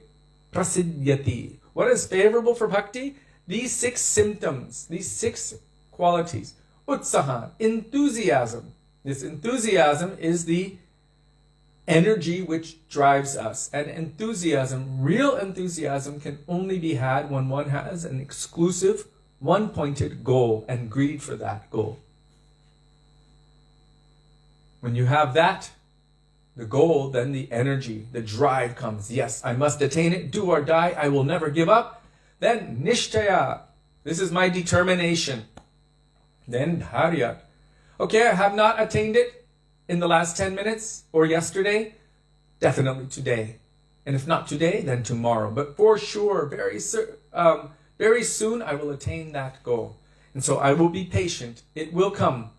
prasidhyati. What is favorable for bhakti? These 6 symptoms, these 6 qualities. Utsaha, enthusiasm. This enthusiasm is the energy which drives us. And enthusiasm, real enthusiasm, can only be had when one has an exclusive, one-pointed goal and greed for that goal. When you have that, the goal, then the energy, the drive comes. Yes, I must attain it, do or die, I will never give up. Then nishtaya, this is my determination. Then dharyat. Okay, I have not attained it in the last 10 minutes or yesterday. Definitely today. And if not today, then tomorrow. But for sure, very soon, I will attain that goal. And so I will be patient. It will come.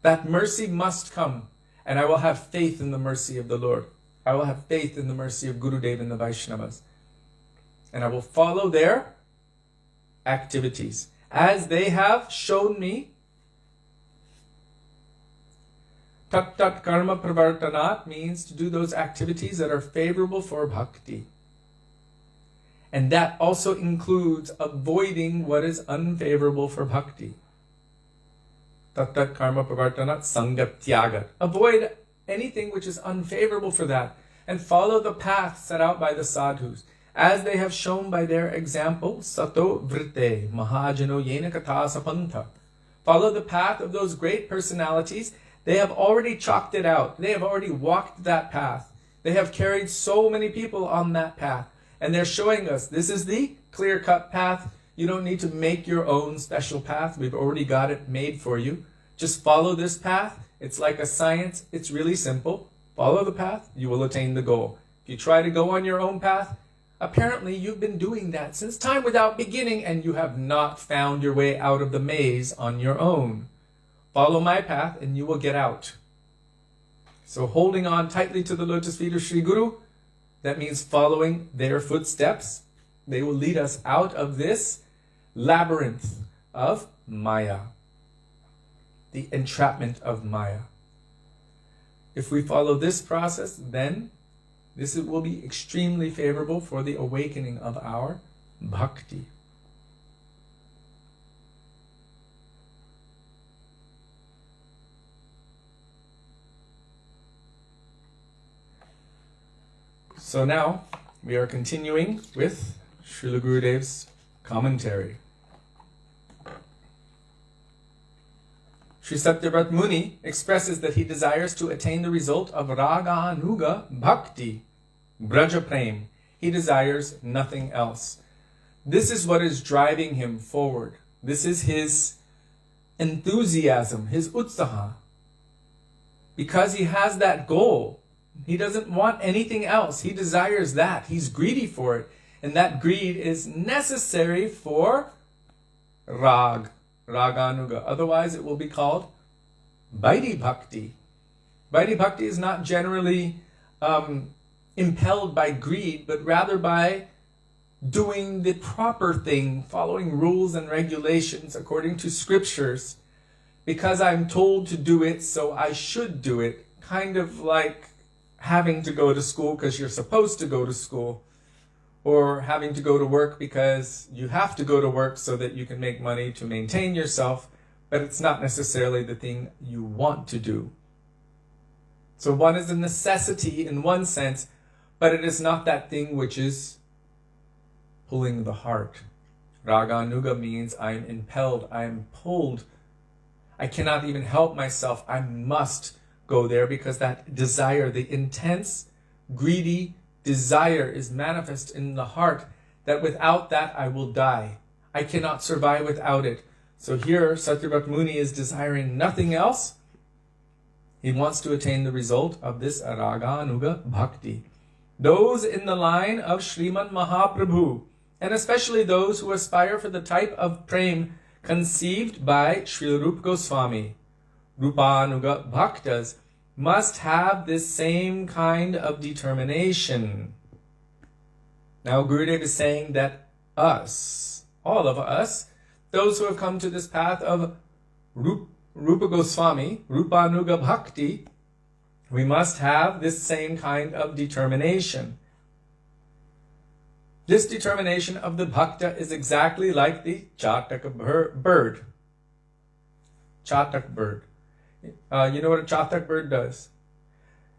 That mercy must come. And I will have faith in the mercy of the Lord. I will have faith in the mercy of Gurudev and the Vaishnavas. And I will follow their activities as they have shown me. Tat karma pravartanat means to do those activities that are favorable for bhakti. And that also includes avoiding what is unfavorable for bhakti. Tat karma pravartanat sangatyagat. Avoid anything which is unfavorable for that and follow the path set out by the sadhus. As they have shown by their example, sato vrite, mahajano yena katha sapantha. Follow the path of those great personalities. They have already chalked it out. They have already walked that path. They have carried so many people on that path. And they're showing us, this is the clear-cut path. You don't need to make your own special path. We've already got it made for you. Just follow this path. It's like a science. It's really simple. Follow the path, you will attain the goal. If you try to go on your own path, apparently you've been doing that since time without beginning, and you have not found your way out of the maze on your own. Follow my path and you will get out. So holding on tightly to the lotus feet of Sri Guru, that means following their footsteps. They will lead us out of this labyrinth of Maya, the entrapment of Maya. If we follow this process, then this will be extremely favorable for the awakening of our bhakti. So now we are continuing with Srila Gurudev's commentary. Śrī Satyavrata Muni expresses that he desires to attain the result of raga-anuga bhakti, braja prem. He desires nothing else. This is what is driving him forward. This is his enthusiasm, his utsaha. Because he has that goal, he doesn't want anything else. He desires that. He's greedy for it. And that greed is necessary for raga-anuga. Otherwise it will be called Vaidhi Bhakti. Vaidhi Bhakti is not generally impelled by greed, but rather by doing the proper thing, following rules and regulations according to scriptures. Because I'm told to do it, so I should do it. Kind of like having to go to school because you're supposed to go to school. Or having to go to work because you have to go to work so that you can make money to maintain yourself, but it's not necessarily the thing you want to do. So one is a necessity in one sense, but it is not that thing which is pulling the heart. Raga-anuga means I am impelled, I am pulled. I cannot even help myself. I must go there because that desire, the intense, greedy desire is manifest in the heart that without that I will die. I cannot survive without it. So here Satyavrata Muni is desiring nothing else. He wants to attain the result of this raga-anuga bhakti. Those in the line of Śrīmad Mahaprabhu, and especially those who aspire for the type of prem conceived by Srila Rupa Gosvāmī, Rupa-anuga bhaktas, must have this same kind of determination. Now Gurudev is saying that us, all of us, those who have come to this path of Rupa Gosvāmī, Rupa-anuga bhakti, we must have this same kind of determination. This determination of the bhakta is exactly like the chatak bird. Chatak bird. You know what a chatak bird does?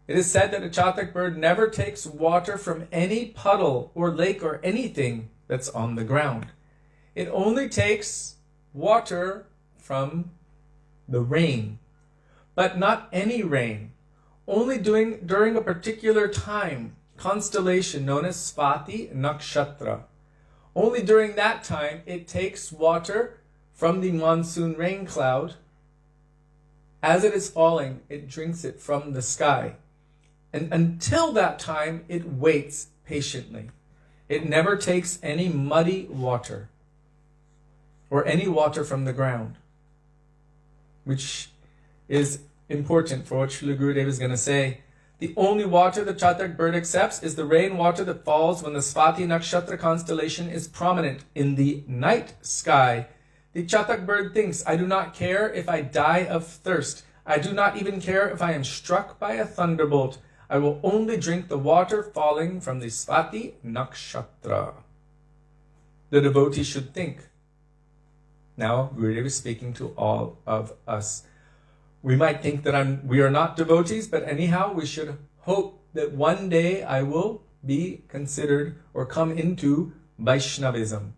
It is said that a chatak bird never takes water from any puddle or lake or anything that's on the ground. It only takes water from the rain, but not any rain. Only during a particular time, constellation known as Svati Nakshatra. Only during that time it takes water from the monsoon rain cloud. As it is falling, it drinks it from the sky. And until that time, it waits patiently. It never takes any muddy water or any water from the ground, which is important for what Srila Gurudev is going to say. The only water the chatak bird accepts is the rainwater that falls when the Svati Nakshatra constellation is prominent in the night sky. The chatak bird thinks, I do not care if I die of thirst. I do not even care if I am struck by a thunderbolt. I will only drink the water falling from the Svati Nakshatra. The devotee should think. Now, Gurudev is speaking to all of us. We might think that we are not devotees, but anyhow, we should hope that one day I will be considered or come into Vaishnavism.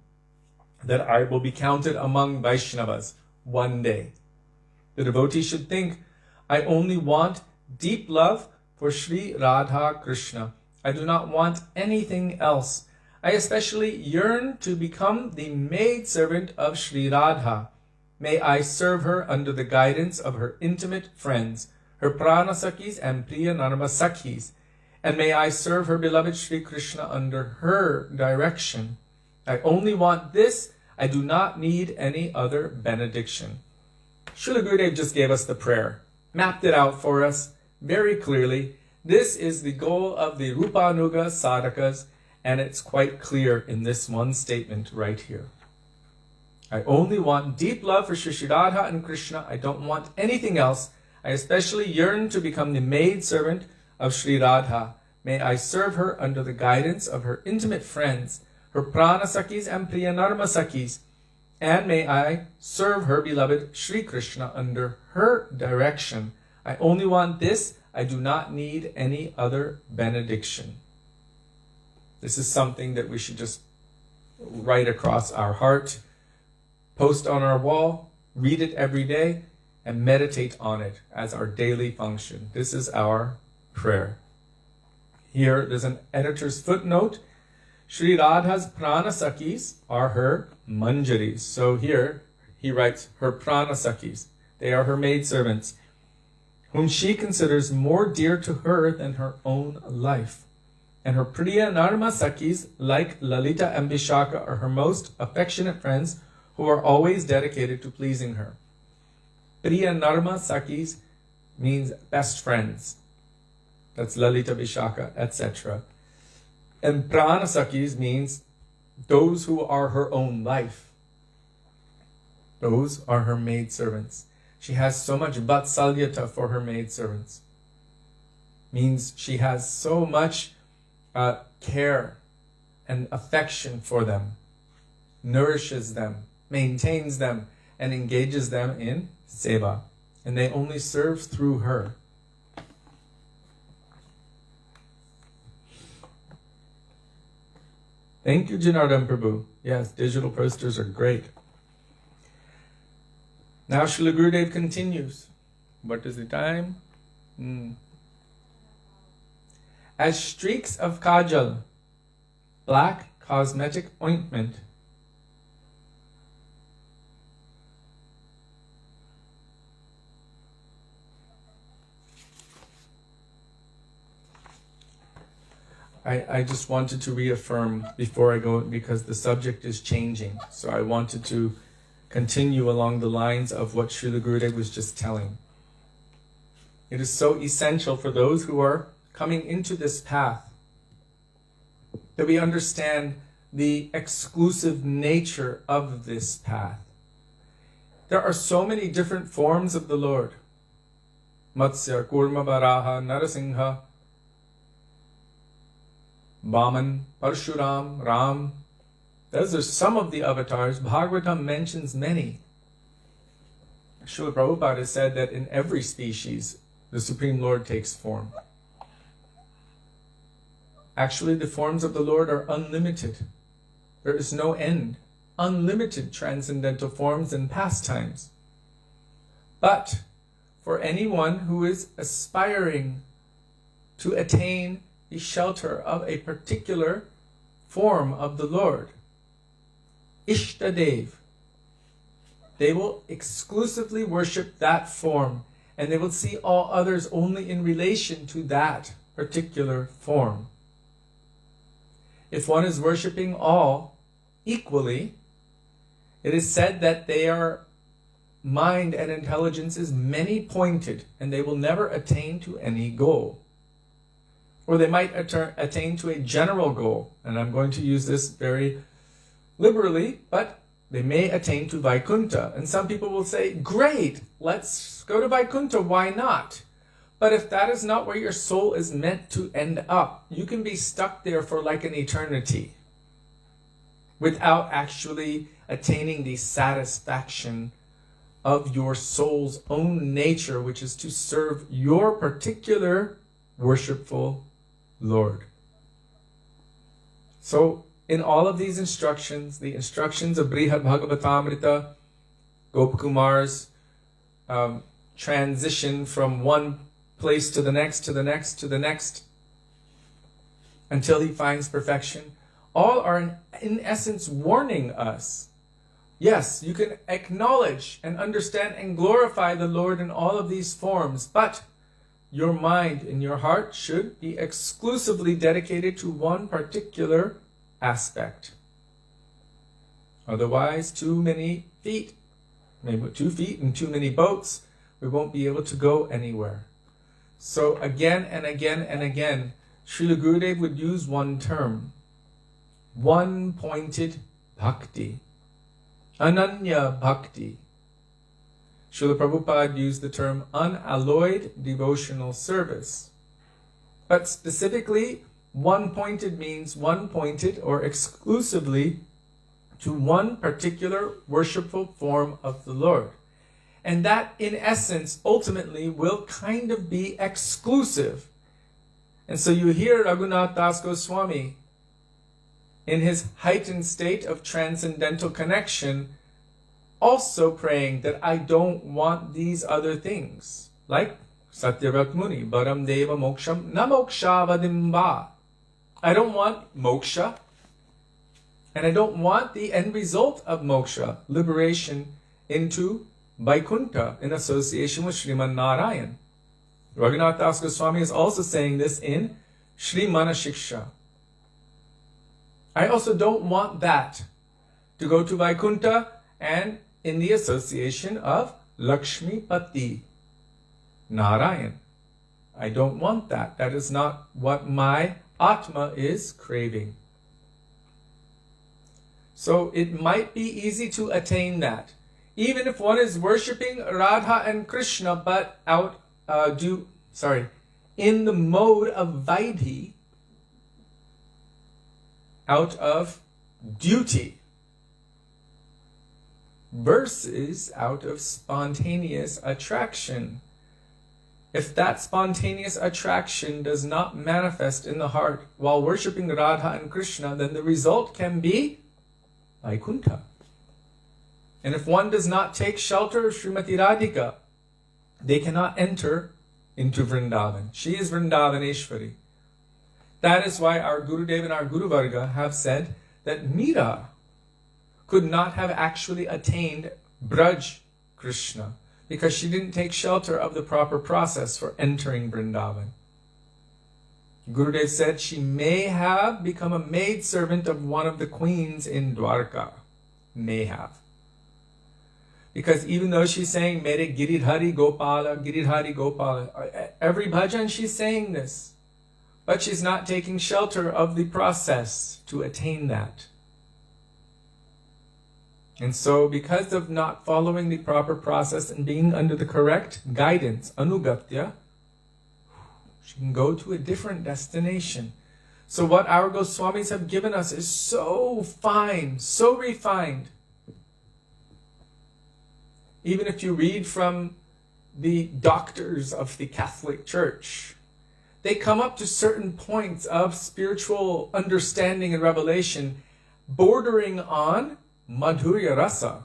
That I will be counted among Vaishnavas one day. The devotee should think, I only want deep love for Sri Radha Krishna. I do not want anything else. I especially yearn to become the maidservant of Sri Radha. May I serve her under the guidance of her intimate friends, her pranasakis and priya narmasakis, and may I serve her beloved Sri Krishna under her direction. I only want this. I do not need any other benediction. Srila Gurudev just gave us the prayer, mapped it out for us very clearly. This is the goal of the Rupanuga sadhakas, and it's quite clear in this one statement right here. I only want deep love for Shri Radha and Krishna. I don't want anything else. I especially yearn to become the maidservant of Sri Radha. May I serve her under the guidance of her intimate friends, her pranasakis and priyanarmasakis, and may I serve her beloved Sri Krishna under her direction. I only want this. I do not need any other benediction. This is something that we should just write across our heart, post on our wall, read it every day, and meditate on it as our daily function. This is our prayer. Here, there's an editor's footnote. Sri Radha's pranasakis are her manjaris. So here, he writes her pranasakis. They are her maidservants, whom she considers more dear to her than her own life. And her priya narmasakis, like Lalita and Vishaka, are her most affectionate friends who are always dedicated to pleasing her. Priya narmasakis means best friends. That's Lalita, Vishaka, etc. And pranasakis means those who are her own life. Those are her maidservants. She has so much vatsalyata for her maidservants. Means she has so much care and affection for them, nourishes them, maintains them, and engages them in seva. And they only serve through her. Thank you, Janardhan Prabhu. Yes, digital posters are great. Now Srila Gurudev continues. What is the time? As streaks of kajal, black cosmetic ointment, I just wanted to reaffirm before I go, because the subject is changing. So I wanted to continue along the lines of what Srila Gurudev was just telling. It is so essential for those who are coming into this path that we understand the exclusive nature of this path. There are so many different forms of the Lord. Matsya, Kurma, Varaha, Narasingha, Vaman, Parshuram, Ram. Those are some of the avatars. Bhagavatam mentions many. Srila Prabhupada said that in every species, the Supreme Lord takes form. Actually, the forms of the Lord are unlimited. There is no end. Unlimited transcendental forms and pastimes. But for anyone who is aspiring to attain the shelter of a particular form of the Lord, Ishtadev, they will exclusively worship that form, and they will see all others only in relation to that particular form. If one is worshipping all equally, it is said that their mind and intelligence is many-pointed, and they will never attain to any goal. Or they might attain to a general goal, and I'm going to use this very liberally, but they may attain to Vaikuntha. And some people will say, great, let's go to Vaikuntha, why not? But if that is not where your soul is meant to end up, you can be stuck there for like an eternity without actually attaining the satisfaction of your soul's own nature, which is to serve your particular worshipful Lord. So, in all of these instructions, the instructions of Brihad Bhagavatamrita, Gopakumar's transition from one place to the next, to the next, to the next, until he finds perfection, all are in essence warning us. Yes, you can acknowledge and understand and glorify the Lord in all of these forms, but your mind and your heart should be exclusively dedicated to one particular aspect. Otherwise, too many feet, maybe 2 feet and too many boats, we won't be able to go anywhere. So again and again and again, Srila Gurudev would use one term, one-pointed bhakti, ananya bhakti. Srila Prabhupada used the term unalloyed devotional service. But specifically, one-pointed means one-pointed or exclusively to one particular worshipful form of the Lord. And that, in essence, ultimately will kind of be exclusive. And so you hear Raghunath Das Goswami, in his heightened state of transcendental connection, also praying that I don't want these other things. Like Satyavrata Muni, Baram Deva Moksham Na Mokshavadimba. I don't want moksha, and I don't want the end result of moksha, liberation into Vaikuntha in association with Śrīmad Nārāyaṇa. Raghunath Das Goswami is also saying this in Śrī Manashiksha. I also don't want that, to go to Vaikuntha and in the association of Lakshmi Pati, Narayan. I don't want that. That is not what my Atma is craving. So it might be easy to attain that. Even if one is worshipping Radha and Krishna, but in the mode of Vaidhi, out of duty, versus out of spontaneous attraction. If that spontaneous attraction does not manifest in the heart while worshipping Radha and Krishna, then the result can be Vaikuntha. And if one does not take shelter of Srimati Radhika, they cannot enter into Vrindavan. She is Vrindavaneshwari. That is why our Gurudev and our Guru Varga have said that Meera could not have actually attained Braj Krishna because she didn't take shelter of the proper process for entering Vrindavan. Gurudev said she may have become a maidservant of one of the queens in Dwarka. May have. Because even though she's saying, Mere Giridhari Gopala, Giridhari Gopala, every bhajan she's saying this. But she's not taking shelter of the process to attain that. And so because of not following the proper process and being under the correct guidance, anugatya, she can go to a different destination. So what our Goswamis have given us is so fine, so refined. Even if you read from the doctors of the Catholic Church, they come up to certain points of spiritual understanding and revelation bordering on Madhurya Rasa,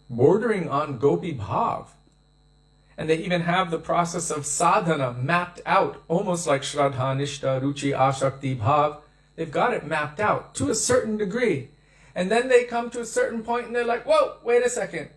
bordering on Gopi Bhav. And they even have the process of sadhana mapped out, almost like Shraddha, Nishta, Ruchi, Ashakti, Bhav. They've got it mapped out to a certain degree. And then they come to a certain point and they're like, whoa, wait a second.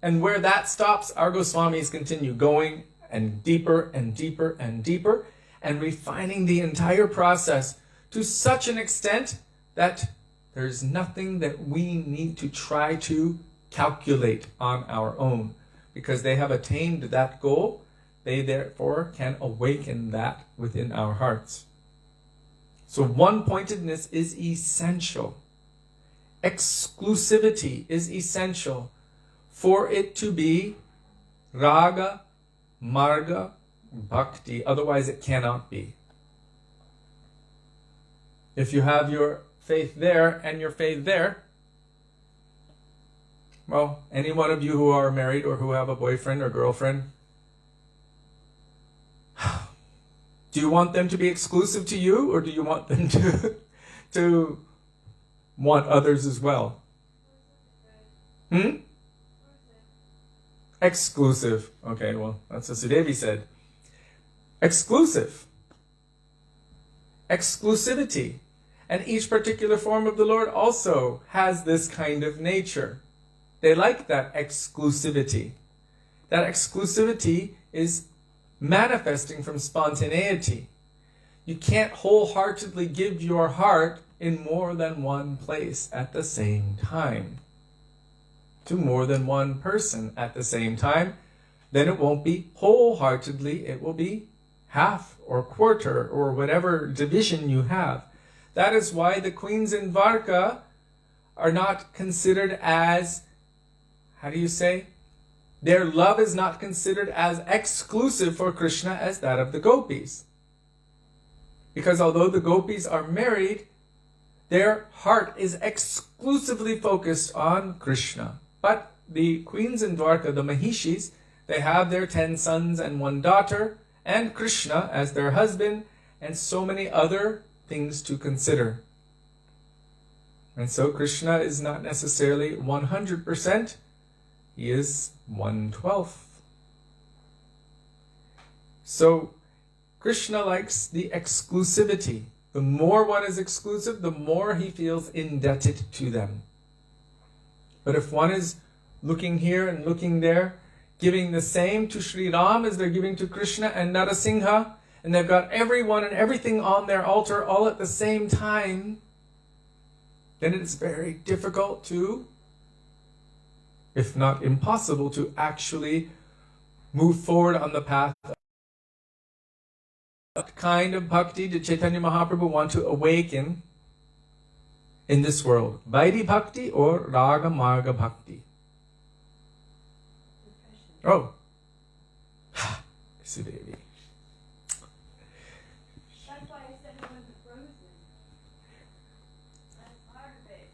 And where that stops, our Goswamis continue going and deeper and deeper and deeper and refining the entire process to such an extent that there's nothing that we need to try to calculate on our own, because they have attained that goal. They therefore can awaken that within our hearts. So one-pointedness is essential. Exclusivity is essential for it to be raga, marga, bhakti. Otherwise it cannot be. If you have your faith there and your faith there, well, any one of you who are married or who have a boyfriend or girlfriend, do you want them to be exclusive to you, or do you want them to want others as well? Exclusive. Okay, well, that's what Sudevi said. Exclusive. Exclusivity. And each particular form of the Lord also has this kind of nature. They like that exclusivity. That exclusivity is manifesting from spontaneity. You can't wholeheartedly give your heart in more than one place at the same time, to more than one person at the same time. Then it won't be wholeheartedly, it will be half or quarter or whatever division you have. That is why the queens in Dvarka are not considered as, how do you say? Their love is not considered as exclusive for Krishna as that of the gopis. Because although the gopis are married, their heart is exclusively focused on Krishna. But the queens in Dwarka, the Mahishis, they have their 10 sons and 1 daughter, and Krishna as their husband, and so many other things to consider. And so Krishna is not necessarily 100%, he is 1/12. So Krishna likes the exclusivity. The more one is exclusive, the more he feels indebted to them. But if one is looking here and looking there, giving the same to Śrī Ram as they're giving to Krishna and Narasingha, and they've got everyone and everything on their altar all at the same time, then it's very difficult to, if not impossible, to actually move forward on the path. What kind of bhakti did Chaitanya Mahaprabhu want to awaken in this world? Vaidhi bhakti or raga marga bhakti? Oh, Sudevi. That's why I said it wasn't frozen. That's part of it.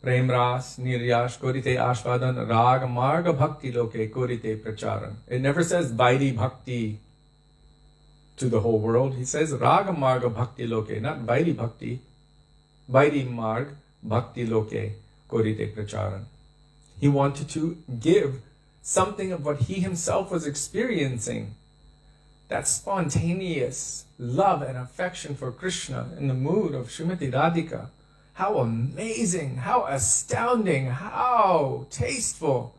Prem ras niryash korite ashvadan raga marga bhakti loke korite pracharan. It never says Vaidhi bhakti to the whole world. He says raga marga bhakti loke, not Vaidhi bhakti. Vaidhi marg bhakti loke korite pracharan. He wanted to give something of what he himself was experiencing. That spontaneous love and affection for Krishna in the mood of Srimati Radhika. How amazing, how astounding, how tasteful,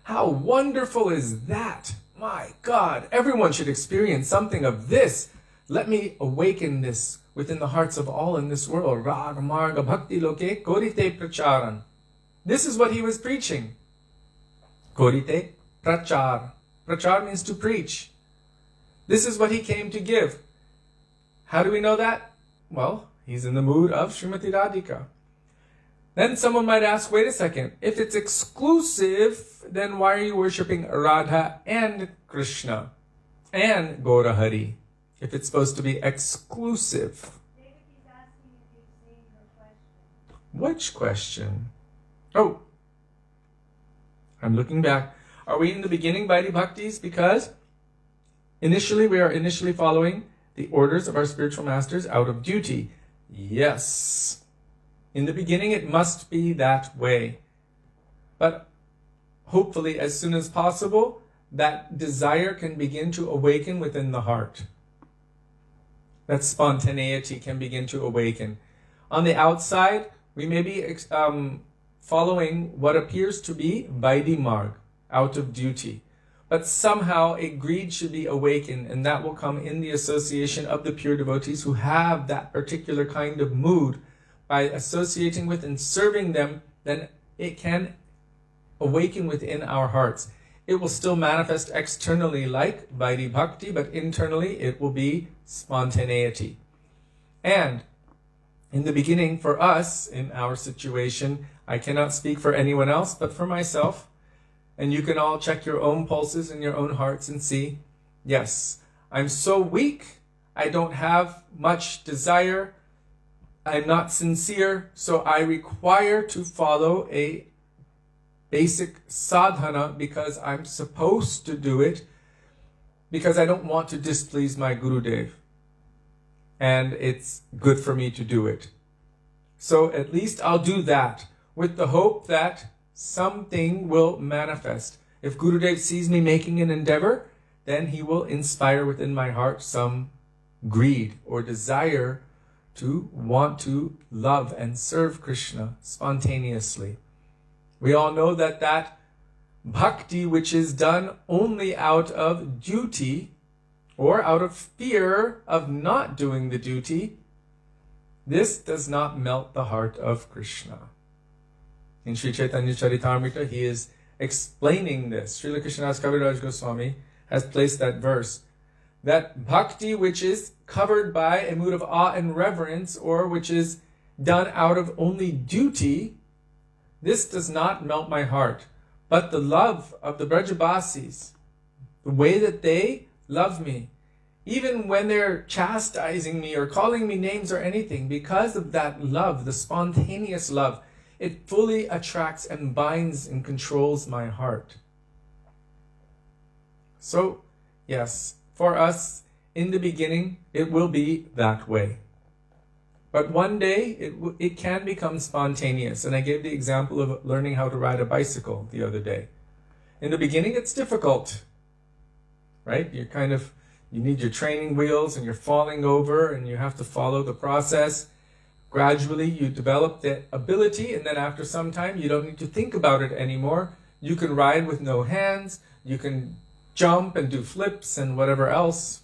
how wonderful is that? My God, everyone should experience something of this. Let me awaken this within the hearts of all in this world. Raga marga bhakti loke korite pracharan. This is what he was preaching. Korite prachar. Prachar means to preach. This is what he came to give. How do we know that? Well, he's in the mood of Srimati Radhika. Then someone might ask, wait a second, if it's exclusive, then why are you worshipping Radha and Krishna and Gaurahari? If it's supposed to be exclusive. David, he's asking if you've seen her question. Which question? Oh, I'm looking back. Are we in the beginning Vaidhi Bhaktis? Because we are following the orders of our spiritual masters out of duty. Yes. In the beginning it must be that way. But hopefully as soon as possible, that desire can begin to awaken within the heart. That spontaneity can begin to awaken. On the outside, we may be following what appears to be Vaidhi Marg, out of duty. But somehow a greed should be awakened, and that will come in the association of the pure devotees who have that particular kind of mood. By associating with and serving them, then it can awaken within our hearts. It will still manifest externally like Vaidhi Bhakti, but internally it will be spontaneity. And in the beginning, for us, in our situation, I cannot speak for anyone else, but for myself, and you can all check your own pulses in your own hearts and see, yes, I'm so weak, I don't have much desire, I'm not sincere, so I require to follow a basic sadhana because I'm supposed to do it, because I don't want to displease my Gurudev. And it's good for me to do it. So at least I'll do that with the hope that something will manifest. If Gurudev sees me making an endeavor, then he will inspire within my heart some greed or desire to want to love and serve Krishna spontaneously. We all know that that bhakti which is done only out of duty or out of fear of not doing the duty, this does not melt the heart of Krishna. In Sri Chaitanya Charitamrita, he is explaining this. Srila Krishnadas Kaviraj Goswami has placed that verse, that bhakti which is covered by a mood of awe and reverence, or which is done out of only duty, this does not melt my heart. But the love of the Brajabasis, the way that they love me, even when they're chastising me or calling me names or anything, because of that love, the spontaneous love, it fully attracts and binds and controls my heart. So, yes, for us, in the beginning, it will be that way. But one day, it can become spontaneous. And I gave the example of learning how to ride a bicycle the other day. In the beginning, it's difficult, right? You need your training wheels and you're falling over and you have to follow the process. Gradually, you develop the ability, and then after some time, you don't need to think about it anymore. You can ride with no hands. You can jump and do flips and whatever else.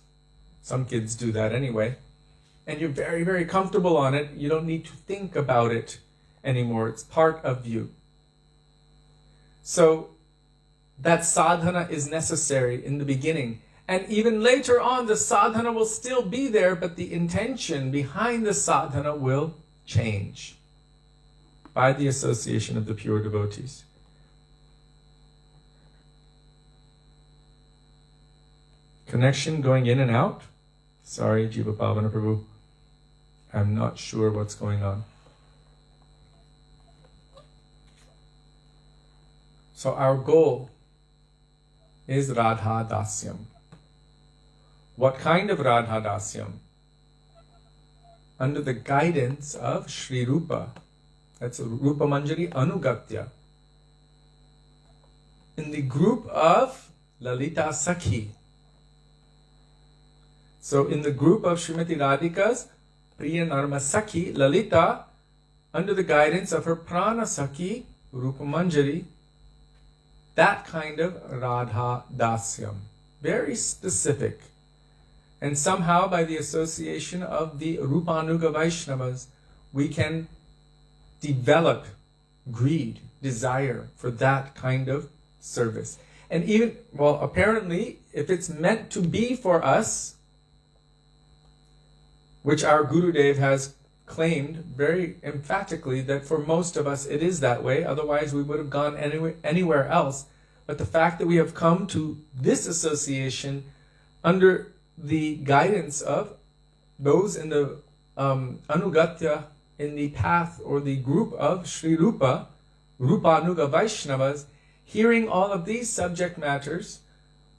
Some kids do that anyway. And you're very, very comfortable on it. You don't need to think about it anymore. It's part of you. So that sadhana is necessary in the beginning. And even later on, the sadhana will still be there, but the intention behind the sadhana will change by the association of the pure devotees. Connection going in and out. Sorry, Jiva Pavana Prabhu. I'm not sure what's going on. So our goal is Radha Dasyam. What kind of Radha Dasyam? Under the guidance of Sri Rupa. That's Rupa Manjari Anugatya. In the group of Lalita Sakhi. So in the group of Srimati Radhika's Priya Narma Sakhi, Lalita, under the guidance of her Prana Sakhi, Rupa Manjari, that kind of Radha Dasyam. Very specific. And somehow by the association of the Rupanuga Vaishnavas, we can develop greed, desire for that kind of service. And even, well, apparently, if it's meant to be for us, which our Gurudev has claimed very emphatically that for most of us it is that way, otherwise we would have gone anywhere else. But the fact that we have come to this association under the guidance of those in the Anugatya, in the path or the group of Sri Rupa, Rupanuga Vaishnavas, hearing all of these subject matters,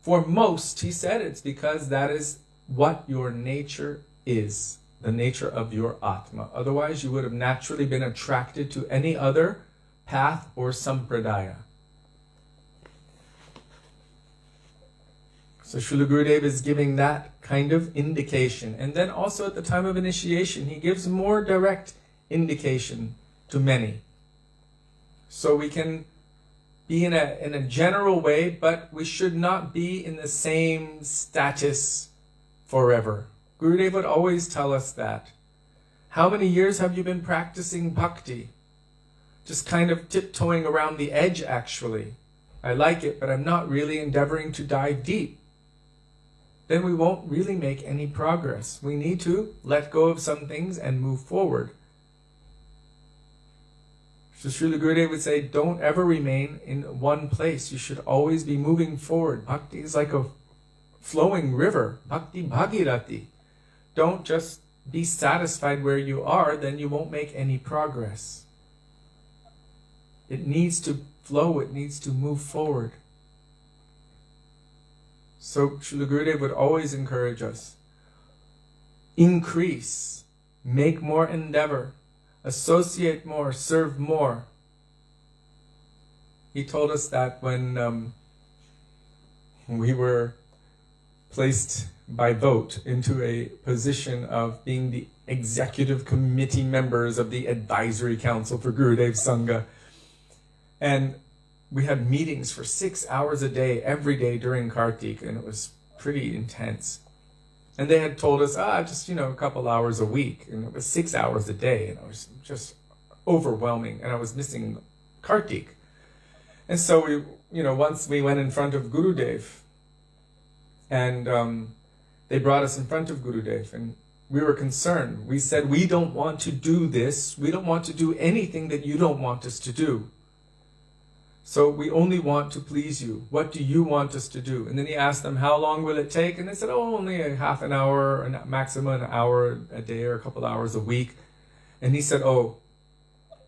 for most, he said, it's because that is what your nature is, the nature of your Atma. Otherwise, you would have naturally been attracted to any other path or sampradaya. So Srila Gurudev is giving that kind of indication. And then also at the time of initiation, he gives more direct indication to many. So we can be in a general way, but we should not be in the same status forever. Gurudev would always tell us that. How many years have you been practicing bhakti? Just kind of tiptoeing around the edge, actually. I like it, but I'm not really endeavoring to dive deep. Then we won't really make any progress. We need to let go of some things and move forward. So Srila Gurudev would say, don't ever remain in one place. You should always be moving forward. Bhakti is like a flowing river. Bhakti Bhagirati. Don't just be satisfied where you are, then you won't make any progress. It needs to flow, it needs to move forward. So Srila Gurudev would always encourage us. Increase, make more endeavor, associate more, serve more. He told us that when we were placed by vote into a position of being the executive committee members of the advisory council for Gurudev Sangha. And we had meetings for 6 hours a day, every day during Kartik, and it was pretty intense. And they had told us, just, a couple hours a week, and it was 6 hours a day, and it was just overwhelming, and I was missing Kartik. And so we, once we went in front of Gurudev, and they brought us in front of Gurudev, and we were concerned. We said, we don't want to do this. We don't want to do anything that you don't want us to do. So we only want to please you. What do you want us to do? And then he asked them, how long will it take? And they said, only a half an hour, or maximum an hour a day, or a couple hours a week. And he said,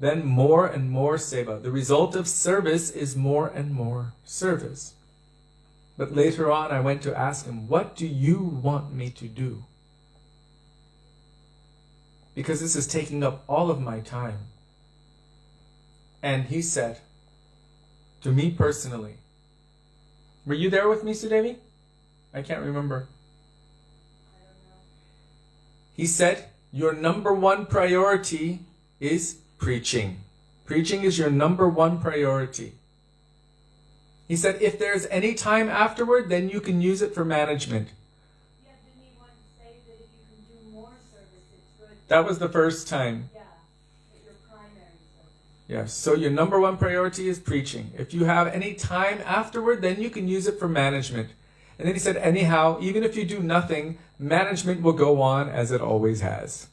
then more and more seva. The result of service is more and more service. But later on, I went to ask him, what do you want me to do? Because this is taking up all of my time. And he said, to me personally, were you there with me, Sudevi? I can't remember. I don't know. He said, your number one priority is preaching. Preaching is your number one priority. He said, if there's any time afterward, then you can use it for management. Yeah, didn't he want to say that if you can do more service, it's good? That was the first time. Yeah, but your primary service. Yes, so your number one priority is preaching. If you have any time afterward, then you can use it for management. And then he said, anyhow, even if you do nothing, management will go on as it always has.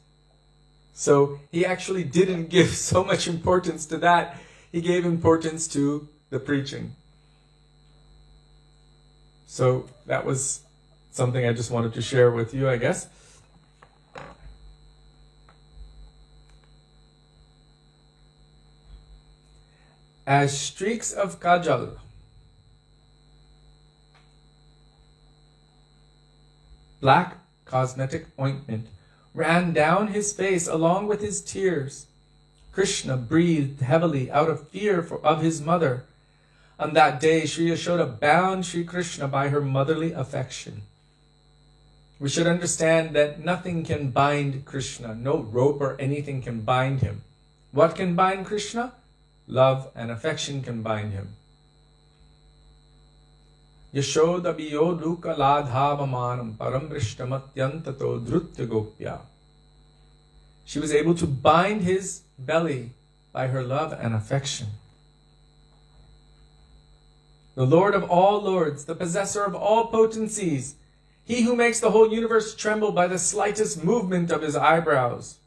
So he actually didn't give so much importance to that. He gave importance to the preaching. So that was something I just wanted to share with you, I guess. As streaks of kajal black cosmetic ointment ran down his face along with his tears, Krishna breathed heavily out of fear of his mother. On that day, Sri Yashoda bound Sri Krishna by her motherly affection. We should understand that nothing can bind Krishna. No rope or anything can bind him. What can bind Krishna? Love and affection can bind him. Yashoda biyo duka ladhavamanam parambrishtamatyantato drutya gopya. She was able to bind his belly by her love and affection. The Lord of all lords, the possessor of all potencies, he who makes the whole universe tremble by the slightest movement of his eyebrows.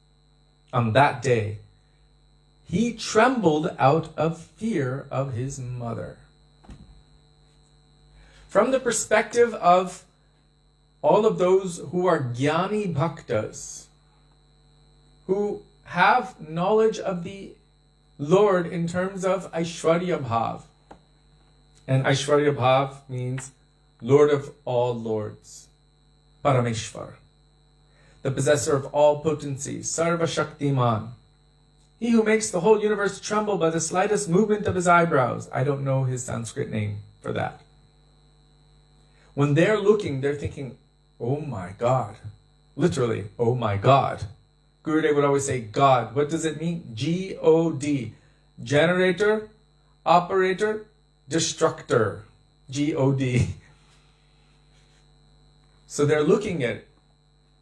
On that day, he trembled out of fear of his mother. From the perspective of all of those who are jnani bhaktas, who have knowledge of the Lord in terms of Aishwarya Bhav. And Aishwarya Bhav means Lord of all lords, Parameshwar, the possessor of all potencies, Sarva Shaktiman, he who makes the whole universe tremble by the slightest movement of his eyebrows. I don't know his Sanskrit name for that. When they're looking, they're thinking, oh my God. Literally, oh my God. Gurudev would always say God. What does it mean? G-O-D. Generator, operator, destructor. G-O-D. So they're looking at it.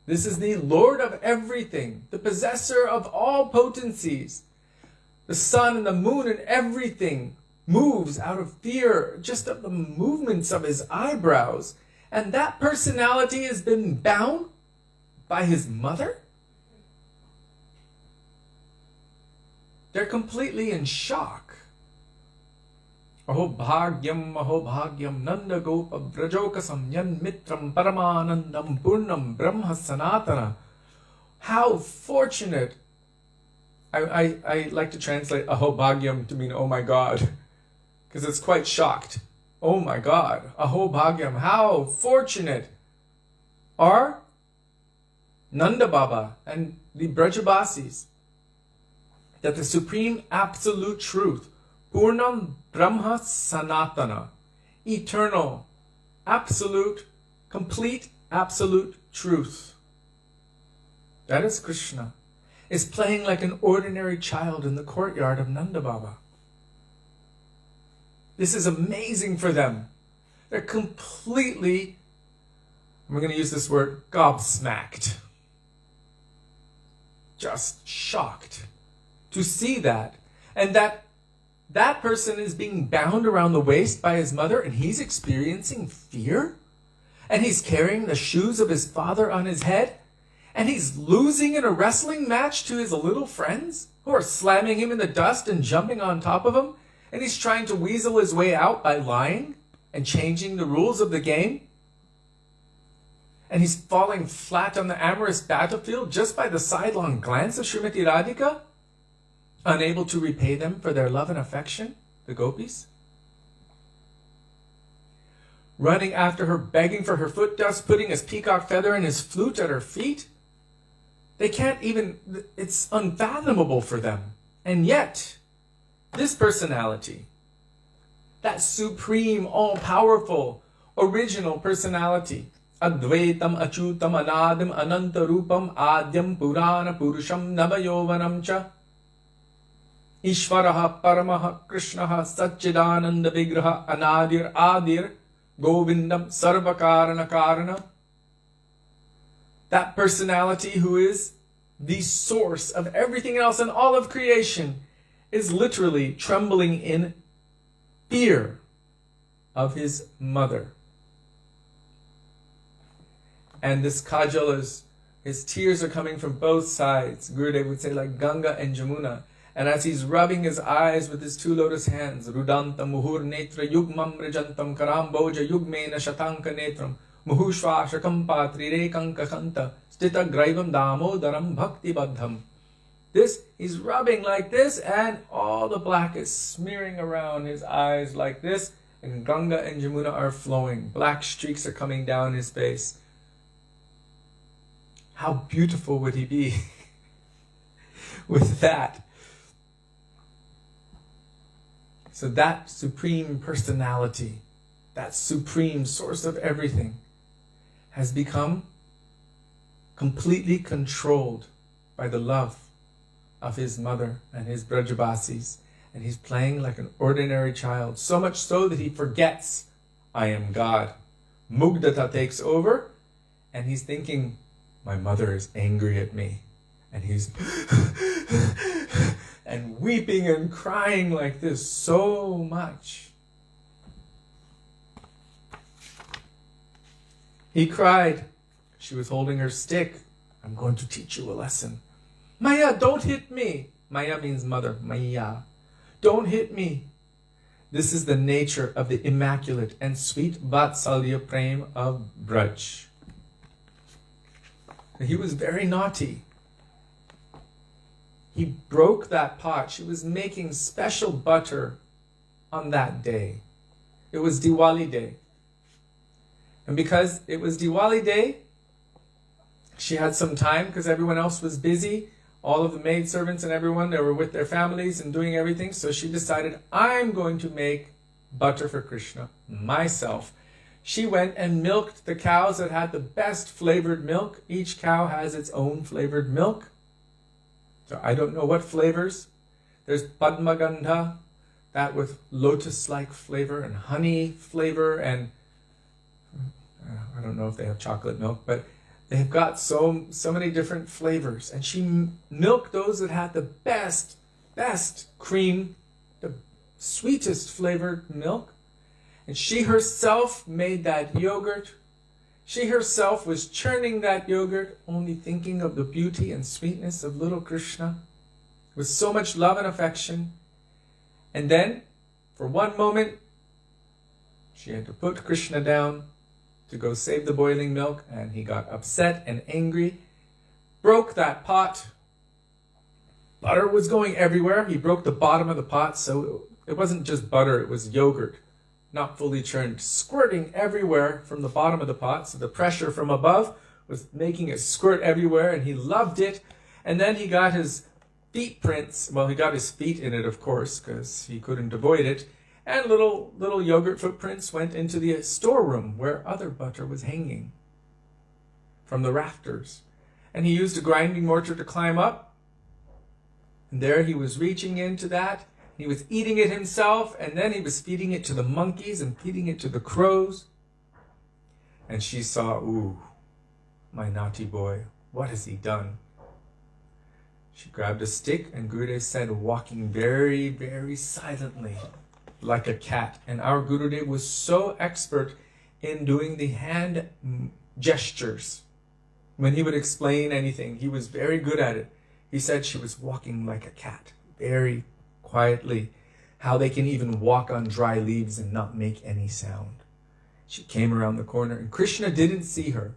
This is the Lord of everything, the possessor of all potencies. The sun and the moon and everything moves out of fear just of the movements of his eyebrows. And that personality has been bound by his mother? They're completely in shock. Aho bhagyam nanda gopa vrajokasam yan mitram paramanandam purnam brahma sanatana. How fortunate. I like to translate aho bhagyam to mean oh my God, because it's quite shocked. Oh my God, aho bhagyam, how fortunate are Nanda Baba and the Brajabasis that the supreme absolute truth, Purnam Brahma Sanatana, eternal, absolute, complete, absolute truth. That is Krishna, is playing like an ordinary child in the courtyard of Nanda Baba. This is amazing for them. They're completely, I'm going to use this word, gobsmacked. Just shocked to see that. And that person is being bound around the waist by his mother, and he's experiencing fear. And he's carrying the shoes of his father on his head. And he's losing in a wrestling match to his little friends who are slamming him in the dust and jumping on top of him. And he's trying to weasel his way out by lying and changing the rules of the game. And he's falling flat on the amorous battlefield just by the sidelong glance of Srimati Radhika, unable to repay them for their love and affection, the gopis. Running after her, begging for her foot dust, putting his peacock feather and his flute at her feet. They can't even, it's unfathomable for them. And yet, this personality, that supreme, all-powerful, original personality, Advaitam Achutam Anadim Anantarupam Adyam Purana Purusham Navayovanam Cha Ishvaraha Paramaha Krishnaha Satchidananda Vigraha Anadir Adir Govindam Sarvakarana Karana. That personality who is the source of everything else in all of creation is literally trembling in fear of his mother. And this Kajal is, his tears are coming from both sides. Gurudev would say like Ganga and Jamuna. And as he's rubbing his eyes with his two lotus hands, Rudanta Muhur Netra Yugmam Rijantam Karamboja Yugmena Shatanka Netram Muhushva Shakampa Trirekanka Kanta Stita Graivam Damodaram Bhakti Badham. This, he's rubbing like this, and all the black is smearing around his eyes like this, and Ganga and Jamuna are flowing. Black streaks are coming down his face. How beautiful would he be with that? So that supreme personality, that supreme source of everything, has become completely controlled by the love of his mother and his Brajabasis. And he's playing like an ordinary child, so much so that he forgets, I am God. Mugdata takes over, and he's thinking, my mother is angry at me. And he's and weeping and crying like this so much. He cried. She was holding her stick. I'm going to teach you a lesson. Maya, don't hit me. Maya means mother. Maya. Don't hit me. This is the nature of the immaculate and sweet Vatsalya Prem of Braj. He was very naughty. He broke that pot. She was making special butter on that day. It was Diwali day. And because it was Diwali day, she had some time because everyone else was busy. All of the maidservants and everyone, they were with their families and doing everything. So she decided, I'm going to make butter for Krishna myself. She went and milked the cows that had the best flavored milk. Each cow has its own flavored milk. So I don't know what flavors. There's Padmagandha, that with lotus-like flavor and honey flavor, and I don't know if they have chocolate milk, but they've got so many different flavors. And she milked those that had the best cream, the sweetest flavored milk. And she herself made that yogurt. She herself was churning that yogurt, only thinking of the beauty and sweetness of little Krishna, with so much love and affection. And then, for one moment, she had to put Krishna down to go save the boiling milk, and he got upset and angry, broke that pot. Butter was going everywhere. He broke the bottom of the pot, so it wasn't just butter, it was yogurt, not fully churned, squirting everywhere from the bottom of the pot. So the pressure from above was making it squirt everywhere, and he loved it. And then he got his feet prints. Well, he got his feet in it, of course, because he couldn't avoid it. And little yogurt footprints went into the storeroom where other butter was hanging from the rafters. And he used a grinding mortar to climb up. And there he was reaching into that. He was eating it himself, and then he was feeding it to the monkeys and feeding it to the crows. And she saw, ooh, my naughty boy, what has he done? She grabbed a stick, and Gurudev said, walking very, very silently, like a cat. And our Gurudev was so expert in doing the hand gestures. When he would explain anything, he was very good at it. He said she was walking like a cat, very quietly, how they can even walk on dry leaves and not make any sound. She came around the corner, and Krishna didn't see her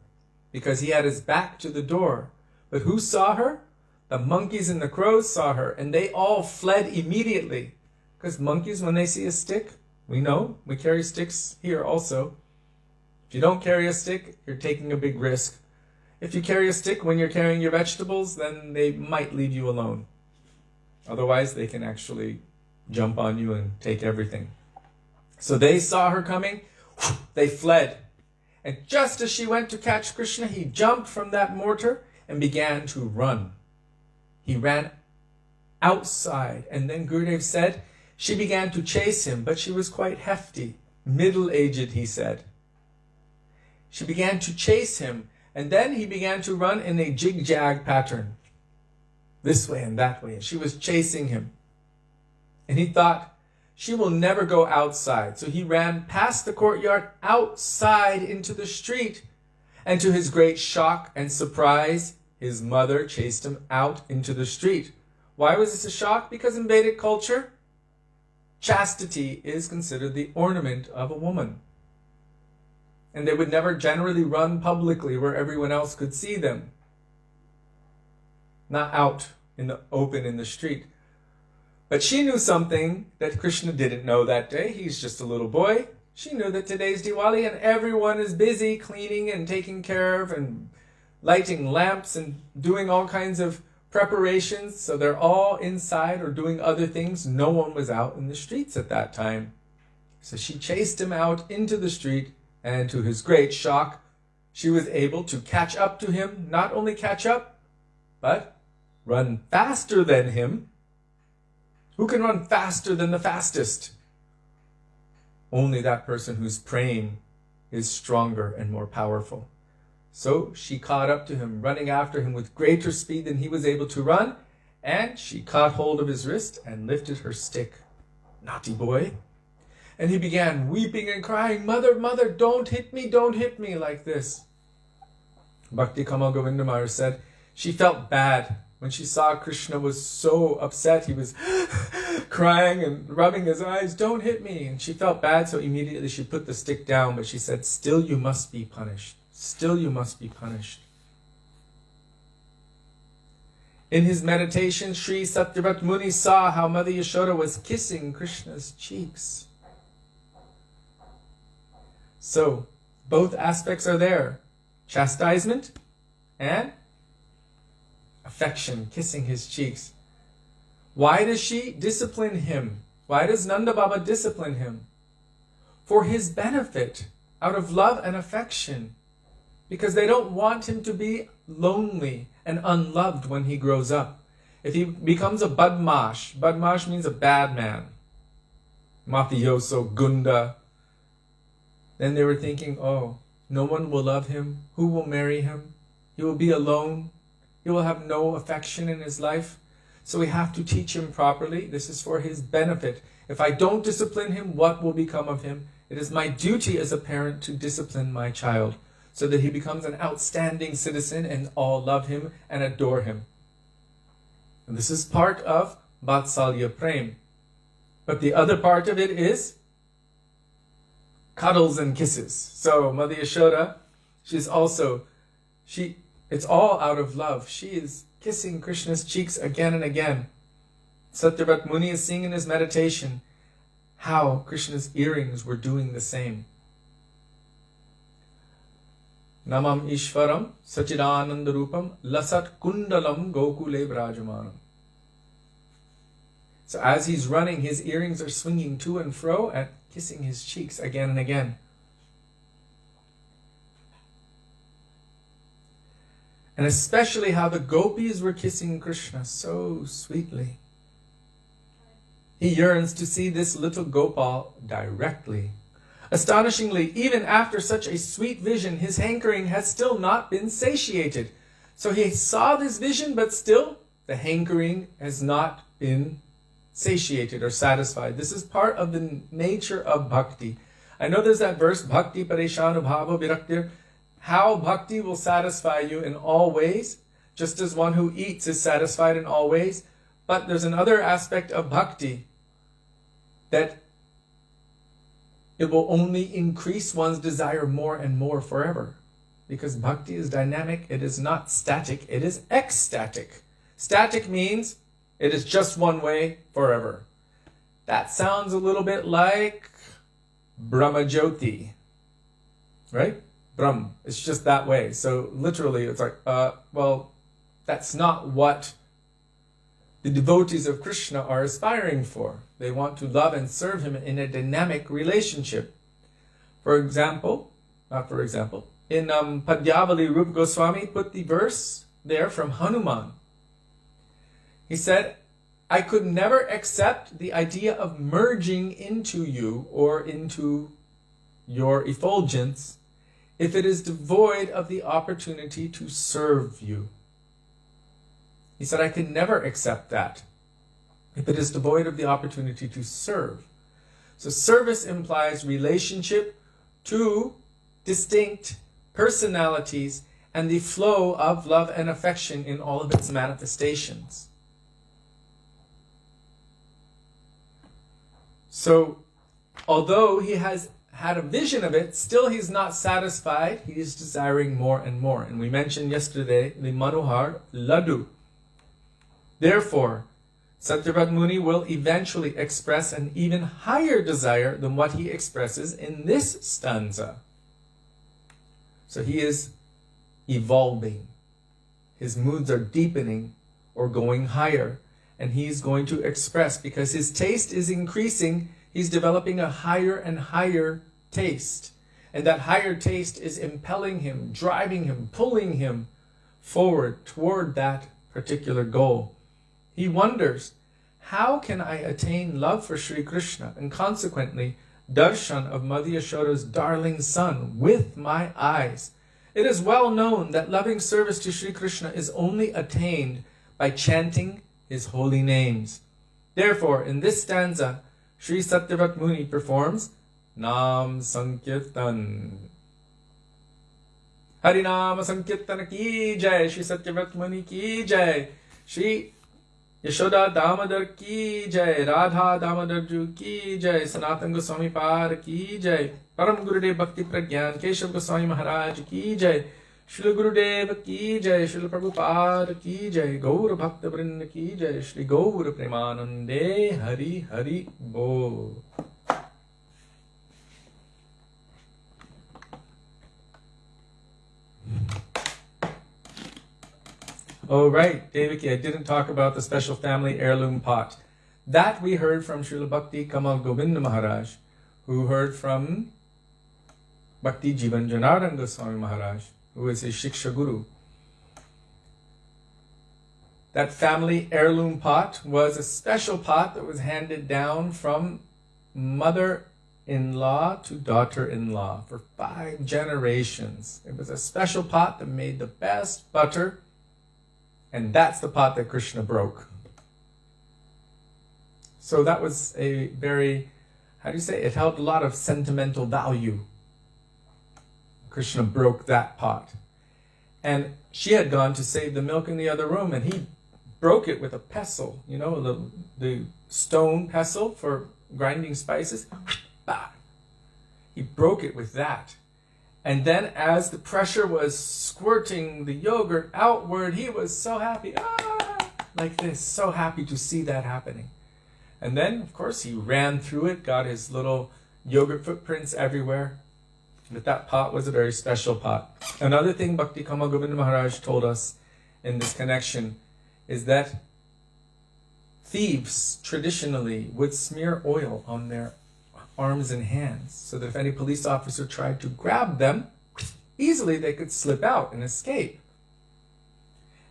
because he had his back to the door. But who saw her? The monkeys and the crows saw her, and they all fled immediately. Because monkeys, when they see a stick, we know, we carry sticks here also. If you don't carry a stick, you're taking a big risk. If you carry a stick when you're carrying your vegetables, then they might leave you alone. Otherwise, they can actually jump on you and take everything. So they saw her coming, they fled. And just as she went to catch Krishna, he jumped from that mortar and began to run. He ran outside, and then Gurudev said, she began to chase him, but she was quite hefty, middle-aged, he said. She began to chase him, and then he began to run in a jig-jag pattern, this way and that way, and she was chasing him. And he thought, she will never go outside. So he ran past the courtyard, outside into the street, and to his great shock and surprise, his mother chased him out into the street. Why was this a shock? Because in Vedic culture, chastity is considered the ornament of a woman. And they would never generally run publicly where everyone else could see them. Not out in the open in the street. But she knew something that Krishna didn't know that day. He's just a little boy. She knew that today's Diwali and everyone is busy cleaning and taking care of and lighting lamps and doing all kinds of preparations. So they're all inside or doing other things. No one was out in the streets at that time. So she chased him out into the street, and to his great shock, she was able to catch up to him. Not only catch up, but run faster than him. Who can run faster than the fastest? Only that person whose praying is stronger and more powerful. So she caught up to him, running after him with greater speed than he was able to run, and she caught hold of his wrist and lifted her stick. Naughty boy. And he began weeping and crying, "Mother, mother, don't hit me," like this. Bhakti Kamal Govindamaya said she felt bad when she saw Krishna was so upset. He was crying and rubbing his eyes, "Don't hit me." And she felt bad, so immediately she put the stick down, but she said, "Still you must be punished. Still you must be punished." In his meditation, Śrī Satyavrata Muni saw how Mother Yashoda was kissing Krishna's cheeks. So, both aspects are there. Chastisement and affection, kissing his cheeks. Why does she discipline him? Why does Nanda Baba discipline him? For his benefit, out of love and affection. Because they don't want him to be lonely and unloved when he grows up. If he becomes a badmash, badmash means a bad man, mafioso, gunda, then they were thinking, oh, no one will love him. Who will marry him? He will be alone. He will have no affection in his life. So we have to teach him properly. This is for his benefit. If I don't discipline him, what will become of him? It is my duty as a parent to discipline my child so that he becomes an outstanding citizen and all love him and adore him. And this is part of Vatsalya Prem. But the other part of it is cuddles and kisses. So Mother Yashoda, it's all out of love. She is kissing Krishna's cheeks again and again. Satyavrata Muni is seeing in his meditation how Krishna's earrings were doing the same. Namam Ishvaram Sachidananda Rupam Lasat Kundalam Gokule Vrajamanam. So as he's running, his earrings are swinging to and fro and kissing his cheeks again and again. And especially how the gopis were kissing Krishna so sweetly. He yearns to see this little Gopal directly. Astonishingly, even after such a sweet vision, his hankering has still not been satiated. So he saw this vision, but still the hankering has not been satiated or satisfied. This is part of the nature of bhakti. I know there's that verse, Bhakti Parishanu Bhava Viraktir, how bhakti will satisfy you in all ways, just as one who eats is satisfied in all ways. But there's another aspect of bhakti that it will only increase one's desire more and more forever. Because bhakti is dynamic, it is not static, it is ecstatic. Static means it is just one way forever. That sounds a little bit like Brahmajyoti, right? Brahm, it's just that way. So literally it's like, well, that's not what the devotees of Krishna are aspiring for. They want to love and serve him in a dynamic relationship. In Padyavali, Rupa Goswami put the verse there from Hanuman. He said, I could never accept the idea of merging into you or into your effulgence if it is devoid of the opportunity to serve you. He said, I can never accept that if it is devoid of the opportunity to serve. So service implies relationship to distinct personalities and the flow of love and affection in all of its manifestations. So, although he has had a vision of it, still he's not satisfied. He is desiring more and more. And we mentioned yesterday the Manohar Laddu. Therefore, Satyavrata Muni will eventually express an even higher desire than what he expresses in this stanza. So he is evolving. His moods are deepening or going higher. And he's going to express, because his taste is increasing, he's developing a higher and higher taste. And that higher taste is impelling him, driving him, pulling him forward toward that particular goal. He wonders, how can I attain love for Sri Krishna and consequently darshan of Mother Yashoda's darling son with my eyes? It is well known that loving service to Sri Krishna is only attained by chanting his holy names. Therefore, in this stanza, Śrī Satyavrata Muni performs Nam Sankirtan. Harinama Sankirtana ki jai, Śrī Satyavrata Muni ki jai, Śrī Yashoda Damodara ki jai, Radha Damodarju ki jai, Sanātana Gosvāmī Par ki jai, Param Gurudev Bhakti Pragyan Keshav Goswami Mahārāja ki jai, Śrīla Gurudev ki jai, Śrīla Prabhupada ki jai, Gaura Bhakta Vrinda ki jai, Śrī Gaura Premanande Hari Hari Bol. Oh right, Devaki, I didn't talk about the special family heirloom pot. That we heard from Srila Bhakti Kamal Govinda Maharaj, who heard from Bhakti Jivan Janardhan Goswami Maharaj, who is his Shiksha Guru. That family heirloom pot was a special pot that was handed down from mother-in-law to daughter-in-law for 5 generations. It was a special pot that made the best butter, and that's the pot that Krishna broke. So that was a very, it held a lot of sentimental value. Krishna broke that pot. And she had gone to save the milk in the other room, and he broke it with a pestle, you know, the stone pestle for grinding spices. He broke it with that. And then as the pressure was squirting the yogurt outward, he was so happy, like this, so happy to see that happening. And then, of course, he ran through it, got his little yogurt footprints everywhere. But that pot was a very special pot. Another thing Bhakti Kamal Govinda Maharaj told us in this connection is that thieves traditionally would smear oil on their arms and hands so that if any police officer tried to grab them, easily they could slip out and escape.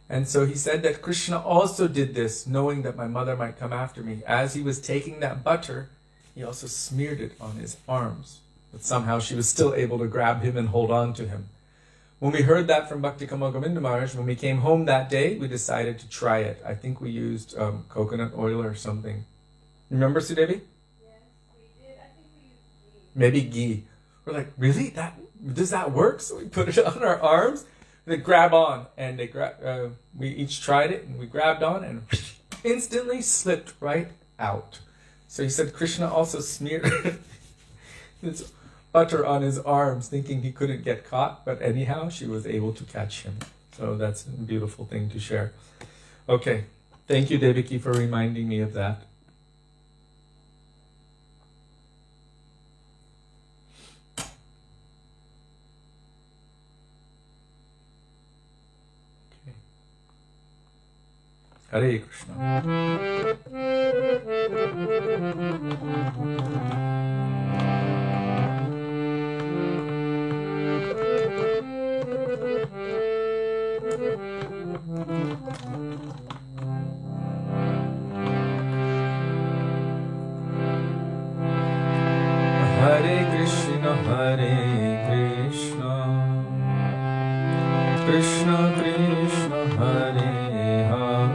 And so he said that Krishna also did this, knowing that my mother might come after me. As he was taking that butter, he also smeared it on his arms. But somehow she was still able to grab him and hold on to him. When we heard that from Bhakti Kamal Govinda Maharaj, when we came home that day, we decided to try it. I think we used coconut oil or something. Remember, Sudevi? Yes, we did. I think we used ghee. Maybe ghee. We're like, really? Does that work? So we put it on our arms. They grab on, and we each tried it, and we grabbed on, and instantly slipped right out. So he said Krishna also smeared his butter on his arms, thinking he couldn't get caught, but anyhow, she was able to catch him. So that's a beautiful thing to share. Okay, thank you, Devaki, for reminding me of that. Okay. Hare Krishna. Hare Krishna, Krishna Krishna, Hare Hare,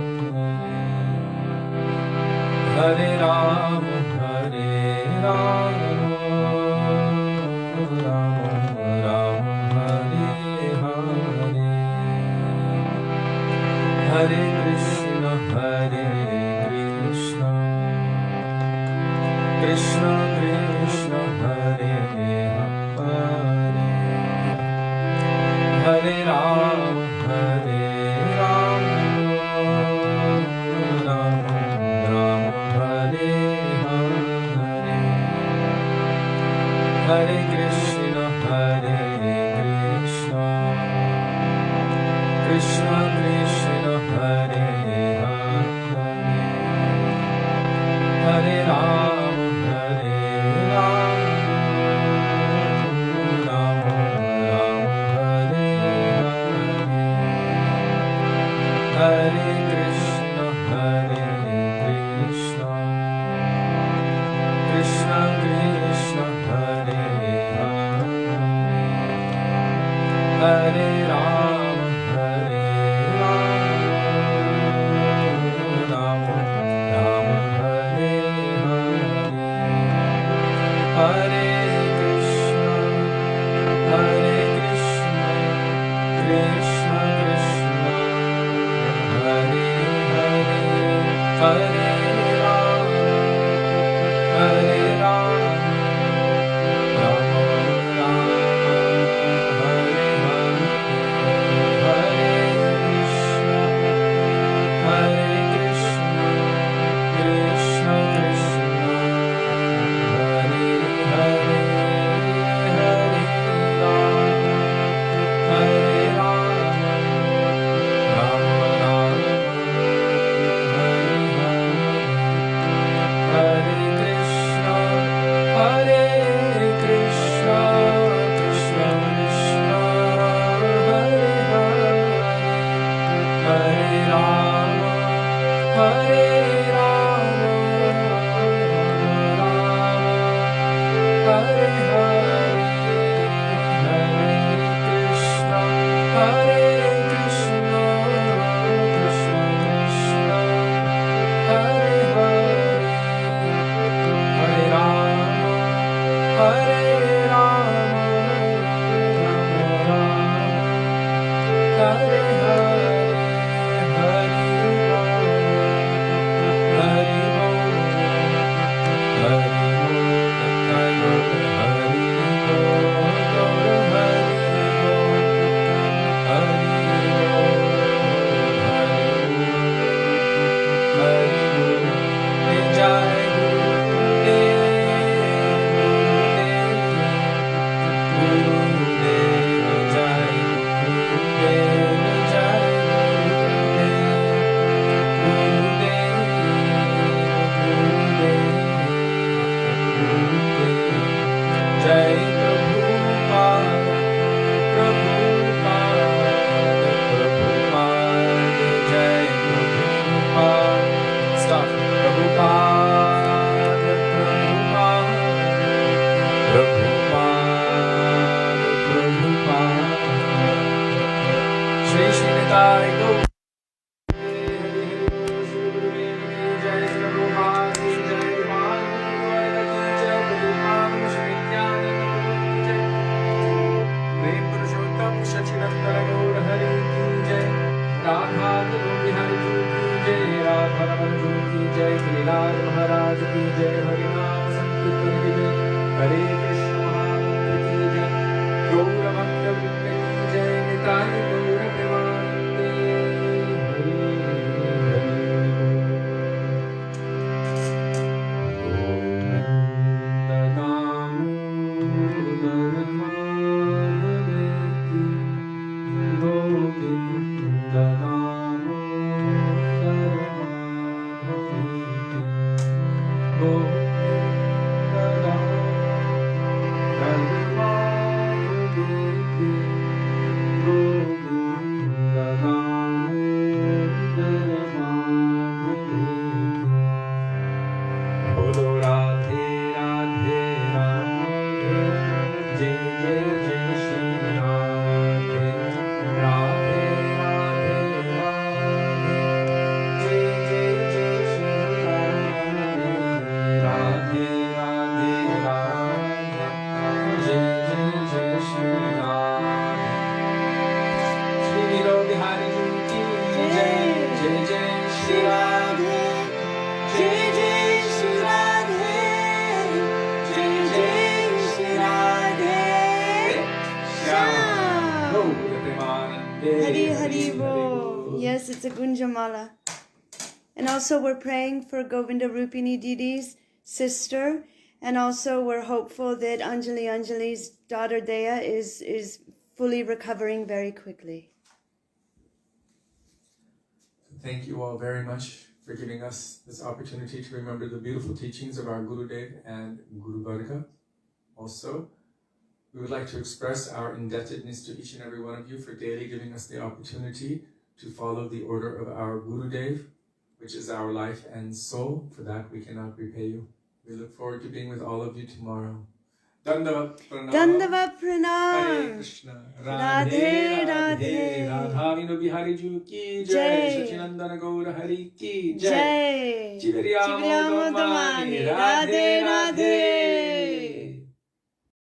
Hare Ram, Hare Ram, Ram Ram, Hare Hare, Hare Krishna, Krishna Krishna, Hare Hare, Hare Ram, Hare Ram, Ram Ram, Hare Hare, Hare Krishna, Krishna Krishna, Hare Hare, Hare Ram, Hare Ram, Ram Ram, Hare Hare, Hare Krishna, Krishna Krishna, Hare Hare, Hare Ram, Hare Ram, Ram Ram, Hare Hare, Hare Krishna, Krishna Krishna, Hare Hare, Hare Ram, Hare Ram, Ram Ram, Hare Hare, Hare Krishna, Krishna Krishna, Hare Hare, Hare Ram, Hare Ram, Ram Ram, Hare Hare, Hare Krishna, Krishna Krishna, Hare Hare, Hare Ram, Hare Ram, Ram Hare Hare, Hare Krishna, Krishna Krishna, Hare Hare, Hare Ram, Hare Ram, Ram Hare Hare, Hare Jai Guru Dev, Kunjamala. And also we're praying for Govinda Rupini Didi's sister. And also we're hopeful that Anjali's daughter Dea is fully recovering very quickly. Thank you all very much for giving us this opportunity to remember the beautiful teachings of our Gurudev and Guru Varga. Also, we would like to express our indebtedness to each and every one of you for daily giving us the opportunity to follow the order of our Gurudev, which is our life and soul. For that, we cannot repay you. We look forward to being with all of you tomorrow. Dandavat Pranam. Dandavat Pranam. Hare Krishna. Radhe Radhe. Radhavinu Bihari Ju ki jai. Jai. Sachinandana Gaura Hari ki jai. Jai. Chivariyamo Dhamani. Radhe Radhe.